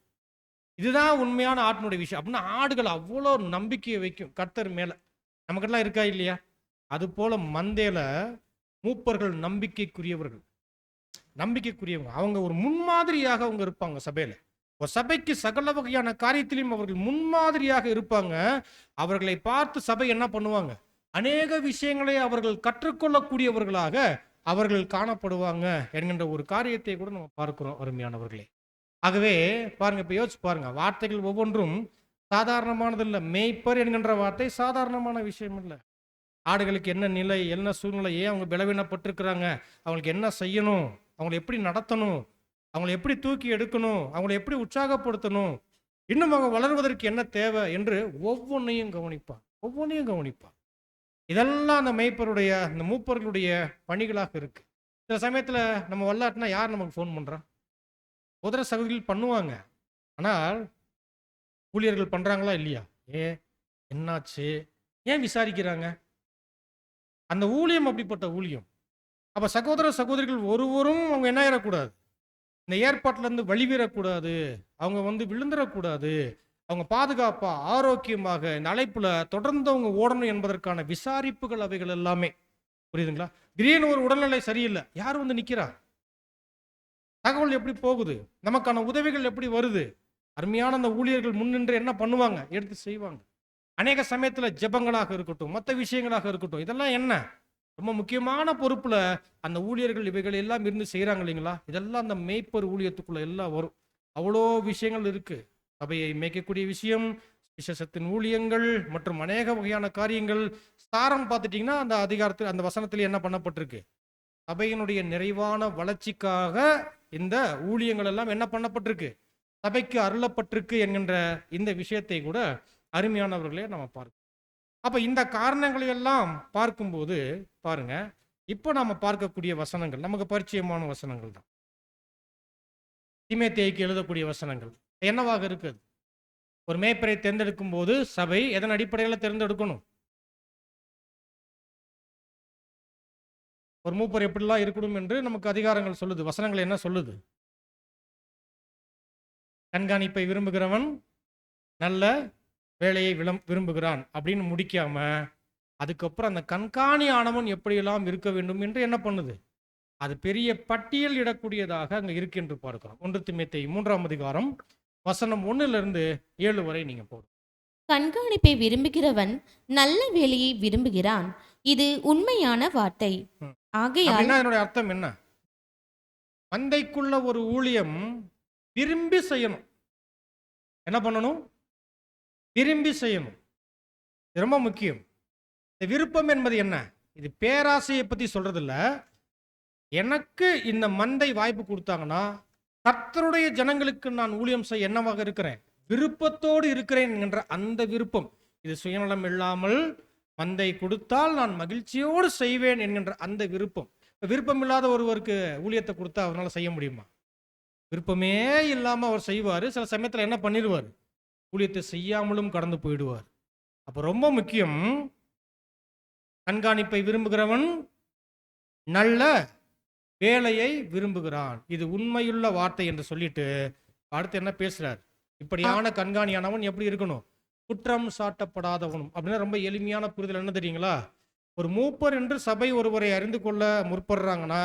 Speaker 1: இதுதான் உண்மையான ஆட்டினுடைய விஷயம். அப்படின்னா ஆடுகள் அவ்வளோ நம்பிக்கையை வைக்கும் கர்த்தர் மேல. நமக்கெல்லாம் இருக்கா இல்லையா? அது போல மந்தையில மூப்பர்கள் நம்பிக்கைக்குரியவர்கள். நம்பிக்கைக்குரியவங்க. அவங்க ஒரு முன்மாதிரியாக அவங்க இருப்பாங்க சபையில. ஒரு சபைக்கு சகல வகையான காரியத்திலும் அவர்கள் முன்மாதிரியாக இருப்பாங்க. அவர்களை பார்த்து சபை என்ன பண்ணுவாங்க? அநேக விஷயங்களை அவர்கள் கற்றுக்கொள்ளக்கூடியவர்களாக அவர்கள் காணப்படுவாங்க என்கின்ற ஒரு காரியத்தை கூட நம்ம பார்க்கிறோம் அருமையானவர்களே. ஆகவே பாருங்க, இப்ப யோசிச்சு பாருங்க, வார்த்தைகள் ஒவ்வொன்றும் சாதாரணமானது இல்ல. மேய்ப்பர் என்கின்ற வார்த்தை சாதாரணமான விஷயம் இல்ல. ஆடுகளுக்கு என்ன நிலை, என்ன சூழ்நிலை, ஏன் அவங்க பலவீனப்பட்டிருக்கிறாங்க, அவங்களுக்கு என்ன செய்யணும், அவங்களை எப்படி நடத்தணும், அவங்களை எப்படி தூக்கி எடுக்கணும், அவங்களை எப்படி உற்சாகப்படுத்தணும், இன்னும் அவங்க வளர்வதற்கு என்ன தேவை என்று ஒவ்வொன்றையும் கவனிப்பான். ஒவ்வொன்றையும் கவனிப்பான். இதெல்லாம் அந்த மேய்ப்பருடைய, அந்த மூப்பர்களுடைய பணிகளாக இருக்கு. சில சமயத்துல நம்ம வரலாற்றுனா யார் நமக்கு ஃபோன் பண்றா? உதர சகோதரிகள் பண்ணுவாங்க. ஆனால் ஊழியர்கள் பண்றாங்களா இல்லையா? என்னாச்சு, ஏன் விசாரிக்கிறாங்க? அந்த ஊழியம் அப்படிப்பட்ட ஊழியம். அப்ப சகோதர சகோதரிகள் ஒருவரும் அவங்க என்ன ஆயிடக்கூடாது, இந்த ஏற்பாட்டுல இருந்து வழிவீறக்கூடாது, அவங்க விழுந்துடக்கூடாது, அவங்க பாதுகாப்பா ஆரோக்கியமாக இந்த அழைப்புல தொடர்ந்து அவங்க ஓடணும் என்பதற்கான விசாரிப்புகள் அவைகள் எல்லாமே. புரியுதுங்களா? திடீர்னு ஒரு உடல்நிலை சரியில்லை, யார் நிக்கிறா? தகவல் எப்படி போகுது? நமக்கான உதவிகள் எப்படி வருது? அருமையான அந்த ஊழியர்கள் முன்னின்று என்ன பண்ணுவாங்க? எடுத்து செய்வாங்க. அநேக சமயத்துல ஜெபங்களாக இருக்கட்டும், மற்ற விஷயங்களாக இருக்கட்டும், இதெல்லாம் என்ன ரொம்ப முக்கியமான பொறுப்புல அந்த ஊழியர்கள் இவைகள் எல்லாம் இருந்து செய்யறாங்க இல்லைங்களா? இதெல்லாம் அந்த மேய்ப்பர் ஊழியத்துக்குள்ள எல்லாம் வரும். அவ்வளோ விஷயங்கள் இருக்கு. சபையை மேய்க்கக்கூடிய விஷயம், விசேஷத்தின் ஊழியங்கள் மற்றும் அநேக வகையான காரியங்கள். சாரம் பார்த்துட்டீங்கன்னா அந்த அதிகாரத்தில், அந்த வசனத்தில் என்ன பண்ணப்பட்டிருக்கு? சபையினுடைய நிறைவான வளர்ச்சிக்காக இந்த ஊழியங்கள் எல்லாம் என்ன பண்ணப்பட்டிருக்கு? சபைக்கு அருளப்பட்டிருக்கு என்கின்ற இந்த விஷயத்தை கூட அருமையானவர்களே நம்ம பார்க்கணும். அப்ப இந்த காரணங்களை எல்லாம் பார்க்கும்போது பாருங்க, இப்போ நாம பார்க்கக்கூடிய வசனங்கள் நமக்கு பரிச்சயமான வசனங்கள் தான். தீமோத்தேயுக்கு எழுதக்கூடிய வசனங்கள் என்னவாக இருக்குது? ஒரு மேய்ப்பரை தேர்ந்தெடுக்கும் போது சபை எதன் அடிப்படையில் தேர்ந்தெடுக்கணும்? ஒரு மூப்பர் எப்படிலாம் இருக்கணும் என்று நமக்கு அதிகாரங்கள் சொல்லுது. வசனங்கள் என்ன சொல்லுது? கண்காணிப்பை விரும்புகிறவன் நல்ல வேலையை விரும்புகிறான் அப்படின்னு முடிக்காம, அதுக்கப்புறம் அந்த கண்காணி ஆனவன் எப்படியெல்லாம் இருக்க வேண்டும் என்று என்ன பண்ணுது? அது பெரிய பட்டியல் இடக்கூடியதாக அங்க இருக்கு என்று பார்க்கிறோம். 1 தீமோத்தேயு 3ஆம் அதிகாரம் வசனம் 1-7 வரை நீங்க போடும்.
Speaker 2: கண்காணிப்பை விரும்புகிறவன் நல்ல வேலையை விரும்புகிறான். இது உண்மையான வார்த்தை. ஆகையால்
Speaker 1: என்னுடைய அர்த்தம் என்ன? மந்தைக்குள்ள ஒரு ஊழியம் விரும்பி செய்யணும். என்ன பண்ணணும்? விரும்பி செய்யணும். இது ரொம்ப முக்கியம். இந்த விருப்பம் என்பது என்ன? இது பேராசையை பத்தி சொல்றது இல்ல. எனக்கு இந்த மந்தை வாய்ப்பு கொடுத்தாங்கன்னா கர்த்தருடைய ஜனங்களுக்கு நான் ஊழியம் செய்ய என்னவாக இருக்கிறேன்? விருப்பத்தோடு இருக்கிறேன் என்கின்ற அந்த விருப்பம். இது சுயநலம் இல்லாமல் மந்தை கொடுத்தால் நான் மகிழ்ச்சியோடு செய்வேன் என்கின்ற அந்த விருப்பம். விருப்பம் இல்லாத ஒருவருக்கு ஊழியத்தை கொடுத்தா அவரால செய்ய முடியுமா? விருப்பமே இல்லாம அவர் செய்வாரு. சில சமயத்துல என்ன பண்ணிடுவார்? ஊழியத்தை செய்யாமலும் கடந்து போயிடுவார். அப்போ ரொம்ப முக்கியம், கண்காணிப்பை விரும்புகிறவன் நல்ல வேலையை விரும்புகிறான். இது உண்மையுள்ள வார்த்தை என்று சொல்லிட்டு அடுத்து என்ன பேசுறார்? இப்படியான கண்காணியானவன் எப்படி இருக்கணும்? குற்றம் சாட்டப்படாதவனும். அப்படின்னா ரொம்ப எளிமையான புரிதல் என்ன தெரியுங்களா? ஒரு மூப்பர் என்று சபை ஒருவரை அறிந்து கொள்ள முற்படுறாங்கன்னா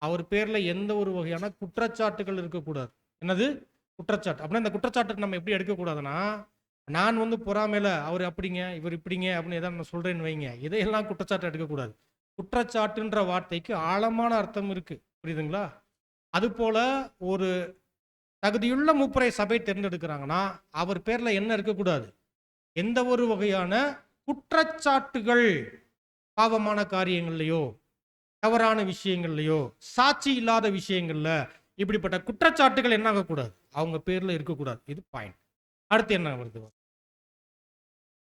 Speaker 1: அவர் பேர்ல எந்த ஒரு வகையான குற்றச்சாட்டுகள் இருக்கக்கூடாது. என்னது குற்றச்சாட்டு? அப்படின்னா இந்த குற்றச்சாட்டுக்கு நம்ம எப்படி எடுக்கக்கூடாதுன்னா, நான் பொறாமையில அவர் அப்படிங்க இவர் இப்படிங்க அப்படின்னு ஏதாவது நான் சொல்றேன்னு வைங்க, இதையெல்லாம் குற்றச்சாட்டு எடுக்கக்கூடாது. குற்றச்சாட்டுன்ற வார்த்தைக்கு ஆழமான அர்த்தம் இருக்கு, புரியுதுங்களா? அது போல ஒரு தகுதியுள்ள மூப்பரை சபை தேர்ந்தெடுக்கிறாங்கன்னா அவர் பேர்ல என்ன இருக்கக்கூடாது? எந்த ஒரு வகையான குற்றச்சாட்டுகள், பாவமான காரியங்கள்லையோ தவறான விஷயங்கள்லையோ சாட்சி இல்லாத விஷயங்கள்ல இப்படிப்பட்ட குற்றச்சாட்டுகள் என்ன ஆகக்கூடாது? அவங்க பேர்ல இருக்கக்கூடாது. இது பாயிண்ட். அடுத்து என்ன வருது?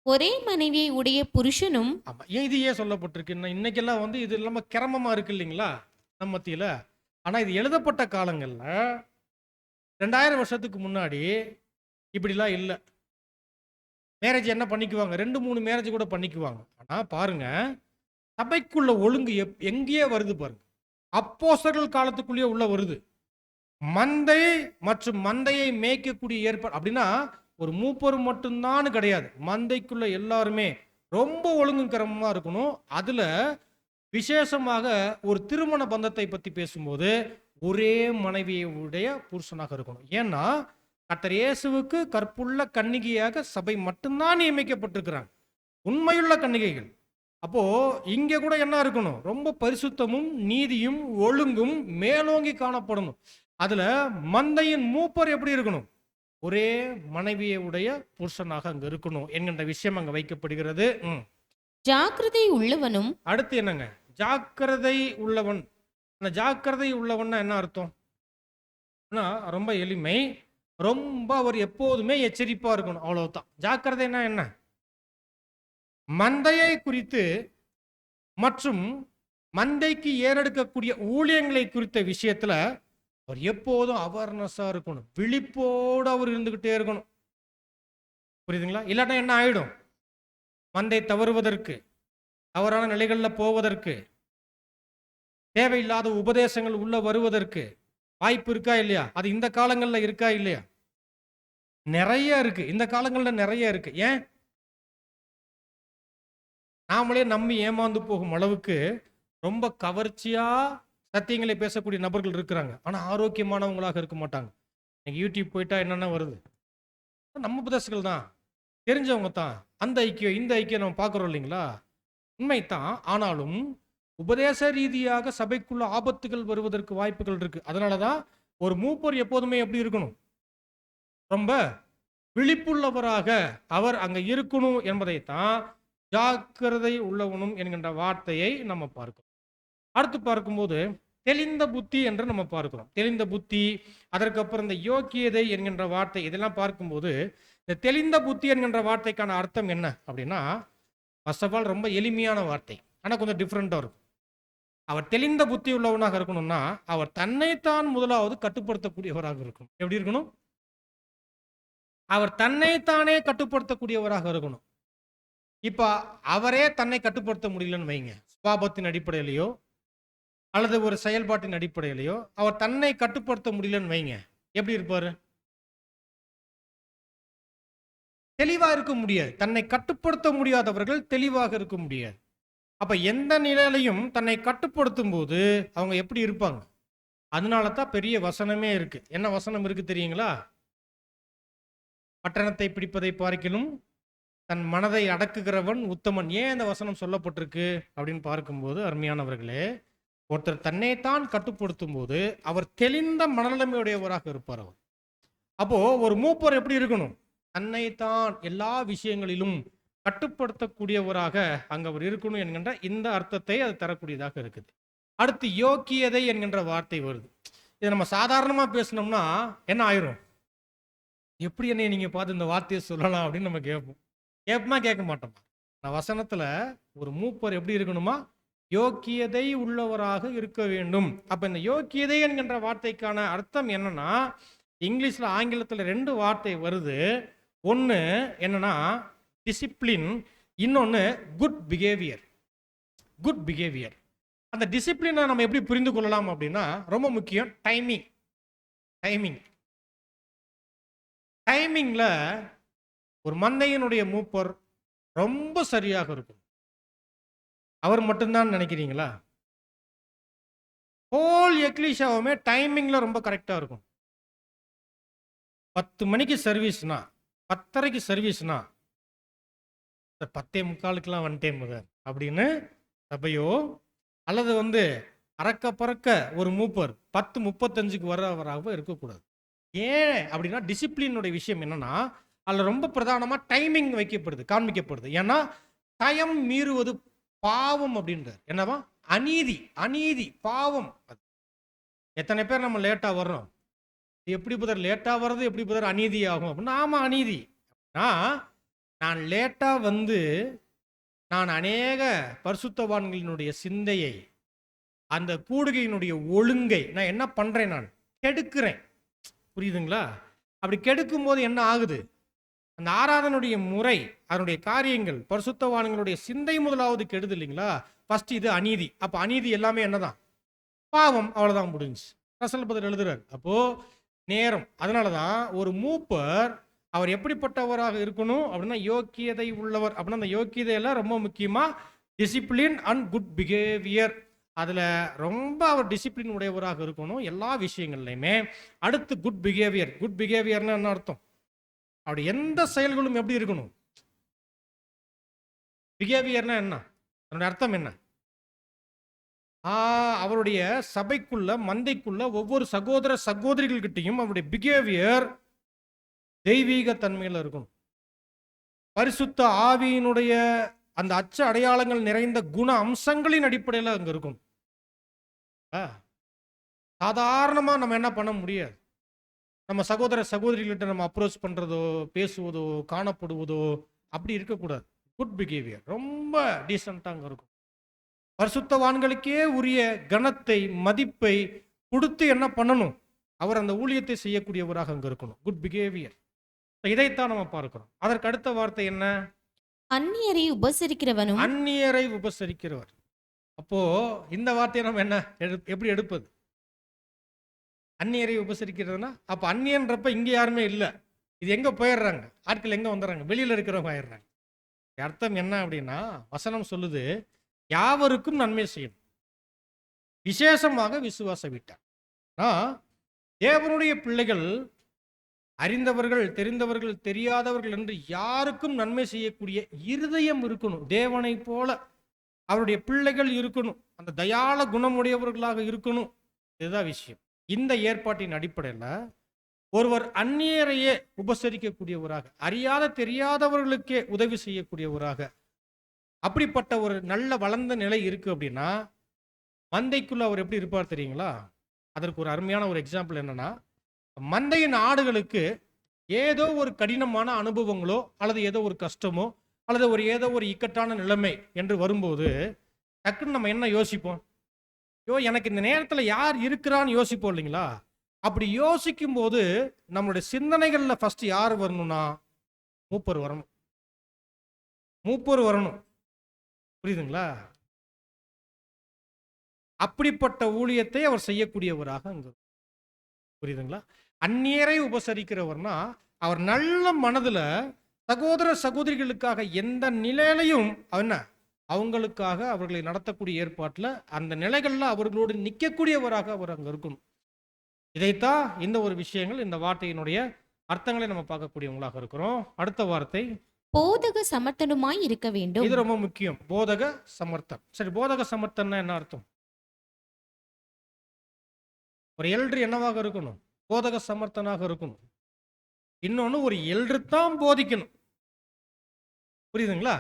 Speaker 2: ஒரே மனைவியை உடைய புருஷனும்.
Speaker 1: ஆமா, ஏன் இது ஏன் சொல்லப்பட்டிருக்கு? இன்னைக்கெல்லாம் இது இல்லாம கிரமமா இருக்கு இல்லைங்களா நம்ம மத்தியில. ஆனா இது எழுதப்பட்ட காலங்கள்ல 2000 வருஷத்துக்கு முன்னாடி இப்படிலாம் இல்லை. மேரேஜ் என்ன பண்ணிக்குவாங்க? 2-3 மேரேஜ் கூட பண்ணிக்குவாங்க. ஆனா பாருங்க, சபைக்குள்ள ஒழுங்கு எங்கேயே வருது பாருங்க. அப்போஸ்தலர்கள் காலத்துக்குள்ளேயே உள்ள வருது. மந்தை மற்றும் மந்தையை மேய்க்கக்கூடிய ஏற்பாடு. அப்படின்னா ஒரு மூப்பர் மட்டும்தான் கிடையாது, மந்தைக்குள்ள எல்லாருமே ரொம்ப ஒழுங்கும் கிரமமா இருக்கணும். அதுல விசேஷமாக ஒரு திருமண பந்தத்தை பத்தி பேசும்போது ஒரே மனைவியுடைய புருஷனாக இருக்கணும். ஏன்னா கர்த்தர் இயேசுவுக்கு கற்புள்ள கன்னிகையாக சபை மட்டும்தான் நியமிக்கப்பட்டிருக்கிறாங்க, உண்மையுள்ள கன்னிகைகள். அப்போ இங்க கூட என்ன இருக்கணும்? ரொம்ப பரிசுத்தமும் நீதியும் ஒழுங்கும் மேலோங்கி காணப்படணும். அதுல மந்தையின் மூப்பர் எப்படி இருக்கணும்? ஒரே மனைவியை உடைய புருஷனாக அங்க இருக்கணும் என்கின்ற விஷயம் அங்க வைக்கப்படுகிறது.
Speaker 2: ஜாக்கிரதை உள்ளவனும்.
Speaker 1: அடுத்து என்னங்க? ஜாக்கிரதை உள்ளவன். ஜாக்கிரதை உள்ளவன்னா என்ன அர்த்தம்? ரொம்ப எளிமை, ரொம்ப அவர் எப்போதுமே எச்சரிப்பா இருக்கணும், அவ்வளவுதான். ஜாக்கிரதைன்னா என்ன? மந்தையை குறித்து மற்றும் மந்தைக்கு ஏறெடுக்கக்கூடிய ஊழியங்களை குறித்த விஷயத்துல அவர் எப்போதும் அவேர்னஸா இருக்கணும், விழிப்போடு அவர் இருந்துகிட்டே இருக்கணும், புரியுதுங்களா? இல்லாட்டா என்ன ஆயிடும்? மந்தை தவறுவதற்கு, தவறான நிலைகளில் போவதற்கு, தேவையில்லாத உபதேசங்கள் உள்ள வருவதற்கு வாய்ப்பு இருக்கா இல்லையா? அது இந்த காலங்களில் இருக்கா இல்லையா? நிறைய இருக்கு, இந்த காலங்களில் நிறைய இருக்கு. ஏன்? நாமளே நம்பி ஏமாந்து போகும் அளவுக்கு ரொம்ப கவர்ச்சியா சத்தியங்களை பேசக்கூடிய நபர்கள் இருக்கிறாங்க. ஆனா ஆரோக்கியமானவங்களாக இருக்க மாட்டாங்க. நீங்க யூடியூப் போயிட்டா என்னென்ன வருது? நம்ம உபதேசங்கள் தான், தெரிஞ்சவங்க தான். அந்த ஐக்கியம் இந்த ஐக்கியம் நம்ம பார்க்குறோம் இல்லைங்களா? உண்மைத்தான். ஆனாலும் உபதேச ரீதியாக சபைக்குள்ள ஆபத்துகள் வருவதற்கு வாய்ப்புகள் இருக்கு. அதனாலதான் ஒரு மூப்பர் எப்போதுமே எப்படி இருக்கணும்? ரொம்ப விழிப்புள்ளவராக அவர் அங்க இருக்கணும் என்பதைத்தான் ஜாக்கிரதை உள்ளவனும் என்கின்ற வார்த்தையை நம்ம பார்க்கிறோம். அடுத்து பார்க்கும்போது தெளிந்த புத்தி என்று நம்ம பார்க்கிறோம். தெளிந்த புத்தி, அதற்கப்புறம் இந்த யோக்கியதை என்கின்ற வார்த்தை, இதெல்லாம் பார்க்கும்போது இந்த தெளிந்த புத்தி என்கின்ற வார்த்தைக்கான அர்த்தம் என்ன அப்படின்னா, ஃபர்ஸ்ட் ஆஃப் ஆல் ரொம்ப எளிமையான வார்த்தை, ஆனால் கொஞ்சம் டிஃப்ரெண்டாக இருக்கும். அவர் தெளிந்த புத்தி உள்ளவனாக இருக்கணும்னா அவர் தன்னைத்தான் முதலாவது கட்டுப்படுத்தக்கூடியவராக இருக்கணும். எப்படி இருக்கணும்? அவர் தன்னைத்தானே கட்டுப்படுத்தக்கூடியவராக இருக்கணும். இப்ப அவரே தன்னை கட்டுப்படுத்த முடியலன்னு வைங்க, சுபாவத்தின் அடிப்படையிலையோ அல்லது ஒரு செயல்பாட்டின் அடிப்படையிலையோ அவர் தன்னை கட்டுப்படுத்த முடியலன்னு வைங்க, எப்படி இருப்பாரு? தெளிவா இருக்க முடியாது. தன்னை கட்டுப்படுத்த முடியாதவர்கள் தெளிவாக இருக்க முடியாது. அப்ப எந்த நிலையிலையும் தன்னை கட்டுப்படுத்தும் போது அவங்க எப்படி இருப்பாங்க? அதனால தான் பெரிய வசனமே இருக்கு. என்ன வசனம் இருக்கு தெரியுங்களா? பட்டணத்தை பிடிப்பதை பார்க்கிலும் தன் மனதை அடக்குகிறவன் உத்தமன். ஏன் இந்த வசனம் சொல்லப்பட்டிருக்கு அப்படின்னு பார்க்கும்போது, அருமையானவர்களே, ஒருத்தர் தன்னைத்தான் கட்டுப்படுத்தும் போது அவர் தெளிந்த மனநிலைமையுடையவராக இருப்பார். அவர் அப்போ ஒரு மூப்பர் எப்படி இருக்கணும்? தன்னைத்தான் எல்லா விஷயங்களிலும் கட்டுப்படுத்தக்கூடியவராக அங்க அவர் இருக்கணும் என்கின்ற இந்த அர்த்தத்தை அது தரக்கூடியதாக இருக்குது. அடுத்து யோக்கியதை என்கின்ற வார்த்தை வருது. இதை நம்ம சாதாரணமா பேசணும்னா என்ன ஆயிரும்? எப்படி என்னை நீங்க பார்த்து இந்த வார்த்தையை சொல்லலாம் அப்படின்னு நம்ம கேட்போம். கேட்போமா? கேட்க மாட்டோமா? நான் வசனத்துல ஒரு மூப்பர் எப்படி இருக்கணுமா? யோக்கியதை உள்ளவராக இருக்க வேண்டும். அப்ப இந்த யோக்கியதை என்கின்ற வார்த்தைக்கான அர்த்தம் என்னன்னா, இங்கிலீஷ்ல ஆங்கிலத்துல 2 வார்த்தை வருது. ஒன்று என்னன்னா டிசிப்ளின், இன்னொன்று குட் பிஹேவியர். குட் பிஹேவியர், அந்த டிசிப்ளினை நம்ம எப்படி புரிந்து கொள்ளலாம் அப்படின்னா ரொம்ப முக்கியம். டைமிங். டைமிங் டைமிங்கில் ஒரு மந்தையினுடைய மூப்பர் ரொம்ப சரியாக இருக்கும். அவர் மட்டும்தான் நினைக்கிறீங்களா? ஹோல் எக்லீஷாவுமே டைமிங்கில் ரொம்ப கரெக்டாக இருக்கும். 10 மணிக்கு சர்வீஸ்னா 10:30க்கு சர்வீஸ்னா 10:45க்குலாம் வந்துட்டேன் முதல் அப்படின்னு சபையோ, அல்லது அறக்க பறக்க ஒரு மூப்பர் 10:35க்கு வர்றவராக இருக்கக்கூடாது. ஏன் அப்படின்னா டிசிப்ளினுடைய விஷயம் என்னன்னா, அதில் ரொம்ப பிரதானமாக டைமிங் வைக்கப்படுது, காண்பிக்கப்படுது. ஏன்னா டைம் மீறுவது பாவம் அப்படின்றார். என்னவா? அநீதி. அநீதி பாவம். எத்தனை பேர் நம்ம லேட்டாக வர்றோம்? எப்படி புதர் லேட்டாக வர்றது, எப்படி புதர் அநீதி ஆகும் அப்படின்னா, ஆமாம் அநீதி. நான் லேட்டாக நான் அநேக பரிசுத்தவான்களினுடைய சிந்தையை, அந்த கூடுகையினுடைய ஒழுங்கை நான் என்ன பண்ணுறேன்? நான் கெடுக்கிறேன். புரியுதுங்களா? அப்படி கெடுக்கும் போது என்ன ஆகுது? அந்த ஆராதனுடைய முறை, அதனுடைய காரியங்கள், பரிசுத்தவான்களுடைய சிந்தை முதலாவது கெடுது இல்லைங்களா? ஃபர்ஸ்ட் இது அநீதி. அப்போ அநீதி எல்லாமே என்னதான்? பாவம். அவ்வளோதான், முடிஞ்சு. ரசல் பதர் எழுதுறார். அப்போ நேரம். அதனால தான் ஒரு மூப்பர் அவர் எப்படிப்பட்டவராக இருக்கணும் அப்படின்னா, யோக்கியதை உள்ளவர் அப்படின்னா, அந்த யோக்கியதையெல்லாம் ரொம்ப முக்கியமாக டிசிப்ளின் அண்ட் குட் பிஹேவியர், அதில் ரொம்ப அவர் டிசிப்ளின் உடையவராக இருக்கணும் எல்லா விஷயங்கள்லையுமே. அடுத்து குட் பிஹேவியர். குட் பிஹேவியர்னா என்ன அர்த்தம்? அப்படி எந்த செயல்களும் எப்படி இருக்கணும்? பிஹேவியர்னா என்ன? அதனுடைய அர்த்தம் என்ன? அவருடைய சபைக்குள்ள, மந்தைக்குள்ள ஒவ்வொரு சகோதர சகோதரிகள்கிட்டையும் அவருடைய பிஹேவியர் தெய்வீக தன்மையில் இருக்கணும். பரிசுத்த ஆவியினுடைய அந்த அச்ச அடையாளங்கள் நிறைந்த குண அம்சங்களின் அடிப்படையில் அங்கே இருக்கணும். சாதாரணமாக நம்ம என்ன பண்ண முடியாது. நம்ம சகோதர சகோதரிகள்கிட்ட நம்ம அப்ரோச் பண்ணுறதோ, பேசுவதோ, காணப்படுவதோ அப்படி இருக்கக்கூடாது. குட் பிஹேவியர் ரொம்ப டீசெண்டாக அங்கே இருக்கும். பரிசுத்தவான்களுக்கே உரிய கனத்தை, மதிப்பை கொடுத்து என்ன பண்ணணும்? அவர் அந்த ஊழியத்தை செய்யக்கூடியவராக அங்கே இருக்கணும். Good behaviour. இதைத்தான் நம்ம பார்க்கிறோம். அதற்கு அடுத்த வார்த்தை என்ன?
Speaker 2: அந்நியரை உபசரிக்கிறவனும்.
Speaker 1: அந்நியரை உபசரிக்கிறவர். அப்போ இந்த வார்த்தையை நம்ம என்ன எப்படி எடுப்பது? அந்நியரை உபசரிக்கிறதுனா, அப்போ அந்நியன்றப்ப இங்கே யாருமே இல்லை. இது எங்கே போயிடுறாங்க? ஆட்கள் எங்கே வந்துடுறாங்க? வெளியில் இருக்கிறவங்க ஆயிடுறாங்க. அர்த்தம் என்ன அப்படின்னா, வசனம் சொல்லுது யாவருக்கும் நன்மை செய்யணும், விசேஷமாக விசுவாச வீட்டார். தேவனுடைய பிள்ளைகள் அறிந்தவர்கள், தெரிந்தவர்கள், தெரியாதவர்கள் என்று யாருக்கும் நன்மை செய்யக்கூடிய இருதயம் இருக்கணும். தேவனை போல அவருடைய பிள்ளைகள் இருக்கணும். அந்த தயாள குணமுடையவர்களாக இருக்கணும். இதுதான் விஷயம். இந்த ஏற்பாட்டின் அடிப்படையில் ஒருவர் அந்நியரையே உபசரிக்கக்கூடியவராக, அறியாத தெரியாதவர்களுக்கே உதவி செய்யக்கூடியவராக, அப்படிப்பட்ட ஒரு நல்ல வளர்ந்த நிலை இருக்கு அப்படின்னா, மந்தைக்குள்ள அவர் எப்படி இருப்பார் தெரியுங்களா? அதற்கு ஒரு அருமையான ஒரு எக்ஸாம்பிள் என்னன்னா, மந்தையின் ஆடுகளுக்கு ஏதோ ஒரு கடினமான அனுபவங்களோ, அல்லது ஏதோ ஒரு கஷ்டமோ, அல்லது ஏதோ ஒரு இக்கட்டான நிலைமை என்று வரும்போது டக்குன்னு நம்ம என்ன யோசிப்போம்? எனக்கு இந்த நேரத்தில் யார் இருக்கிறான்னு யோசிப்போம் இல்லைங்களா? அப்படி யோசிக்கும் போது நம்மளுடைய சிந்தனைகளில் ஃபர்ஸ்ட் யார் வரணும்னா, மூப்பர் வரணும். மூப்பர் வரணும். புரியுதுங்களா? அப்படிப்பட்ட ஊழியத்தை அவர் செய்யக்கூடியவராக அங்க. புரியுதுங்களா? அந்நியரை உபசரிக்கிறவர்னா, அவர் நல்ல மனதுல சகோதர சகோதரிகளுக்காக எந்த நிலையிலையும் என்ன அவங்களுக்காக அவர்களை நடத்தக்கூடிய ஏற்பாட்டில் அந்த நிலைகளில் அவர்களோடு நிற்கக்கூடியவராக அவர் அங்கே இருக்கணும். இதைத்தான் இந்த ஒரு விஷயங்கள், இந்த வார்த்தையினுடைய அர்த்தங்களை நம்ம பார்க்கக்கூடியவங்களாக இருக்கிறோம். அடுத்த வார்த்தை
Speaker 2: போதக சமர்த்தனுமாய் இருக்க வேண்டும்.
Speaker 1: இது ரொம்ப முக்கியம். போதக சமர்த்தன். சரி, போதக சமர்த்தன்னா என்ன அர்த்தம்? ஒரு எல்டர் என்னவாக இருக்கணும்? போதக சமர்த்தனாக இருக்கணும். இன்னொன்று, ஒரு எல்டர் தான் போதிக்கணும். புரியுதுங்களா?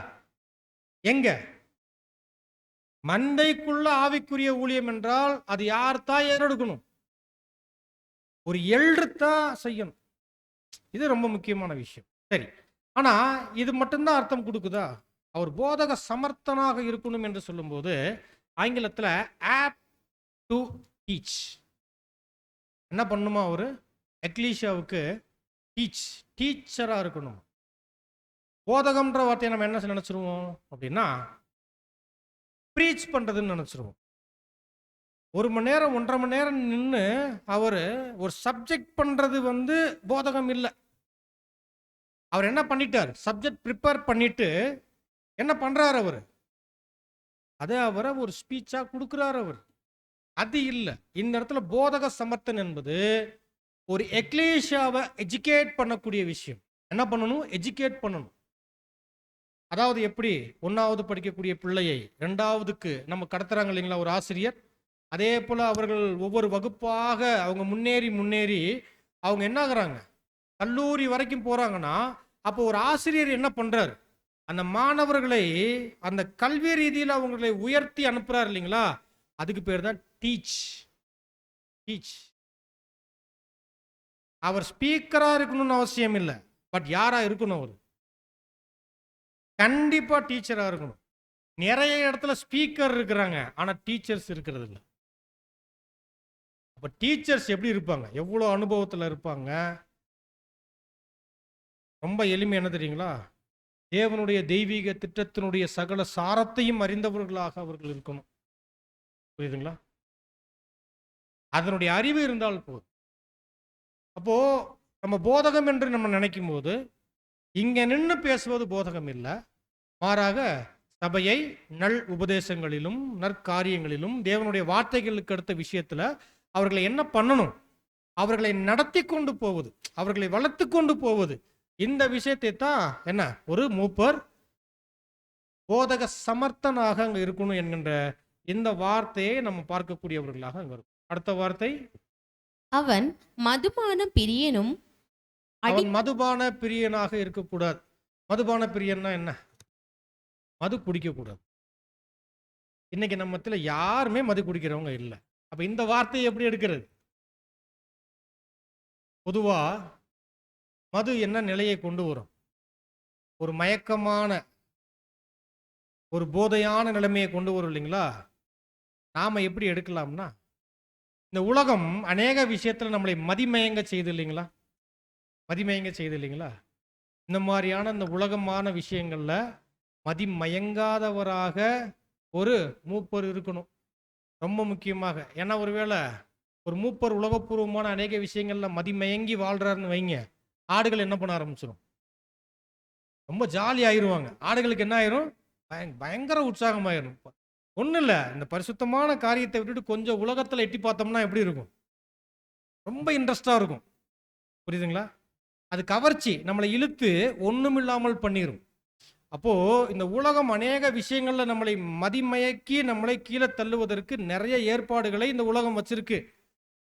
Speaker 1: எங்க? மந்தைக்குள்ள ஆவிக்குரிய ஊழியம் என்றால் அது யார் தான் ஏறெடுக்கணும்? ஒரு எல்டர் தான் செய்யணும். இது ரொம்ப முக்கியமான விஷயம். சரி, ஆனா இது மட்டும்தான் அர்த்தம் கொடுக்குதா? அவர் போதக சமர்த்தனாக இருக்கணும் என்று சொல்லும்போது ஆங்கிலத்தில் ஆப் டு டீச் என்ன பண்ணுமா? ஒரு எக்லீஷியாவுக்கு டீச்சராக இருக்கணும். போதகம்ன்ற வார்த்தையை நம்ம என்ன நினைச்சிருவோம் அப்படின்னா, ப்ரீச் பண்றதுன்னு நினைச்சிருவோம். 1 மணி நேரம் 1.5 மணி நேரம் நின்னு அவரு ஒரு சப்ஜெக்ட் பண்றது போதகம் இல்ல. அவர் என்ன பண்ணிட்டார்? சப்ஜெக்ட் ப்ரிப்பேர் பண்ணிட்டு என்ன பண்றாரு அவரு? அத அவர ஒரு ஸ்பீச்சா குடுக்குறாரு அவர். அது இல்ல. இந்த இடத்துல போதக சமர்த்தன் என்பது ஒரு எக்லேசியாவை எஜுகேட் பண்ணக்கூடிய விஷயம். என்ன பண்ணணும்? எஜுகேட் பண்ணணும். அதாவது எப்படி 1வது படிக்கக்கூடிய பிள்ளையை 2வதுக்கு நம்ம கடத்துறாங்க இல்லைங்களா ஒரு ஆசிரியர். அதே போல அவர்கள் ஒவ்வொரு வகுப்பாக அவங்க முன்னேறி அவங்க என்ன ஆகுறாங்க? கல்லூரி வரைக்கும் போறாங்கன்னா, அப்போ ஒரு ஆசிரியர் என்ன பண்றாரு? அந்த மாணவர்களை அந்த கல்வி ரீதியில் அவங்களை உயர்த்தி அனுப்புறாரு இல்லைங்களா? அதுக்கு பேர் தான் டீச். அவர் ஸ்பீக்கரா இருக்கணும்னு அவசியம் இல்லை. பட் யாரா இருக்கணும்? அவர் கண்டிப்பா டீச்சரா இருக்கணும். நிறைய இடத்துல ஸ்பீக்கர் இருக்கிறாங்க, ஆனா டீச்சர்ஸ் இருக்கிறது இல்லை. அப்ப டீச்சர்ஸ் எப்படி இருப்பாங்க? எவ்வளவு அனுபவத்துல இருப்பாங்க? ரொம்ப எளிமை என்ன தெரியுங்களா? தேவனுடைய தெய்வீக திட்டத்தினுடைய சகல சாரத்தையும் அறிந்தவர்களாக அவர்கள் இருக்கணும். புரியுதுங்களா? அதனுடைய அறிவு இருந்தால் போதும். அப்போ நம்ம போதகம் என்று நம்ம நினைக்கும் போது இங்க நின்று பேசுவது போதகம் இல்லை. மாறாக சபையை நல் உபதேசங்களிலும் நற்காரியங்களிலும் தேவனுடைய வார்த்தைகளுக்கு அடுத்த விஷயத்துல அவர்களை என்ன பண்ணணும்? அவர்களை நடத்தி கொண்டு போவது, அவர்களை வளர்த்து கொண்டு போவது. இந்த விஷயத்தை தான் என்ன ஒரு மூப்பர் போதக சமர்த்தனாக அங்க இருக்கணும் என்கின்ற இந்த வார்த்தையை நம்ம பார்க்கக்கூடியவர்களாக அங்க இருக்கும். அடுத்த வார்த்தை,
Speaker 2: அவன் மதுபான பிரியனும்
Speaker 1: அவன் மதுபான பிரியனாக இருக்கக்கூடாது. மதுபான பிரியன்னா என்ன? மது குடிக்கக்கூடாது. இன்னைக்கு நம்ம மத்தியில யாருமே மது குடிக்கிறவங்க இல்லை. அப்ப இந்த வார்த்தையை எப்படி எடுக்கிறது? பொதுவா மது என்ன நிலையை கொண்டு வரும்? ஒரு மயக்கமான ஒரு போதையான நிலைமையை கொண்டு வரும் இல்லைங்களா? நாம எப்படி எடுக்கலாம்னா, இந்த உலகம் அநேக விஷயத்துல நம்மளை மதிமயங்க செய்து இல்லைங்களா? இந்த மாதிரியான இந்த உலகமான விஷயங்கள்ல மதிமயங்காதவராக ஒரு மூப்பர் இருக்கணும். ரொம்ப முக்கியமாக. ஏன்னா ஒருவேளை ஒரு மூப்பர் உலகப்பூர்வமான அநேக விஷயங்கள்ல மதிமயங்கி வாழ்றாருன்னு வைங்க, ஆடுகள் என்ன பண்ண ஆரம்பிச்சிடும்? ரொம்ப ஜாலி ஆயிருவாங்க. ஆடுகளுக்கு என்ன ஆயிரும்? பயங்கர உற்சாகமாயிரும். ஒன்றும் இல்லை, இந்த பரிசுத்தமான காரியத்தை விட்டுட்டு கொஞ்சம் உலகத்தில் எட்டி பார்த்தோம்னா எப்படி இருக்கும்? ரொம்ப இன்ட்ரெஸ்டாக இருக்கும். புரியுதுங்களா? அது கவர்ச்சி நம்மளை இழுத்து ஒன்றும் இல்லாமல் பண்ணிடும். அப்போ இந்த உலகம் அநேக விஷயங்கள்ல நம்மளை மதிமயக்கி நம்மளை கீழே தள்ளுவதற்கு நிறைய ஏற்பாடுகளை இந்த உலகம் வச்சிருக்கு.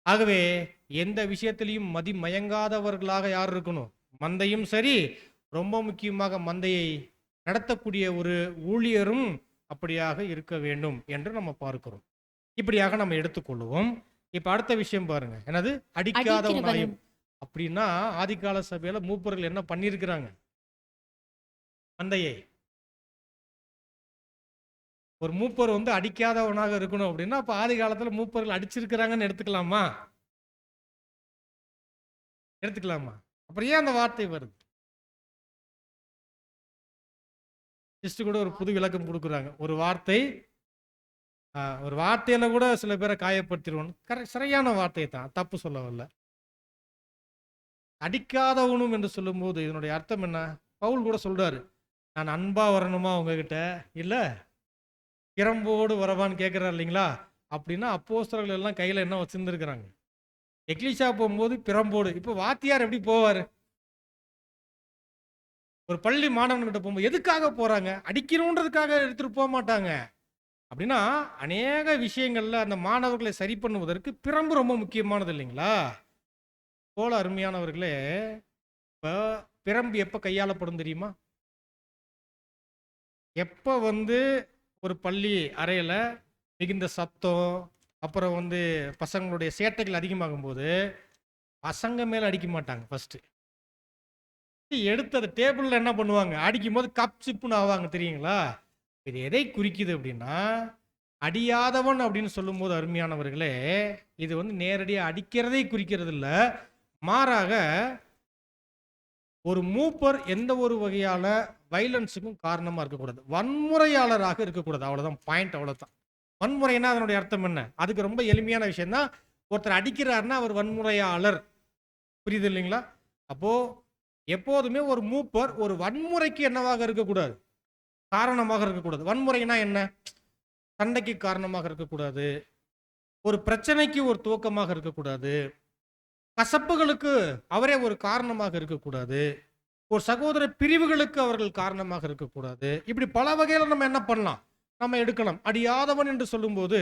Speaker 1: ஆகவே எந்த விஷயத்திலையும் மதிமயங்காதவர்களாக யார் இருக்கணும்? மந்தையும் சரி, ரொம்ப முக்கியமாக மந்தையை நடத்தக்கூடிய ஒரு ஊழியரும் அப்படியாக இருக்க வேண்டும் என்று நம்ம பார்க்கிறோம். இப்படியாக நம்ம எடுத்துக்கொள்வோம். இப்ப அடுத்த விஷயம் பாருங்க, என்னது? அடிக்காதவனாயும். அப்படின்னா ஆதிகால சபையில மூப்பர்கள் என்ன பண்ணியிருக்கிறாங்க? மந்தையை ஒரு மூப்பர் அடிக்காதவனாக இருக்கணும் அப்படின்னா அப்ப ஆதி காலத்துல மூப்பர்கள் அடிச்சிருக்கிறாங்கன்னு எடுத்துக்கலாமா? அப்புறம் ஏன் அந்த வார்த்தை வருது? ஜஸ்ட் கூட ஒரு புது விளக்கம் கொடுக்குறாங்க. ஒரு வார்த்தையில கூட சில பேரை காயப்படுத்திடுவோம். சரியான வார்த்தை தான், தப்பு சொல்ல வரல. அடிக்காதவனும் என்று சொல்லும்போது இதனுடைய அர்த்தம் என்ன? பவுல் கூட சொல்றாரு, நான் அன்பா வரணுமா உங்ககிட்ட, இல்ல பிரம்போடு வரவான்னு கேட்கிறார் இல்லைங்களா? அப்படின்னா அப்போஸ்தலர்கள் எல்லாம் கையில என்ன வச்சிருந்துருக்கிறாங்க? எக்லிஷா போகும்போது பிரம்போடு. இப்போ வாத்தியார் எப்படி போவாரு? ஒரு பள்ளி மாணவன்கிட்ட போகும்போது எதுக்காக போறாங்க? அடிக்கணுன்றதுக்காக எடுத்துட்டு போக மாட்டாங்க. அப்படின்னா அநேக விஷயங்கள்ல அந்த மாணவர்களை சரி பண்ணுவதற்கு பிரம்பு ரொம்ப முக்கியமானது இல்லைங்களா? போல அருமையானவர்களே, இப்போ பிரம்பு எப்ப கையாளப்படும் தெரியுமா? எப்ப ஒரு பள்ளி அறையில மிகுந்த சத்தம், அப்புறம் பசங்களுடைய சேட்டைகள் அதிகமாகும் போது பசங்க மேல அடிக்க மாட்டாங்க. ஃபர்ஸ்ட் எடுத்து அந்த டேபிள்ல என்ன பண்ணுவாங்க? அடிக்கும் போது கப் சிப்புன்னு ஆவாங்க. தெரியுங்களா? இது எதை குறிக்குது அப்படின்னா, அடியாதவன் அப்படின்னு சொல்லும் போது அருமையானவர்களே, இது நேரடியாக அடிக்கிறதை குறிக்கிறது இல்லை. மாறாக ஒரு மூப்பர் எந்த ஒரு வகையான வைலன்ஸுக்கும் காரணமா இருக்கக்கூடாது, வன்முறையாளராக இருக்கக்கூடாது. அவ்வளவுதான் பாயிண்ட், அவ்வளவுதான். வன்முறைன்னா அதனுடைய அர்த்தம் என்ன? அதுக்கு ரொம்ப எளிமையான விஷயம் தான். ஒருத்தர் அடிக்கிறாருன்னா அவர் வன்முறையாளர். புரியுது இல்லைங்களா? அப்போ எப்போதுமே ஒரு மூப்பர் ஒரு வன்முறைக்கு என்னவாக இருக்கக்கூடாது, காரணமாக இருக்கக்கூடாது. வன்முறைனா என்ன? சண்டைக்கு காரணமாக இருக்கக்கூடாது, ஒரு பிரச்சனைக்கு ஒரு துவக்கமாக இருக்கக்கூடாது, கசப்புகளுக்கு அவரே ஒரு காரணமாக இருக்கக்கூடாது, ஒரு சகோதர பிரிவுகளுக்கு அவர்கள் காரணமாக இருக்கக்கூடாது. இப்படி பல வகையில நம்ம என்ன பண்ணலாம், நம்ம எடுக்கலாம். அடியாதவன் என்று சொல்லும்போது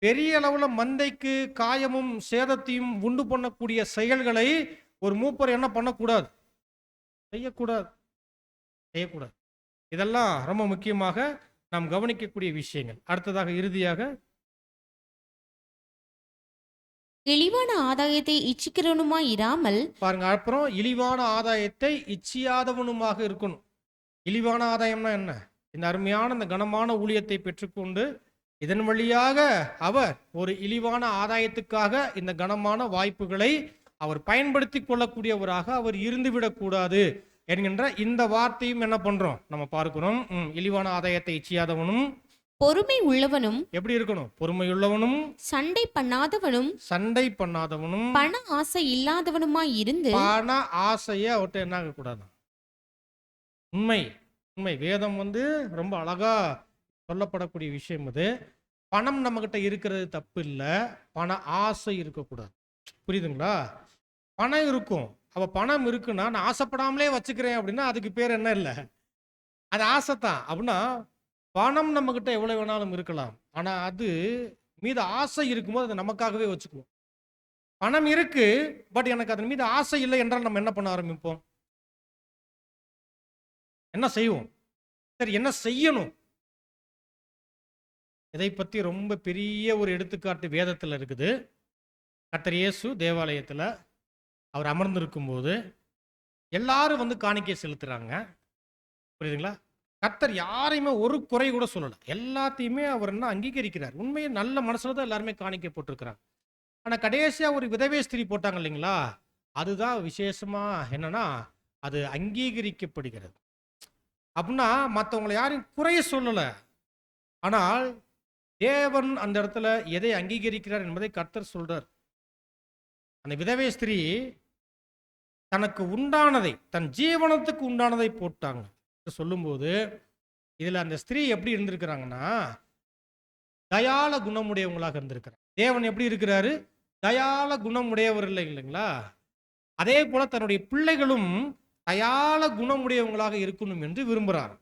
Speaker 1: பெரிய அளவுல மந்தைக்கு காயமும் சேதத்தையும் உண்டு பண்ணக்கூடிய செயல்களை ஒரு மூப்பர் என்ன பண்ணக்கூடாது, செய்யக்கூடாது, செய்யக்கூடாது. இதெல்லாம் ரொம்ப முக்கியமாக நாம் கவனிக்கக்கூடிய விஷயங்கள். அடுத்ததாக இறுதியாக
Speaker 2: இழிவான ஆதாயத்தை இச்சிக்கிறவனுமாய் இராமல்
Speaker 1: பாருங்க, அப்புறம் இழிவான ஆதாயத்தை இச்சியாதவனுமாக இருக்கணும். இழிவான ஆதாயம்னா என்ன? இந்த அருமையான இந்த கனமான ஊழியத்தை பெற்றுக்கொண்டு இதன் வழியாக அவர் ஒரு இழிவான ஆதாயத்துக்காக இந்த கனமான வாய்ப்புகளை அவர் பயன்படுத்தி கொள்ளக்கூடியவராக அவர் இருந்துவிடக்கூடாது என்கின்ற இந்த வார்த்தையும் என்ன பண்றோம், நம்ம பார்க்கிறோம். இழிவான ஆதாயத்தை இச்சியாதவனும்
Speaker 2: பொறுமை உள்ளவனும்
Speaker 1: எப்படி இருக்கணும், பொறுமையுள்ளவனும்
Speaker 2: சண்டை பண்ணாதவனும்
Speaker 1: சண்டை பண்ணாதவனும்
Speaker 2: பண ஆசை இல்லாதவனுமாய் இருந்து
Speaker 1: பண ஆசையை அவர்கிட்ட என்ன ஆகக்கூடாது. உண்மை, உண்மை. வேதம் ரொம்ப அழகா சொல்லப்படக்கூடிய விஷயம் அது. பணம் நம்ம கிட்ட இருக்கிறது தப்பு இல்லை, பண ஆசை இருக்கக்கூடாது. புரியுதுங்களா? பணம் இருக்கும், அப்ப பணம் இருக்குன்னா நான் ஆசைப்படாமலே வச்சுக்கிறேன் அப்படின்னா அதுக்கு பேர் என்ன இல்லை, அது ஆசைத்தான். அப்படின்னா பணம் நம்ம கிட்ட எவ்வளவு வேணாலும் இருக்கலாம், ஆனா அது மீது ஆசை இருக்கும்போது அதை நமக்காகவே வச்சுக்குவோம். பணம் இருக்கு, பட் எனக்கு அதன் மீது ஆசை இல்லை என்றால் நம்ம என்ன பண்ண ஆரம்பிப்போம், என்ன செய்வோம்? சரி, என்ன செய்யணும்? இதை பற்றி ரொம்ப பெரிய ஒரு எடுத்துக்காட்டு வேதத்தில் இருக்குது. கர்த்தர் இயேசு தேவாலயத்தில் அவர் அமர்ந்திருக்கும் போது எல்லாரும் காணிக்கை செலுத்துறாங்க. புரியுதுங்களா? கர்த்தர் யாரையுமே ஒரு குறை கூட சொல்லலை, எல்லாத்தையுமே அவர் என்ன அங்கீகரிக்கிறார். உண்மையை நல்ல மனசுல தான் எல்லாருமே காணிக்கை போட்டிருக்கிறாங்க. ஆனால் கடைசியா ஒரு விதவை ஸ்திரீ போட்டாங்க இல்லைங்களா, அதுதான் விசேஷமா என்னன்னா அது அங்கீகரிக்கப்படுகிறது. அப்படின்னா மற்றவங்களை யாரையும் குறைய சொல்லலை, ஆனால் தேவன் அந்த இடத்துல எதை அங்கீகரிக்கிறார் என்பதை கர்த்தர் சொல்றார். அந்த விதவை ஸ்திரீ தனக்கு உண்டானதை, தன் ஜீவனத்துக்கு உண்டானதை போட்டாங்க சொல்லும்போது இதுல அந்த ஸ்திரீ எப்படி இருந்திருக்கிறாங்கன்னா தயால குணமுடையவங்களாக இருந்திருக்கிறார். தேவன் எப்படி இருக்கிறாரு, தயால குணமுடையவர் இல்லை இல்லைங்களா? அதே போல தன்னுடைய பிள்ளைகளும் தயால குணமுடையவங்களாக இருக்கணும் என்று விரும்புகிறார்.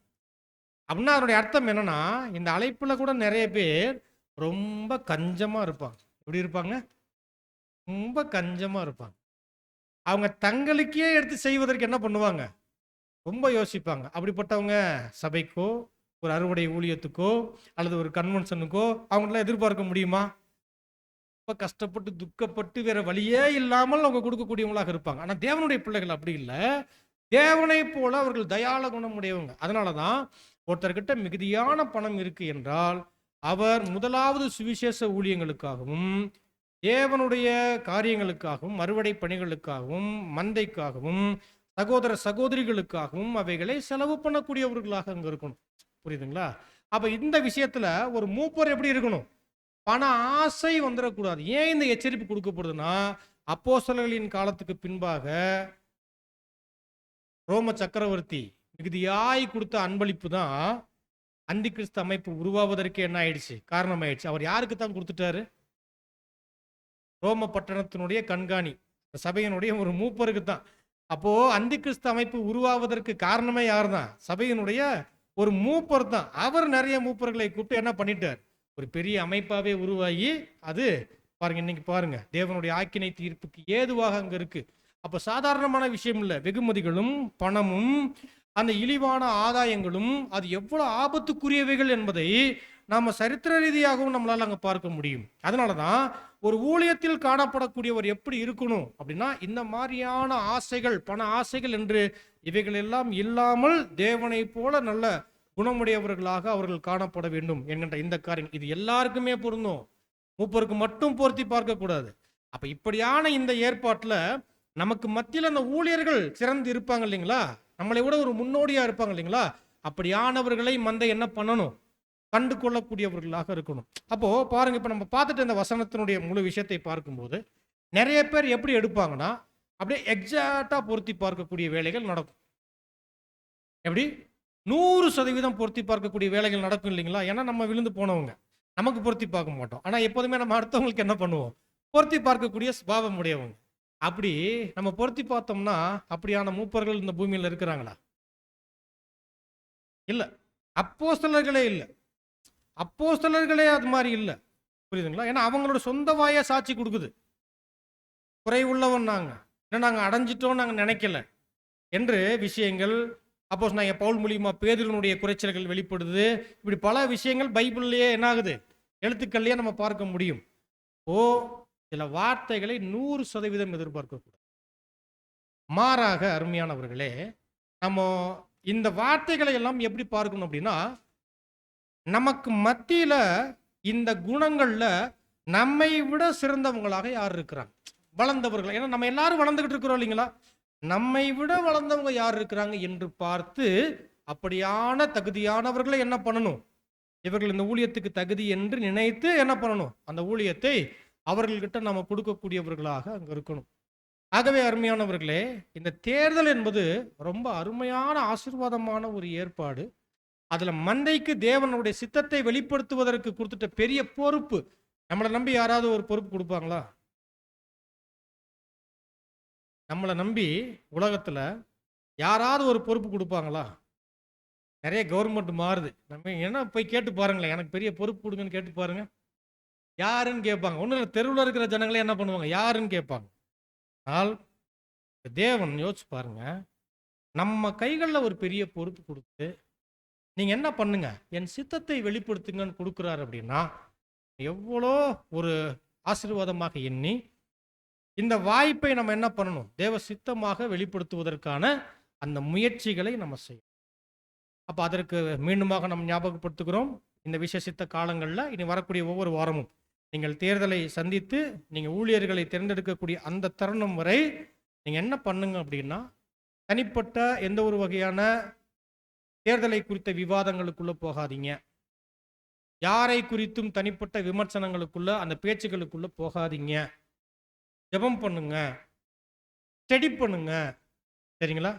Speaker 1: அப்படின்னா அதனுடைய அர்த்தம் என்னன்னா, இந்த அழைப்புல கூட நிறைய பேர் ரொம்ப கஞ்சமா இருப்பாங்க. எப்படி இருப்பாங்க? ரொம்ப கஞ்சமா இருப்பாங்க. அவங்க தங்களுக்கே எடுத்து செய்வதற்கு என்ன பண்ணுவாங்க, ரொம்ப யோசிப்பாங்க. அப்படிப்பட்டவங்க சபைக்கோ ஒரு அறுவடை ஊழியத்துக்கோ அல்லது ஒரு கன்வென்ஷனுக்கோ அவங்களாம் எதிர்பார்க்க முடியுமா? ரொம்ப கஷ்டப்பட்டு துக்கப்பட்டு வேற வழியே இல்லாமல் அவங்க கொடுக்கக்கூடியவங்களாக இருப்பாங்க. ஆனால் தேவனுடைய பிள்ளைகள் அப்படி இல்லை, தேவனை போல அவர்கள் தயால குணமுடையவங்க. அதனாலதான் ஒருத்தர்கிட்ட மிகுதியான பணம் இருக்கு என்றால் அவர் முதலாவது சுவிசேஷ ஊழியங்களுக்காகவும் தேவனுடைய காரியங்களுக்காகவும் அறுவடை பணிகளுக்காகவும் மந்தைக்காகவும் சகோதர சகோதரிகளுக்காகவும் அவைகளை செலவு பண்ணக்கூடியவர்களாக அங்க இருக்கணும். புரியுதுங்களா? அப்ப இந்த விஷயத்துல ஒரு மூப்பர் எப்படி இருக்கணும், பண ஆசை வந்துடக்கூடாது. ஏன் இந்த எச்சரிப்பு கொடுக்கப்படுதுன்னா, அப்போஸ்தலர்களின் காலத்துக்கு பின்பாக ரோம சக்கரவர்த்தி மிகுதியாய் கொடுத்த அன்பளிப்பு தான் அந்தி கிறிஸ்து அமைப்பு உருவாவதற்கு என்ன ஆயிடுச்சு, காரணம் ஆயிடுச்சு. அவர் யாருக்கு தான் கொடுத்துட்டாரு? ரோம பட்டணத்தினுடைய கண்காணி சபையினுடைய ஒரு மூப்பருக்கு தான். அப்போ அந்தி கிறிஸ்து அமைப்பு உருவாவதற்கு காரணமே யார் தான்? சபையினுடைய ஒரு மூப்பர் தான். அவர் நிறைய மூப்பர்களை கூப்பிட்டு என்ன பண்ணிட்டார், ஒரு பெரிய அமைப்பாவே உருவாகி அது பாருங்க, இன்னைக்கு பாருங்க தேவனுடைய ஆக்கினை தீர்ப்புக்கு ஏதுவாக அங்க இருக்கு. அப்ப சாதாரணமான விஷயம் இல்லை. வெகுமதிகளும் பணமும் அந்த இழிவான ஆதாயங்களும் அது எவ்வளவு ஆபத்துக்குரியவைகள் என்பதை நாம சரித்திர ரீதியாகவும் நம்மளால அங்க பார்க்க முடியும். அதனாலதான் ஒரு ஊழியத்தில் காணப்படக்கூடியவர் எப்படி இருக்கணும் அப்படின்னா, இந்த மாதிரியான ஆசைகள், பண ஆசைகள் என்று இவைகள் எல்லாம் இல்லாமல் தேவனை போல நல்ல குணமுடையவர்களாக அவர்கள் காணப்பட வேண்டும் என்கின்ற இந்த காரியம் இது எல்லாருக்குமே பொருந்தும், மூப்பருக்கு மட்டும் பொருத்தி பார்க்க கூடாது. அப்ப இப்படியான இந்த ஏற்பாட்டுல நமக்கு மத்தியில் அந்த ஊழியர்கள் சிறந்து இருப்பாங்க இல்லைங்களா, நம்மளை விட ஒரு முன்னோடியா இருப்பாங்க இல்லைங்களா, அப்படியானவர்களை மந்தை என்ன பண்ணணும், கண்டு கொள்ளக்கூடியவர்களாக இருக்கணும். அப்போ பாருங்க, இப்ப நம்ம பார்த்துட்டு இந்த வசனத்தினுடைய முழு விஷயத்தை பார்க்கும்போது நிறைய பேர் எப்படி எடுப்பாங்கன்னா, அப்படியே எக்ஸாக்டா பொருத்தி பார்க்கக்கூடிய வேலைகள் நடக்கும். எப்படி 100% பொருத்தி பார்க்கக்கூடிய வேலைகள் நடக்கும் இல்லைங்களா? ஏன்னா நம்ம விழுந்து போனவங்க, நமக்கு பொருத்தி பார்க்க மாட்டோம். ஆனா எப்போதுமே நம்ம அடுத்தவங்களுக்கு என்ன பண்ணுவோம், பொருத்தி பார்க்கக்கூடிய சுபாவம் உடையவங்க. அப்படி நம்ம பொருத்தி பார்த்தோம்னா அப்படியான மூப்பர்கள் இந்த பூமியில் இருக்கிறாங்களா? இல்ல. அப்போஸ்தலர்களே இல்ல. அப்போஸ்தலர்களே அது மாதிரி இல்ல. புரியுதுங்களா? ஏன்னா அவங்களோட சொந்த வாயா சாட்சி கொடுக்குது. குறைவுள்ளவன் நாங்க, ஏன்னா நாங்க அடைஞ்சிட்டோம் நாங்க நினைக்கல என்று விஷயங்கள் அப்போஸ்தலனாகிய பவுல் மூலியமா பேதுருவினுடைய குறைச்சல்கள் வெளிப்படுது. இப்படி பல விஷயங்கள் பைபிள்லயே என்ன ஆகுது, எழுத்துக்கள்லயே நம்ம பார்க்க முடியும். சில வார்த்தைகளை 100% எதிர்பார்க்கக்கூடாது. மாறாக அருமையானவர்களே, நம்ம இந்த வார்த்தைகளை எல்லாம் எப்படி பார்க்கணும் அப்படின்னா, நமக்கு மத்தியில இந்த குணங்கள்ல நம்மை விட சிறந்தவங்களாக யார் இருக்கிறாங்க, வளர்ந்தவர்கள். ஏன்னா நம்ம எல்லாரும் வளர்ந்துகிட்டு இருக்கிறோம் இல்லைங்களா, நம்மை விட வளர்ந்தவங்க யார் இருக்கிறாங்க என்று பார்த்து அப்படியான தகுதியானவர்களை என்ன பண்ணணும், இவர்கள் இந்த ஊழியத்துக்கு தகுதி என்று நினைத்து என்ன பண்ணணும், அந்த ஊழியத்தை அவர்கள்கிட்ட நம்ம கொடுக்கக்கூடியவர்களாக அங்க இருக்கணும். ஆகவே அருமையானவர்களே, இந்த தேர்தல் என்பது ரொம்ப அருமையான ஆசீர்வாதமான ஒரு ஏற்பாடு. அதுல மந்தைக்கு தேவனுடைய சித்தத்தை வெளிப்படுத்துவதற்கு கொடுத்துட்ட பெரிய பொறுப்பு. நம்மளை நம்பி யாராவது ஒரு பொறுப்பு கொடுப்பாங்களா? நம்மளை நம்பி உலகத்துல யாராவது ஒரு பொறுப்பு கொடுப்பாங்களா? நிறைய கவர்மெண்ட் மாறுது. நம்ம என்ன போய் கேட்டு பாருங்களேன், எனக்கு பெரிய பொறுப்பு கொடுங்கன்னு கேட்டு பாருங்க, யாருன்னு கேட்பாங்க. ஒன்றும் இல்லை, தெருவில் இருக்கிற ஜனங்களே என்ன பண்ணுவாங்க, யாருன்னு கேட்பாங்க. ஆனால் தேவன் யோசிச்சு பாருங்க, நம்ம கைகளில் ஒரு பெரிய பொறுப்பு கொடுத்து நீங்க என்ன பண்ணுங்க, என் சித்தத்தை வெளிப்படுத்துங்கன்னு கொடுக்குறாரு அப்படின்னா எவ்வளோ ஒரு ஆசீர்வாதமாக எண்ணி இந்த வாய்ப்பை நம்ம என்ன பண்ணணும், தேவ சித்தமாக வெளிப்படுத்துவதற்கான அந்த முயற்சிகளை நம்ம செய்யணும். அப்போ அதற்கு மீண்டுமாக நம்ம ஞாபகப்படுத்துகிறோம், இந்த விசேஷித்த காலங்களில் இனி வரக்கூடிய ஒவ்வொரு வாரமும் நீங்கள் தேர்தலை சந்தித்து நீங்கள் ஊழியர்களை தேர்ந்தெடுக்கக்கூடிய அந்த தருணம் வரை நீங்கள் என்ன பண்ணுங்க அப்படின்னா, தனிப்பட்ட எந்த ஒரு வகையான தேர்தலை குறித்த விவாதங்களுக்குள்ள போகாதீங்க. யாரை குறித்தும் தனிப்பட்ட விமர்சனங்களுக்குள்ள அந்த பேச்சுகளுக்குள்ள போகாதீங்க. ஜெபம் பண்ணுங்க, ஸ்டடி பண்ணுங்க. சரிங்களா?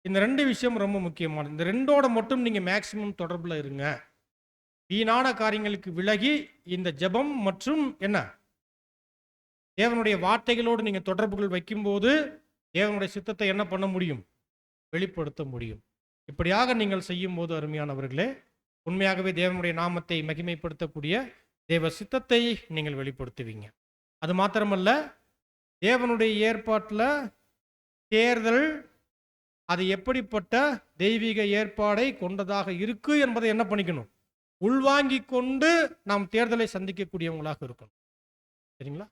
Speaker 1: இந்த 2 விஷயம் ரொம்ப முக்கியமானது. இந்த 2ஓட மட்டும் நீங்க மேக்சிமம் தொடர்புல இருங்க. வீணான காரியங்களுக்கு விலகி இந்த ஜெபம் மற்றும் என்ன, தேவனுடைய வார்த்தைகளோடு நீங்க தொடர்புகள் வைக்கும்போது தேவனுடைய சித்தத்தை என்ன பண்ண முடியும், வெளிப்படுத்த முடியும். இப்படியாக நீங்கள் செய்யும் போது அருமையானவர்களே, உண்மையாகவே தேவனுடைய நாமத்தை மகிமைப்படுத்தக்கூடிய தேவ சித்தத்தை நீங்கள் வெளிப்படுத்துவீங்க. அது மாத்திரமல்ல, தேவனுடைய ஏற்பாட்டில் தேர்தல் அது எப்படிப்பட்ட தெய்வீக ஏற்பாடை கொண்டதாக இருக்கு என்பதை என்ன பண்ணிக்கணும், உள்வாங்கி கொண்டு நாம் தேர்தலை சந்திக்கக்கூடியவங்களாக இருக்கணும். சரிங்களா?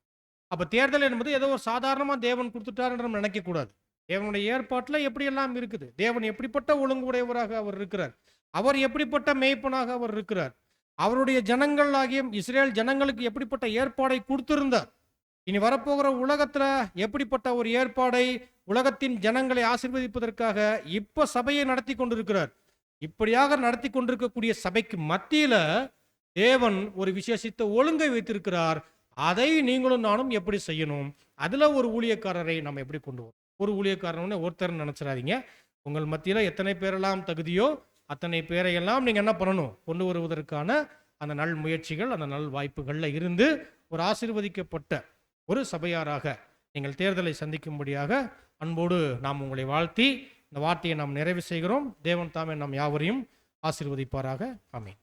Speaker 1: அப்ப தேர்தல் என்பது ஏதோ ஒரு சாதாரணமா தேவன் கொடுத்துட்டார் என்று நம்ம நினைக்கக்கூடாது. தேவனுடைய ஏற்பாட்டில் எப்படியெல்லாம் இருக்குது, தேவன் எப்படிப்பட்ட ஒழுங்கு உடையவராக அவர் இருக்கிறார், அவர் எப்படிப்பட்ட மேய்ப்பனாக அவர் இருக்கிறார், அவருடைய ஜனங்கள் ஆகிய இஸ்ரேல் ஜனங்களுக்கு எப்படிப்பட்ட ஏற்பாடை கொடுத்திருந்தார், இனி வரப்போகிற உலகத்துல எப்படிப்பட்ட ஒரு ஏற்பாடை உலகத்தின் ஜனங்களை ஆசீர்வதிப்பதற்காக இப்ப சபையை நடத்தி கொண்டிருக்கிறார். இப்படியாக நடத்தி கொண்டிருக்கக்கூடிய சபைக்கு மத்தியில தேவன் ஒரு விசேஷித்த ஒழுங்கை வைத்திருக்கிறார். அதை நீங்களும் நானும் எப்படி செய்யணும், அதுல ஒரு ஊழியக்காரரை நம்ம எப்படி கொண்டு வரும். ஒரு ஊழியக்காரன்னு ஒருத்தர் நினைச்சிடாதீங்க. உங்கள் மத்தியில எத்தனை பேரெல்லாம் தகுதியோ அத்தனை பேரையெல்லாம் நீங்க என்ன பண்ணணும், கொண்டு வருவதற்கான அந்த நல் முயற்சிகள், அந்த நல் வாய்ப்புகள்ல இருந்து ஒரு ஆசீர்வதிக்கப்பட்ட ஒரு சபையாராக நீங்கள் தேர்தலை சந்திக்கும்படியாக அன்போடு நாம் உங்களை வாழ்த்தி இந்த வார்த்தையை நாம் நிறைவு செய்கிறோம். தேவன் தாமே நாம் யாவரையும் ஆசீர்வதிப்பாராக. ஆமென்.